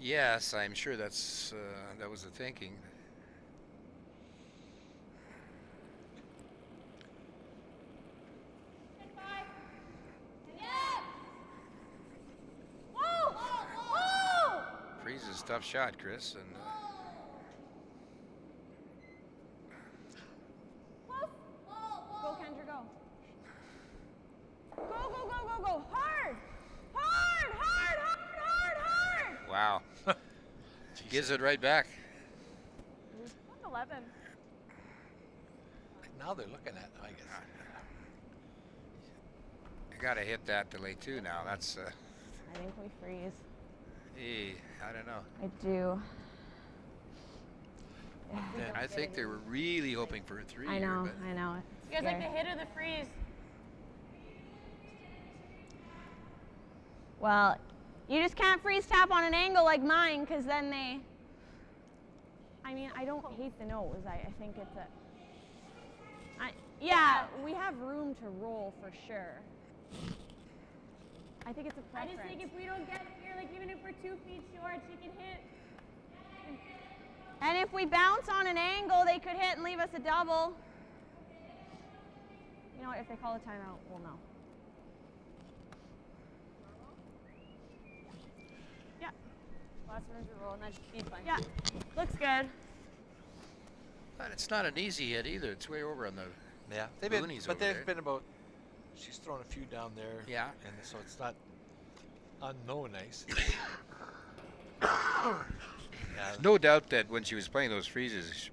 yes, I'm sure that's that was the thinking. Freeze is a tough shot, Chris, and Go, Kendra, go. Go, go, go, go, go. Hard. Hard, hard, hard, hard, hard. wow, gives it right back. 11. Now they're looking at, I guess. I gotta hit that to lay 2 now. That's I think we freeze. I don't know. I do. Then I think they were really hoping for a 3 I here, know, but I know. You guys like the hit or the freeze? Well, you just can't freeze tap on an angle like mine, because then they. I mean, I don't hate the nose. I think it's a. Yeah, we have room to roll for sure. I think it's a I preference. just think if we don't get here, like even if we're 2 feet short, she can hit. And if we bounce on an angle, they could hit and leave us a double. You know what? If they call a timeout, we'll know. Yeah. Last one's a roll, and that should be fun. Yeah. Looks good. but it's not an easy hit either. It's way over on the. Yeah, they've been, Looney's but over they've there. been about. She's thrown a few down there. Yeah. And so it's not unknown ice. Yeah, No doubt that when she was playing those freezes,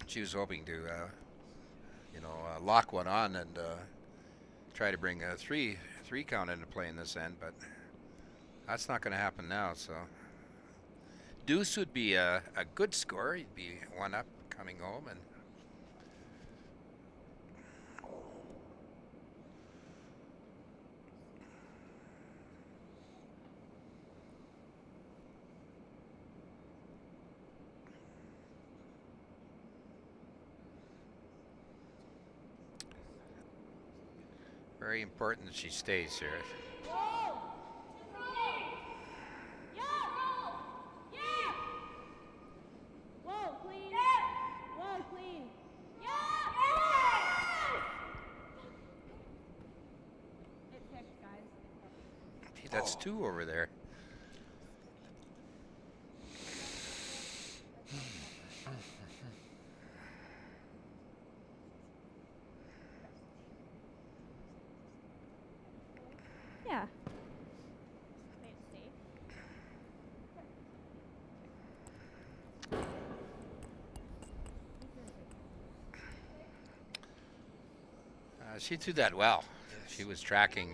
she was hoping to, lock one on and try to bring a three count into play in this end, but that's not going to happen now. So deuce would be a good score. He'd be one up coming home, and very important that she stays here. Whoa, clean. Whoa, clean. It's 6, guys. Gee, that's 2 over there. Yeah. Play it safe. She threw that well. She was tracking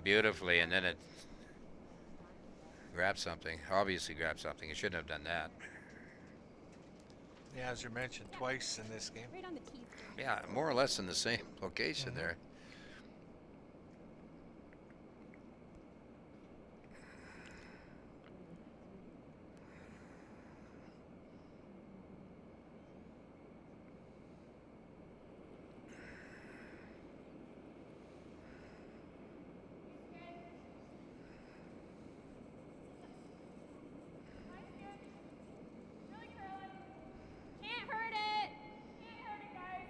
beautifully, and then it grabbed something. Obviously grabbed something. It shouldn't have done that. yeah, as you mentioned, twice in this game. Right on the teeth. Yeah, more or less in the same location there. Can't hurt it. Can't hurt it, guys.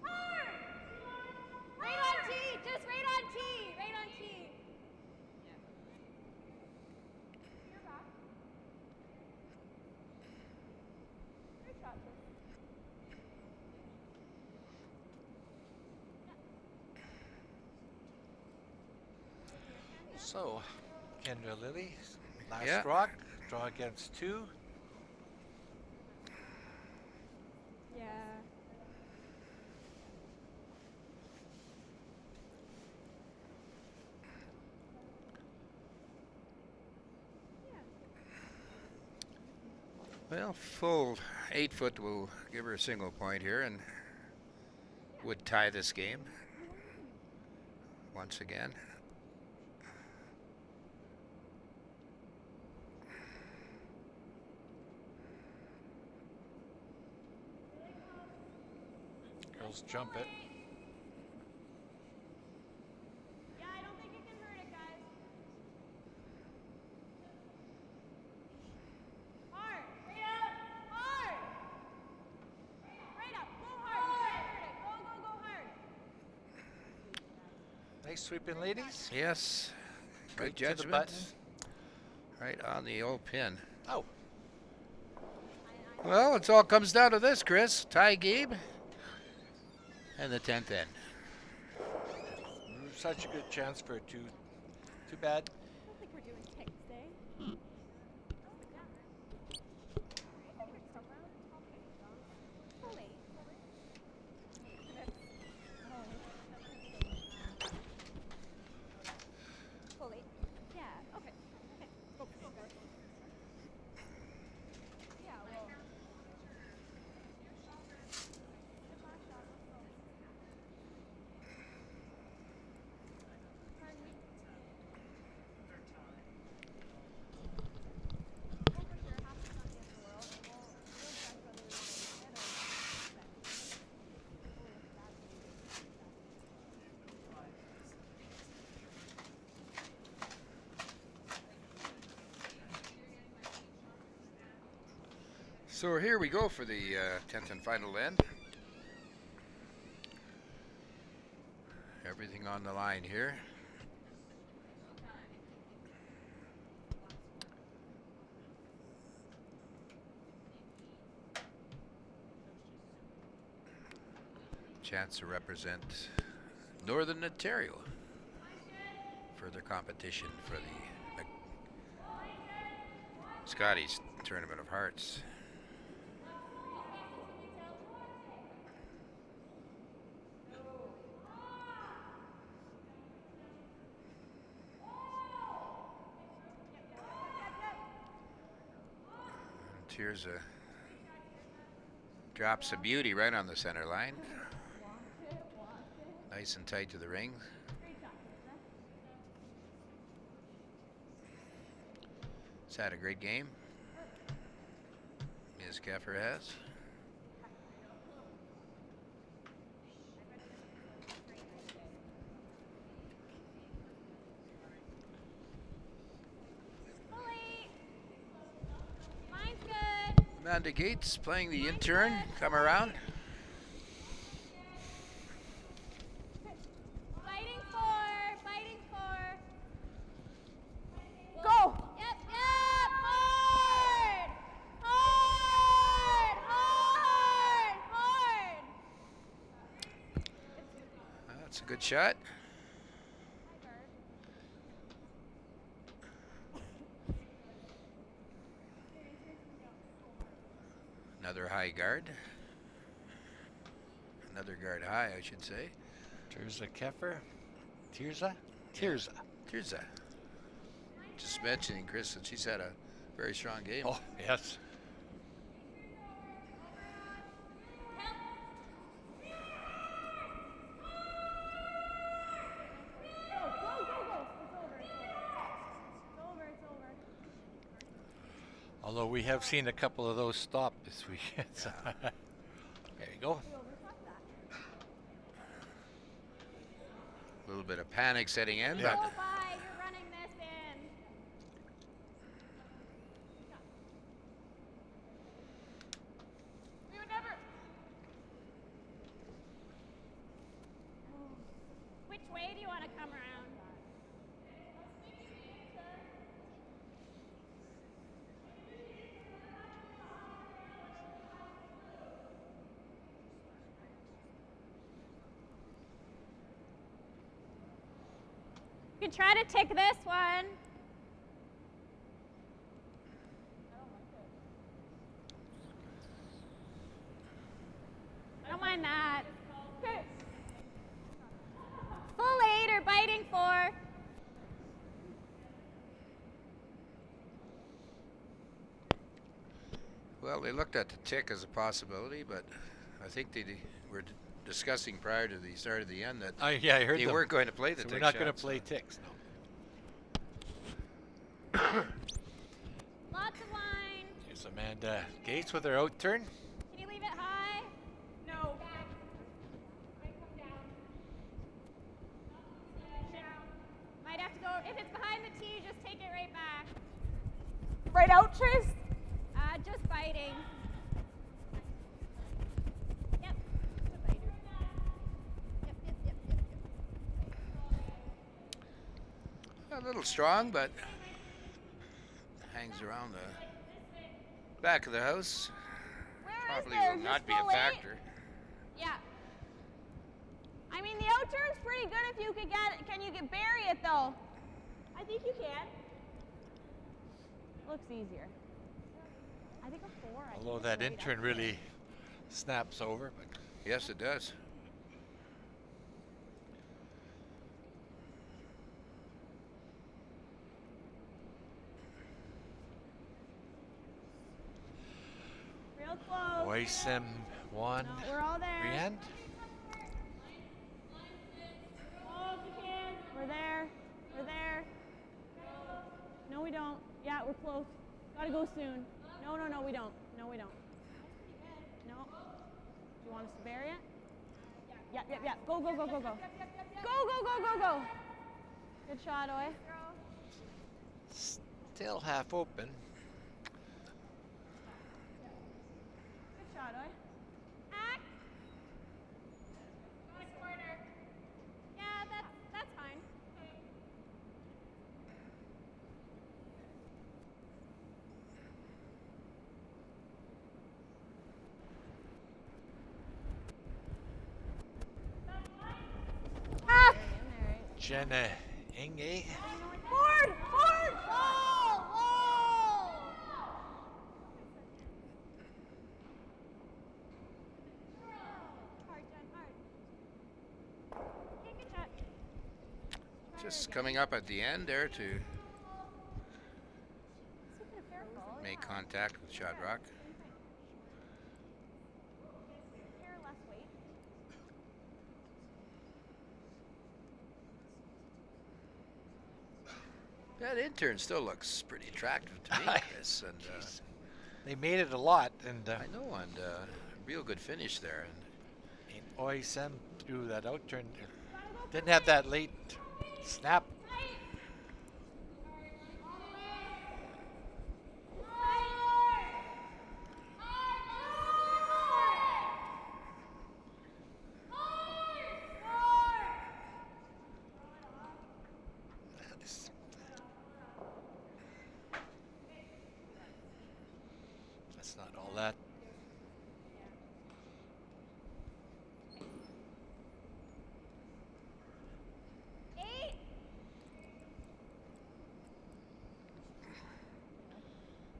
Hard. Right on tee. Just right on tee. Right on tee. You're back. Good shot, Tris. So, Kendra Lilly, last Yeah. rock, draw against 2. Yeah. Well, full 8 foot will give her a single point here and would tie this game once again. Girls jump it. Yeah, I don't think you can hurt it, guys. Hard. Right up. Hard. Right up. Go hard. You can't hurt it. Go hard. Nice sweeping, ladies. Yes, Right good to the judgment. button. Right on the old pin. Oh, Well, it all comes down to this, Chris. Tie game. And the 10th end. such a good chance for a 2. Too bad. I don't think we're doing ticks today. Fully. Yeah, okay. Okay. Go, go, go. Yeah, well. So here we go for the 10th and final end. Everything on the line here. Chance to represent Northern Ontario. Further competition for the Scotties Tournament of Hearts. Tirza drops a beauty right on the center line. Nice and tight to the ring. He's had a great game. Ms. Keffer has. Mine's good. Amanda Gates playing the intern. Come around. Fighting for. Fighting for. Go. Yep, yep. Hard. Hard. Hard. Hard. That's a good shot. Another high guard. Another guard high, I should say. Tirza Keffer. Tirza? Tirza. Tirza. Just mentioning, Chris, that she's had a very strong game. Oh, yes. Although we have seen a couple of those stop this weekend. So there you go. A little bit of panic setting in, Yeah. but Go by. You're running this in. We would never. Which way do you want to come around? You can try to tick this one. I don't mind that. Okay. Full 8 or biting 4. well, they looked at the tick as a possibility, but I think they were discussing prior to the start of the end that Yeah, I heard they them. weren't going to play the So tick we're not going to shots. play ticks. No. Lots of line. Here's Amanda Gates with her out turn. Can you leave it high? No. Might have to go. If it's behind the tee, just take it right back. Right out, Trace? Just biting. Yep. It's a biter. Yep. A little strong, but hangs around the back of the house. Where is Probably there? will not Just be a full 8? factor. Yeah. I mean, the out turn's pretty good if you could get it. Can you bury it though? I think you can. Looks easier. I think a 4. Although that intern really snaps over. But Yes, it does. Real close. Weiss M1. No, we're all there. Brienne. Close you can. We're there. We're there. No, we don't. Yeah, we're close. Gotta go soon. No, no, no, we don't. No, we don't. No. Do you want us to bury it? Yep, yep, yep. Go, go, go, go, go. Go, go, go, go, go. Good shot, Oi. Still half open. Good shot, Oi. Act. Got a corner. Yeah, that's fine. Ah! Jenna Inge. Board! Board! Whoa! Whoa! Just coming up at the end there to make contact with Shot Rock. Hair less weight. That intern still looks pretty attractive to me, Chris. And They made it a lot, and I know, and real good finish there. And OSM threw that out turn. Didn't have that late snap. That's not all that.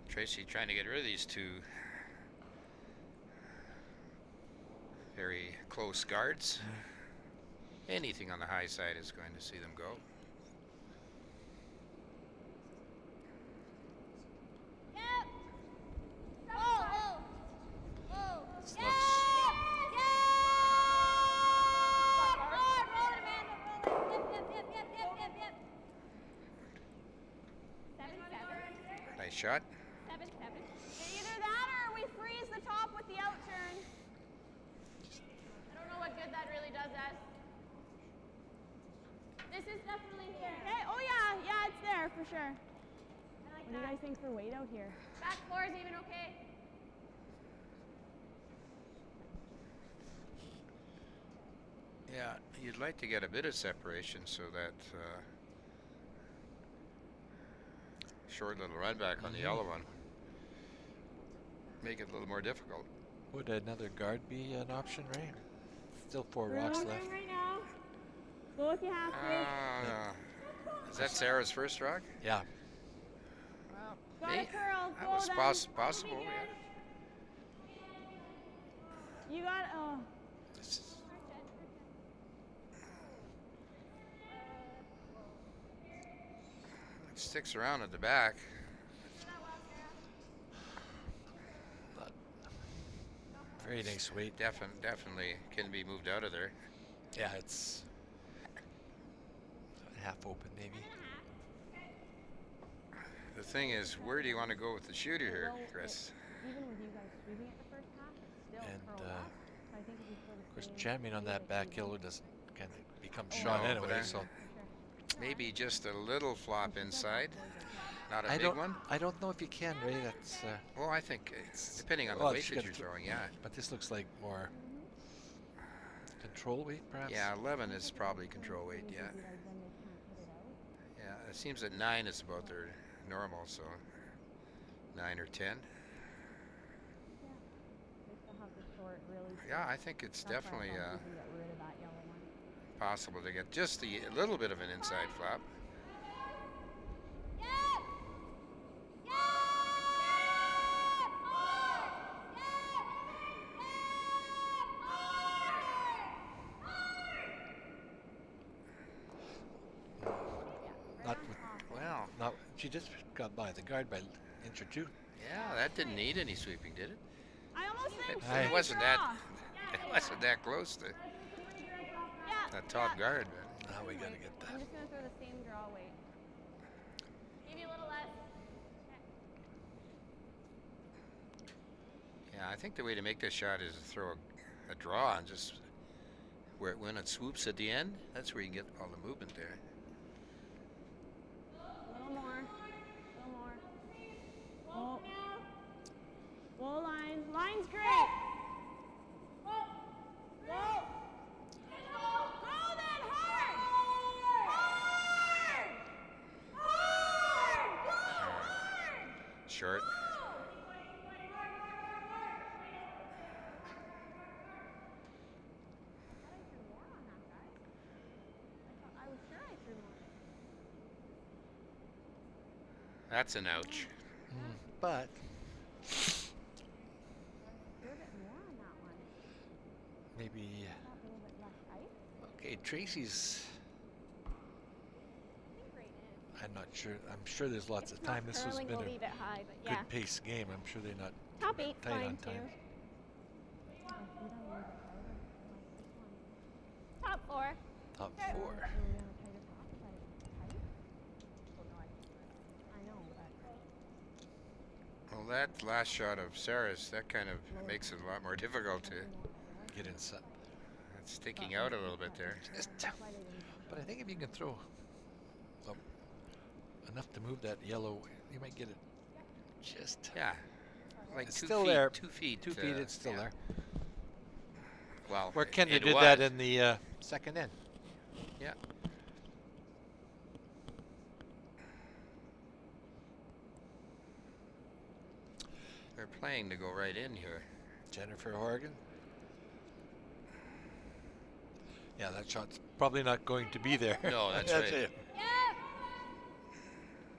Tracy trying to get rid of these two very close guards. Anything on the high side is going to see them go. This looks Nice shot. 7-7. Either that or we freeze the top with the out turn. I don't know what good that really does us. This is definitely here. Okay. Oh yeah, it's there for sure. What do you guys think for weight out here? Back floor is even okay. Yeah, you'd like to get a bit of separation so that short little run back on the yellow one. Make it a little more difficult. Would another guard be an option, right? Still 4 We're rocks going left. right now. Go if you have to. Is that Sarah's first rock? Yeah. Got a Hey, curl. that Go was then. possible. Be Yeah. good. You got This is- It sticks around at the back. Very nice weight. Definitely can be moved out of there. Yeah, it's half open maybe. The thing is, where do you want to go with the shooter here, Chris? even with you guys sweeping it the first half, it's still And curled up. So I think if you throw the of course, same jamming on weight that as back you hill did- doesn't kind of become Oh, shot no, anyway. but So for sure. Maybe just a little flop inside, not a I big don't. one. I don't know if you can, Ray. That's. Well, I think it's depending on the Well, weight she that got you're to- throwing. Yeah, But this looks like more control weight, perhaps. yeah. 11 is probably control weight. Yeah, Then they can't put it out. yeah. It seems that 9 is about their normal, so 9 or 10. They still have to sort really. Yeah, I think it's That's why I definitely thought we could get rid of that yellow one. possible to get just a little bit of an inside flop. Not. With, Well, not. She just got by the guard by inch or two. yeah, that didn't need any sweeping, did it? I almost think Aye. It wasn't that. It wasn't that close to that top guard. But Now we gotta get I'm that. just gonna throw the same draw weight. Maybe a little less. yeah, I think the way to make this shot is to throw a draw and just when it swoops at the end, that's where you get all the movement there. A little more. A little more. Whoa. Whoa, line. Line's great. Whoa. Whoa. Go then, hard. Hard. Hard. Go hard. Short. I was sure I threw more. That's an ouch. But Threw a bit more on that one. maybe. Got a little bit less ice. Okay, Tracy's I'm not sure. I'm sure there's lots of time. This has Curling, been we'll a leave it high, but good yeah. pace game. I'm sure they're not Top 8 tight fine on too. time. Top 4. Top Okay. 4. I know, but Well, that last shot of Sarah's, that kind of makes it a lot more difficult to. Get inside. It's sticking out a little bit there. But I think if you can throw enough to move that yellow, you might get it just. Yeah. Like It's 2 still feet. there. 2 feet. 2 feet, it's still yeah. there. Well, Where Kendra it did was. that in the second end. Yeah. They're playing to go right in here. Jennifer Horgan. Yeah, that shot's probably not going to be there. No, that's right. it. Yep.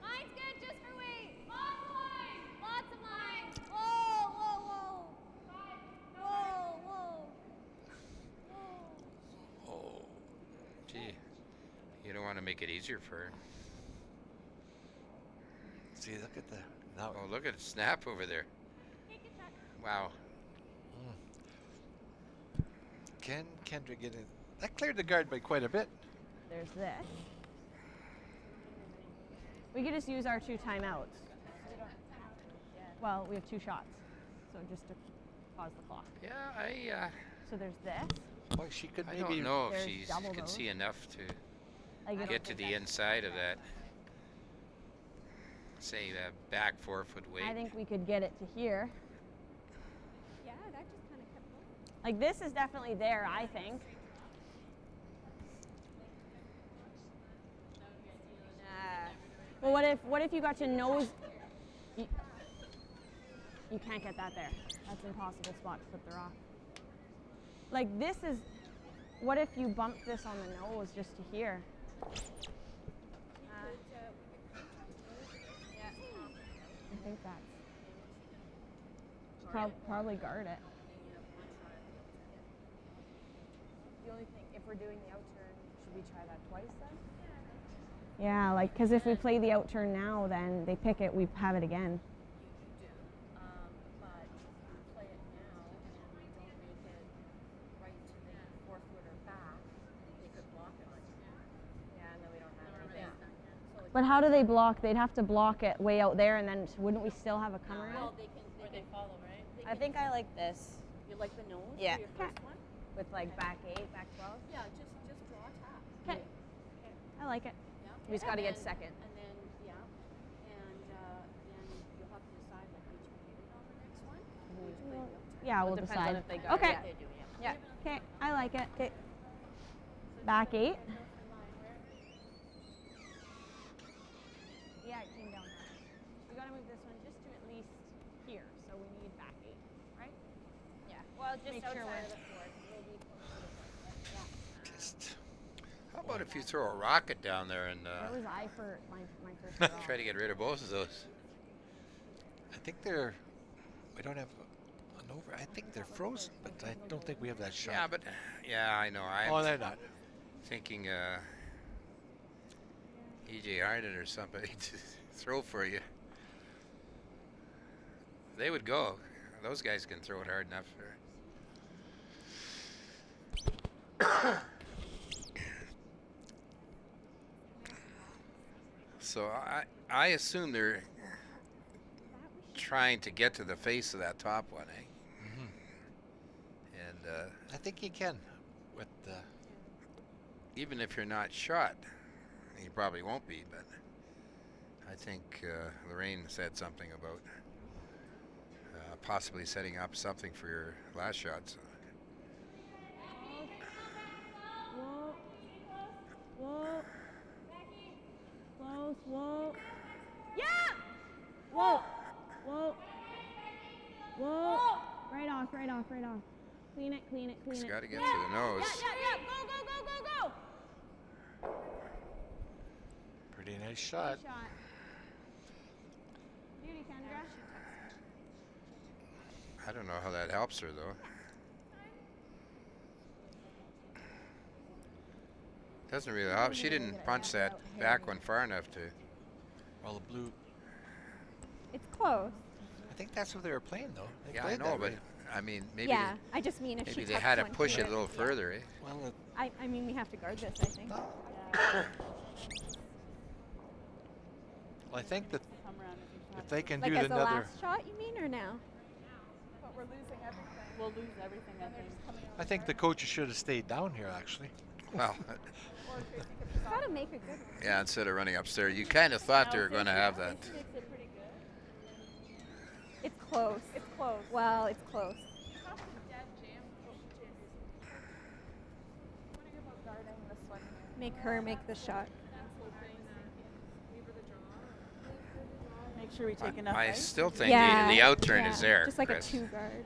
Line's good just for weight. Lots of line. Lots of line. Whoa, whoa, whoa. Whoa, whoa. Oh, Gee, you don't want to make it easier for her. see, look at the now. Oh, look at the snap over there. Take a shot. Wow. Can Kendra get in? That cleared the guard by quite a bit. There's this. We could just use our 2 timeouts. Well, we have 2 shots, so just to pause the clock. Yeah, So there's this. Boy, she could I maybe. don't know if There's she double can those. see enough to Like if get to the inside of that. Say back 4 foot weight. I think we could get it to here. Yeah, that just kind of kept going. Like this is definitely there, I think. Well, what if you got to nose? You can't get that there. That's an impossible spot to put the rock. Like this is. What if you bumped this on the nose just to here? I think that's. Probably guard it. The only thing, if we're doing the outturn, should we try that twice then? Yeah, like because if we play the outturn now, then they pick it, we have it again. You do. But if we play it now and we don't make it right to the 4-footer back, they could block it on you. Yeah, and then we don't have anything. So But how do they block? They'd have to block it way out there, and then wouldn't we still have a comer in? well, they follow, right? I think I like this You like the nose Yeah. for your first one? with like back 8, back 12. Yeah, just draw a tap. Okay, I like it. Yeah. We just got to And get then- second. And then, yeah, and then you'll have to decide like which play it on the next one. Which play the outturn. Yeah, we'll depends decide. on if they guard. Okay. Yeah. They do, yeah. Yeah. Okay, I like it. Okay. Back 8. Yeah, it came down high. We gotta move this one just to at least here, so we need back 8, right? Yeah. Well, just Make sure outside we're- of the board. We'll be close to the board. But yeah. Just. How about if you throw a rocket down there and Where was I for my first draw? try to get rid of both of those? I think they're. We don't have an over. I think they're frozen, but I don't think we have that shot. Yeah, but yeah, I know. Oh, I'm they're not. thinking E.J. Arden or somebody to throw for you. They would go. Those guys can throw it hard enough. So I assume they're trying to get to the face of that top one, eh? And I think you can. With the. even if you're not shot, you probably won't be, but I think Lorraine said something about possibly setting up something for your last shots. Whoa. Whoa. Close. Whoa. Yeah! Whoa. Whoa. Whoa. Right off. Clean it. It's got to get to the nose. Yeah. Go. Pretty nice shot. Good shot. Beauty, Kendra. I don't know how that helps her, though. Doesn't really help. She didn't punch that back one far enough to. Well, the blue. It's close. I think that's what they were playing, though. They Yeah, I played know, that but way. I mean, maybe Yeah, I just mean if maybe she they tucks had to one push to it a little further, eh? Well, I mean, we have to guard this, I think. well, I think that if they can Like do as the another, last shot, you mean, or now? But we're losing everything. We'll lose everything, I think. I think the coaches should have stayed down here, actually. Well, Gotta make a good one. yeah, instead of running upstairs, you kind of thought they were going to have that. It's close. It's close. Well, it's close. Make her make the shot. Make sure we take enough I ice. still think Yeah, the out turn yeah, is there, just like Chris. a two guard.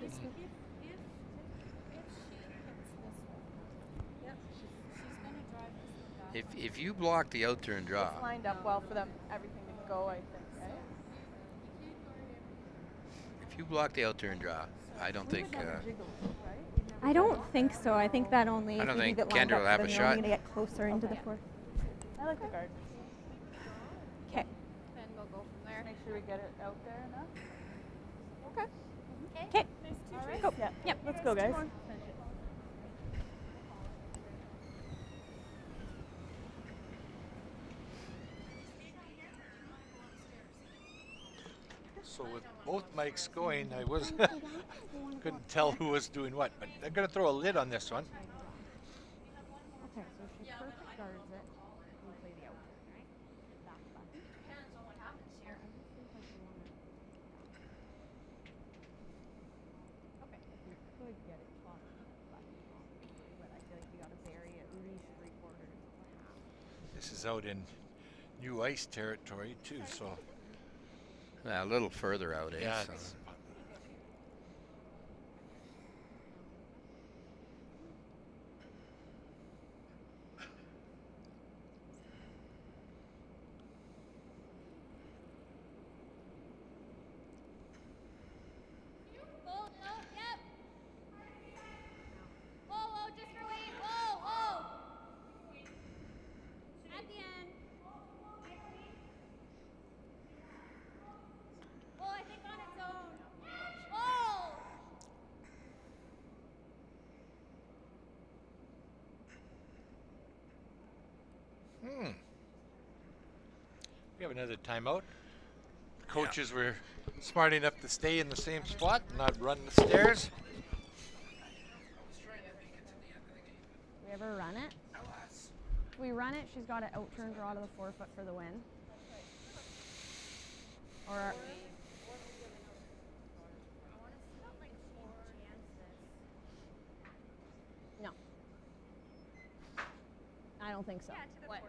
If you block the out turn draw, It's lined up well for them, everything to go, I think, right? if you block the out turn draw, I don't think. I don't think so. I think that only I if don't you think leave it lined Kendra up will for have them, a you're shot. only gonna get closer into the fourth. I like the guard. Okay. Then we'll go from there. Make sure we get it out there enough. Okay. Okay. All right. Go. Yeah. Yep. Let's go, guys. So with both mics going, I was couldn't tell who was doing what, but they're going to throw a lid on this one. Okay, so she perfect guards it. We play the out, right? That button. Depends on what happens here. Okay. If we could get it caught on that button, but I feel like we gotta bury at least 3/4 to half. This is out in new ice territory too, so A little further out, eh? yeah. So- It's, Whoa, no, yep. Whoa, whoa, just for wait. Whoa, whoa. At the end. Whoa, I think on its own. Whoa. we have another timeout. The coaches were smart enough to stay in the same spot, not run the stairs. We ever run it? If we run it, she's got to out turn draw to the 4-foot for the win. Or no. I don't think so. What?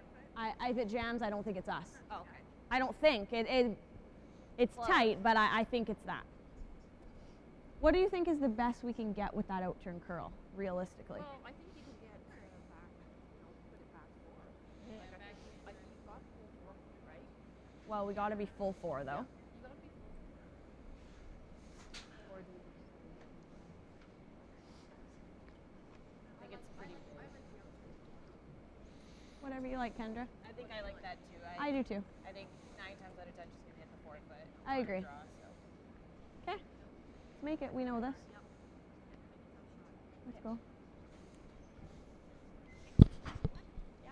If it jams, I don't think it's us. Oh, okay. I don't think it's tight, but I think it's that. What do you think is the best we can get with that out turn curl, realistically? Well, I think you can get back, put it back forward. Like I think you've got full forward, right? Well, we got to be full 4 though. You gotta be full. I think it's pretty. Whatever you like, Kendra. I think I like that too. I do too. I think 9 times out of 10 she's gonna hit the 4-foot. I agree. Draw, so. Okay. Let's make it. We know this. Let's go. Yeah.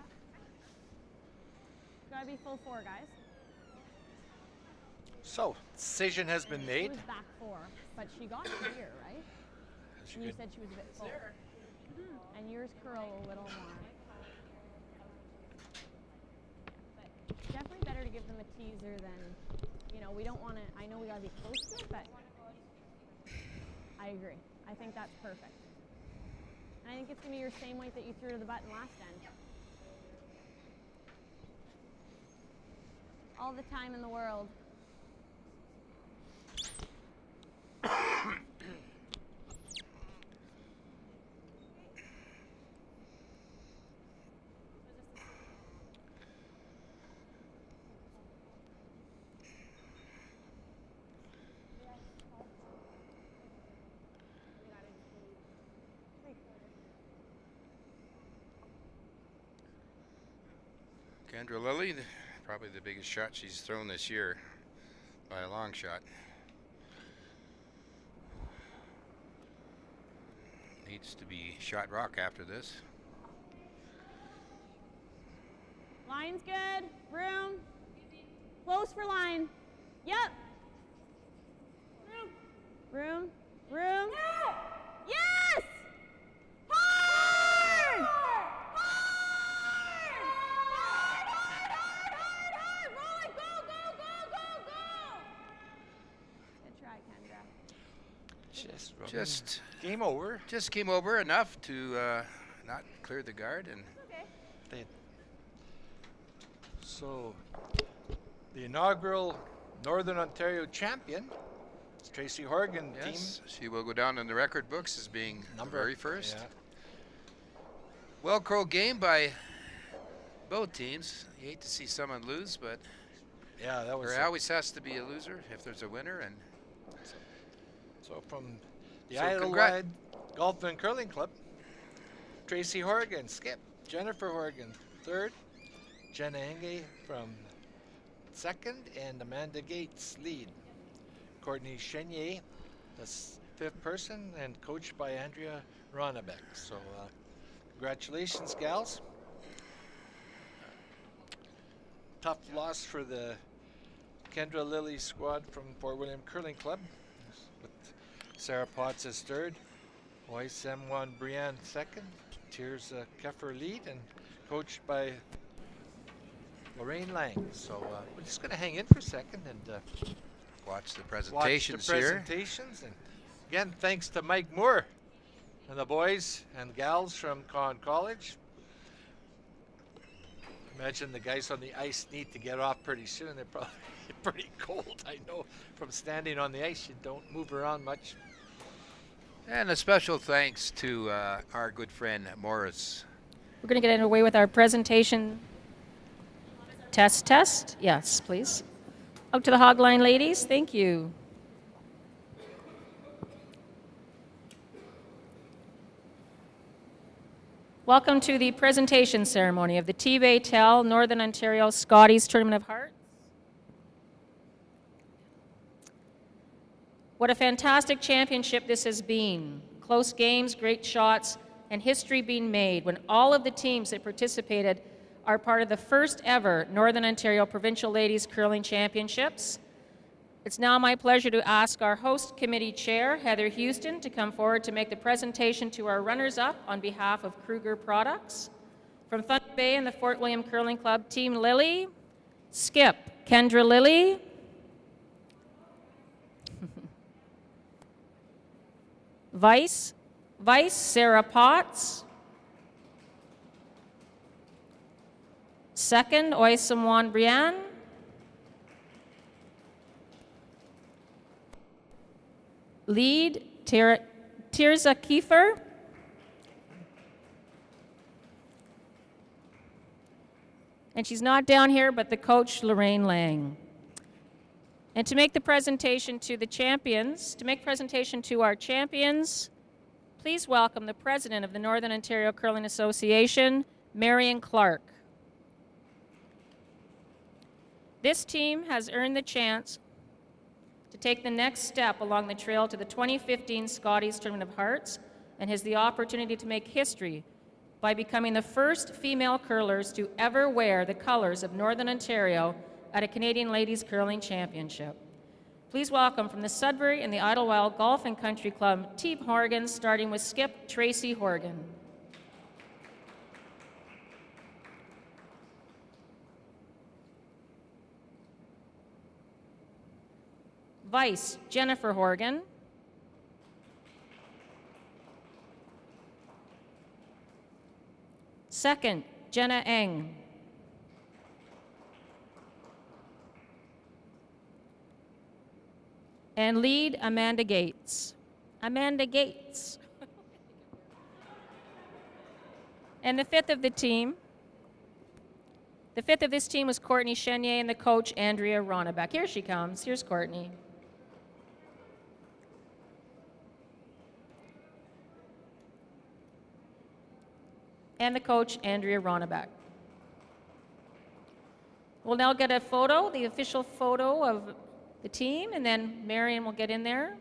Gotta be full 4, guys. So decision has been She made. was back 4, but she got here, right? She And you could- said she was a bit full. And yours curl a little more. Definitely better to give them a teaser than, we don't want to, I know we got to be close to it, but I agree. I think that's perfect. And I think it's going to be your same weight that you threw to the button last end. All the time in the world. Kendra Lilly, Probably the biggest shot she's thrown this year by a long shot. Needs to be shot rock after this. Line's good. Room. Close for line. Yep. Room. Room. Yes! Hard! Hard! Hard! Roll it! Go, go, go, go, go! Good try, Kendra. Just game over. Just came over enough to not clear the guard, and Okay. So, the inaugural Northern Ontario champion, it's Tracy Horgan yes, team. she will go down in the record books as being the very first. Yeah. Well-crow game by both teams. You hate to see someone lose, but Yeah, that was. there always has to be a loser if there's a winner. And So from the So Idlewild Golf and Curling Club, Tracy Horgan, skip. Jennifer Horgan, third. Jenna Enge from second, and Amanda Gates lead. Courtney Chenier, the fifth person, and coached by Andrea Ronnebeck. So congratulations, gals. Tough loss for the Kendra Lilly squad from Fort William Curling Club, with Sarah Potts as third, Oisem Brienne second, Tears Keffer lead, and coached by Lorraine Lang. So we're just going to hang in for a second and watch the watch presentations the presentations. And again, thanks to Mike Moore and the boys and gals from Conn College. Imagine the guys on the ice need to get off pretty soon. They're probably pretty cold, I know. From standing on the ice, you don't move around much. And a special thanks to our good friend Morris. We're going to get underway with our presentation. Test, test. Yes, please. Out to the hog line, ladies. Thank you. Welcome to the presentation ceremony of the T-Bay Tell Northern Ontario Scotties Tournament of Hearts. What a fantastic championship this has been. Close games, great shots, and history being made when all of the teams that participated are part of the first ever Northern Ontario Provincial Ladies Curling Championships. It's now my pleasure to ask our host committee chair, Heather Houston, to come forward to make the presentation to our runners-up on behalf of Kruger Products. From Thunder Bay and the Fort William Curling Club, Team Lilly, Skip, Kendra Lilly. Vice, Sarah Potts. Second, Oisem Brienne. Lead, Tirza Kiefer. And she's not down here, but the coach, Lorraine Lang. And to make the presentation to the champions, to our champions, please welcome the president of the Northern Ontario Curling Association, Marion Clark. This team has earned the chance to take the next step along the trail to the 2015 Scotties Tournament of Hearts and has the opportunity to make history by becoming the first female curlers to ever wear the colors of Northern Ontario at a Canadian Ladies Curling Championship. Please welcome from the Sudbury and the Idlewild Golf and Country Club, Team Horgan, starting with skip Tracy Horgan. Vice, Jennifer Horgan. Second, Jenna Eng. And lead, Amanda Gates. Amanda Gates. And the fifth of this team was Courtney Chenier and the coach, Andrea Ronnebeck. Here she comes. Here's Courtney. And the coach, Andrea Ronnebeck. We'll now get a photo, the official photo of the team, and then Marion will get in there.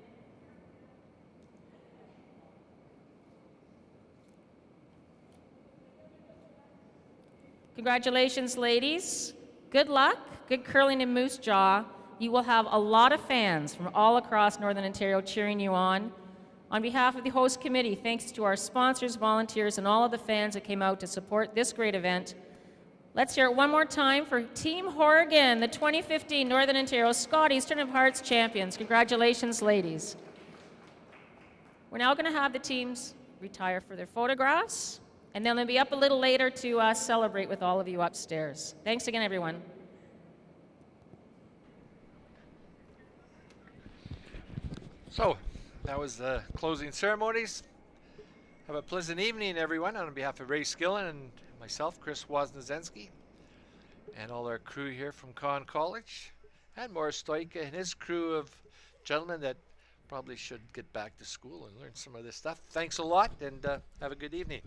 Congratulations, ladies. Good luck, good curling in Moose Jaw. You will have a lot of fans from all across Northern Ontario cheering you on. On behalf of the host committee, thanks to our sponsors, volunteers, and all of the fans that came out to support this great event. Let's hear it one more time for Team Horgan, the 2015 Northern Ontario Scotties Tournament of Hearts champions. Congratulations, ladies. We're now going to have the teams retire for their photographs, and then they'll be up a little later to celebrate with all of you upstairs. Thanks again, everyone. So, that was the closing ceremonies. Have a pleasant evening, everyone. On behalf of Ray Skillen and myself, Chris Wozniacki, and all our crew here from Conn College, and Morris Stoika and his crew of gentlemen that probably should get back to school and learn some of this stuff. Thanks a lot, and have a good evening.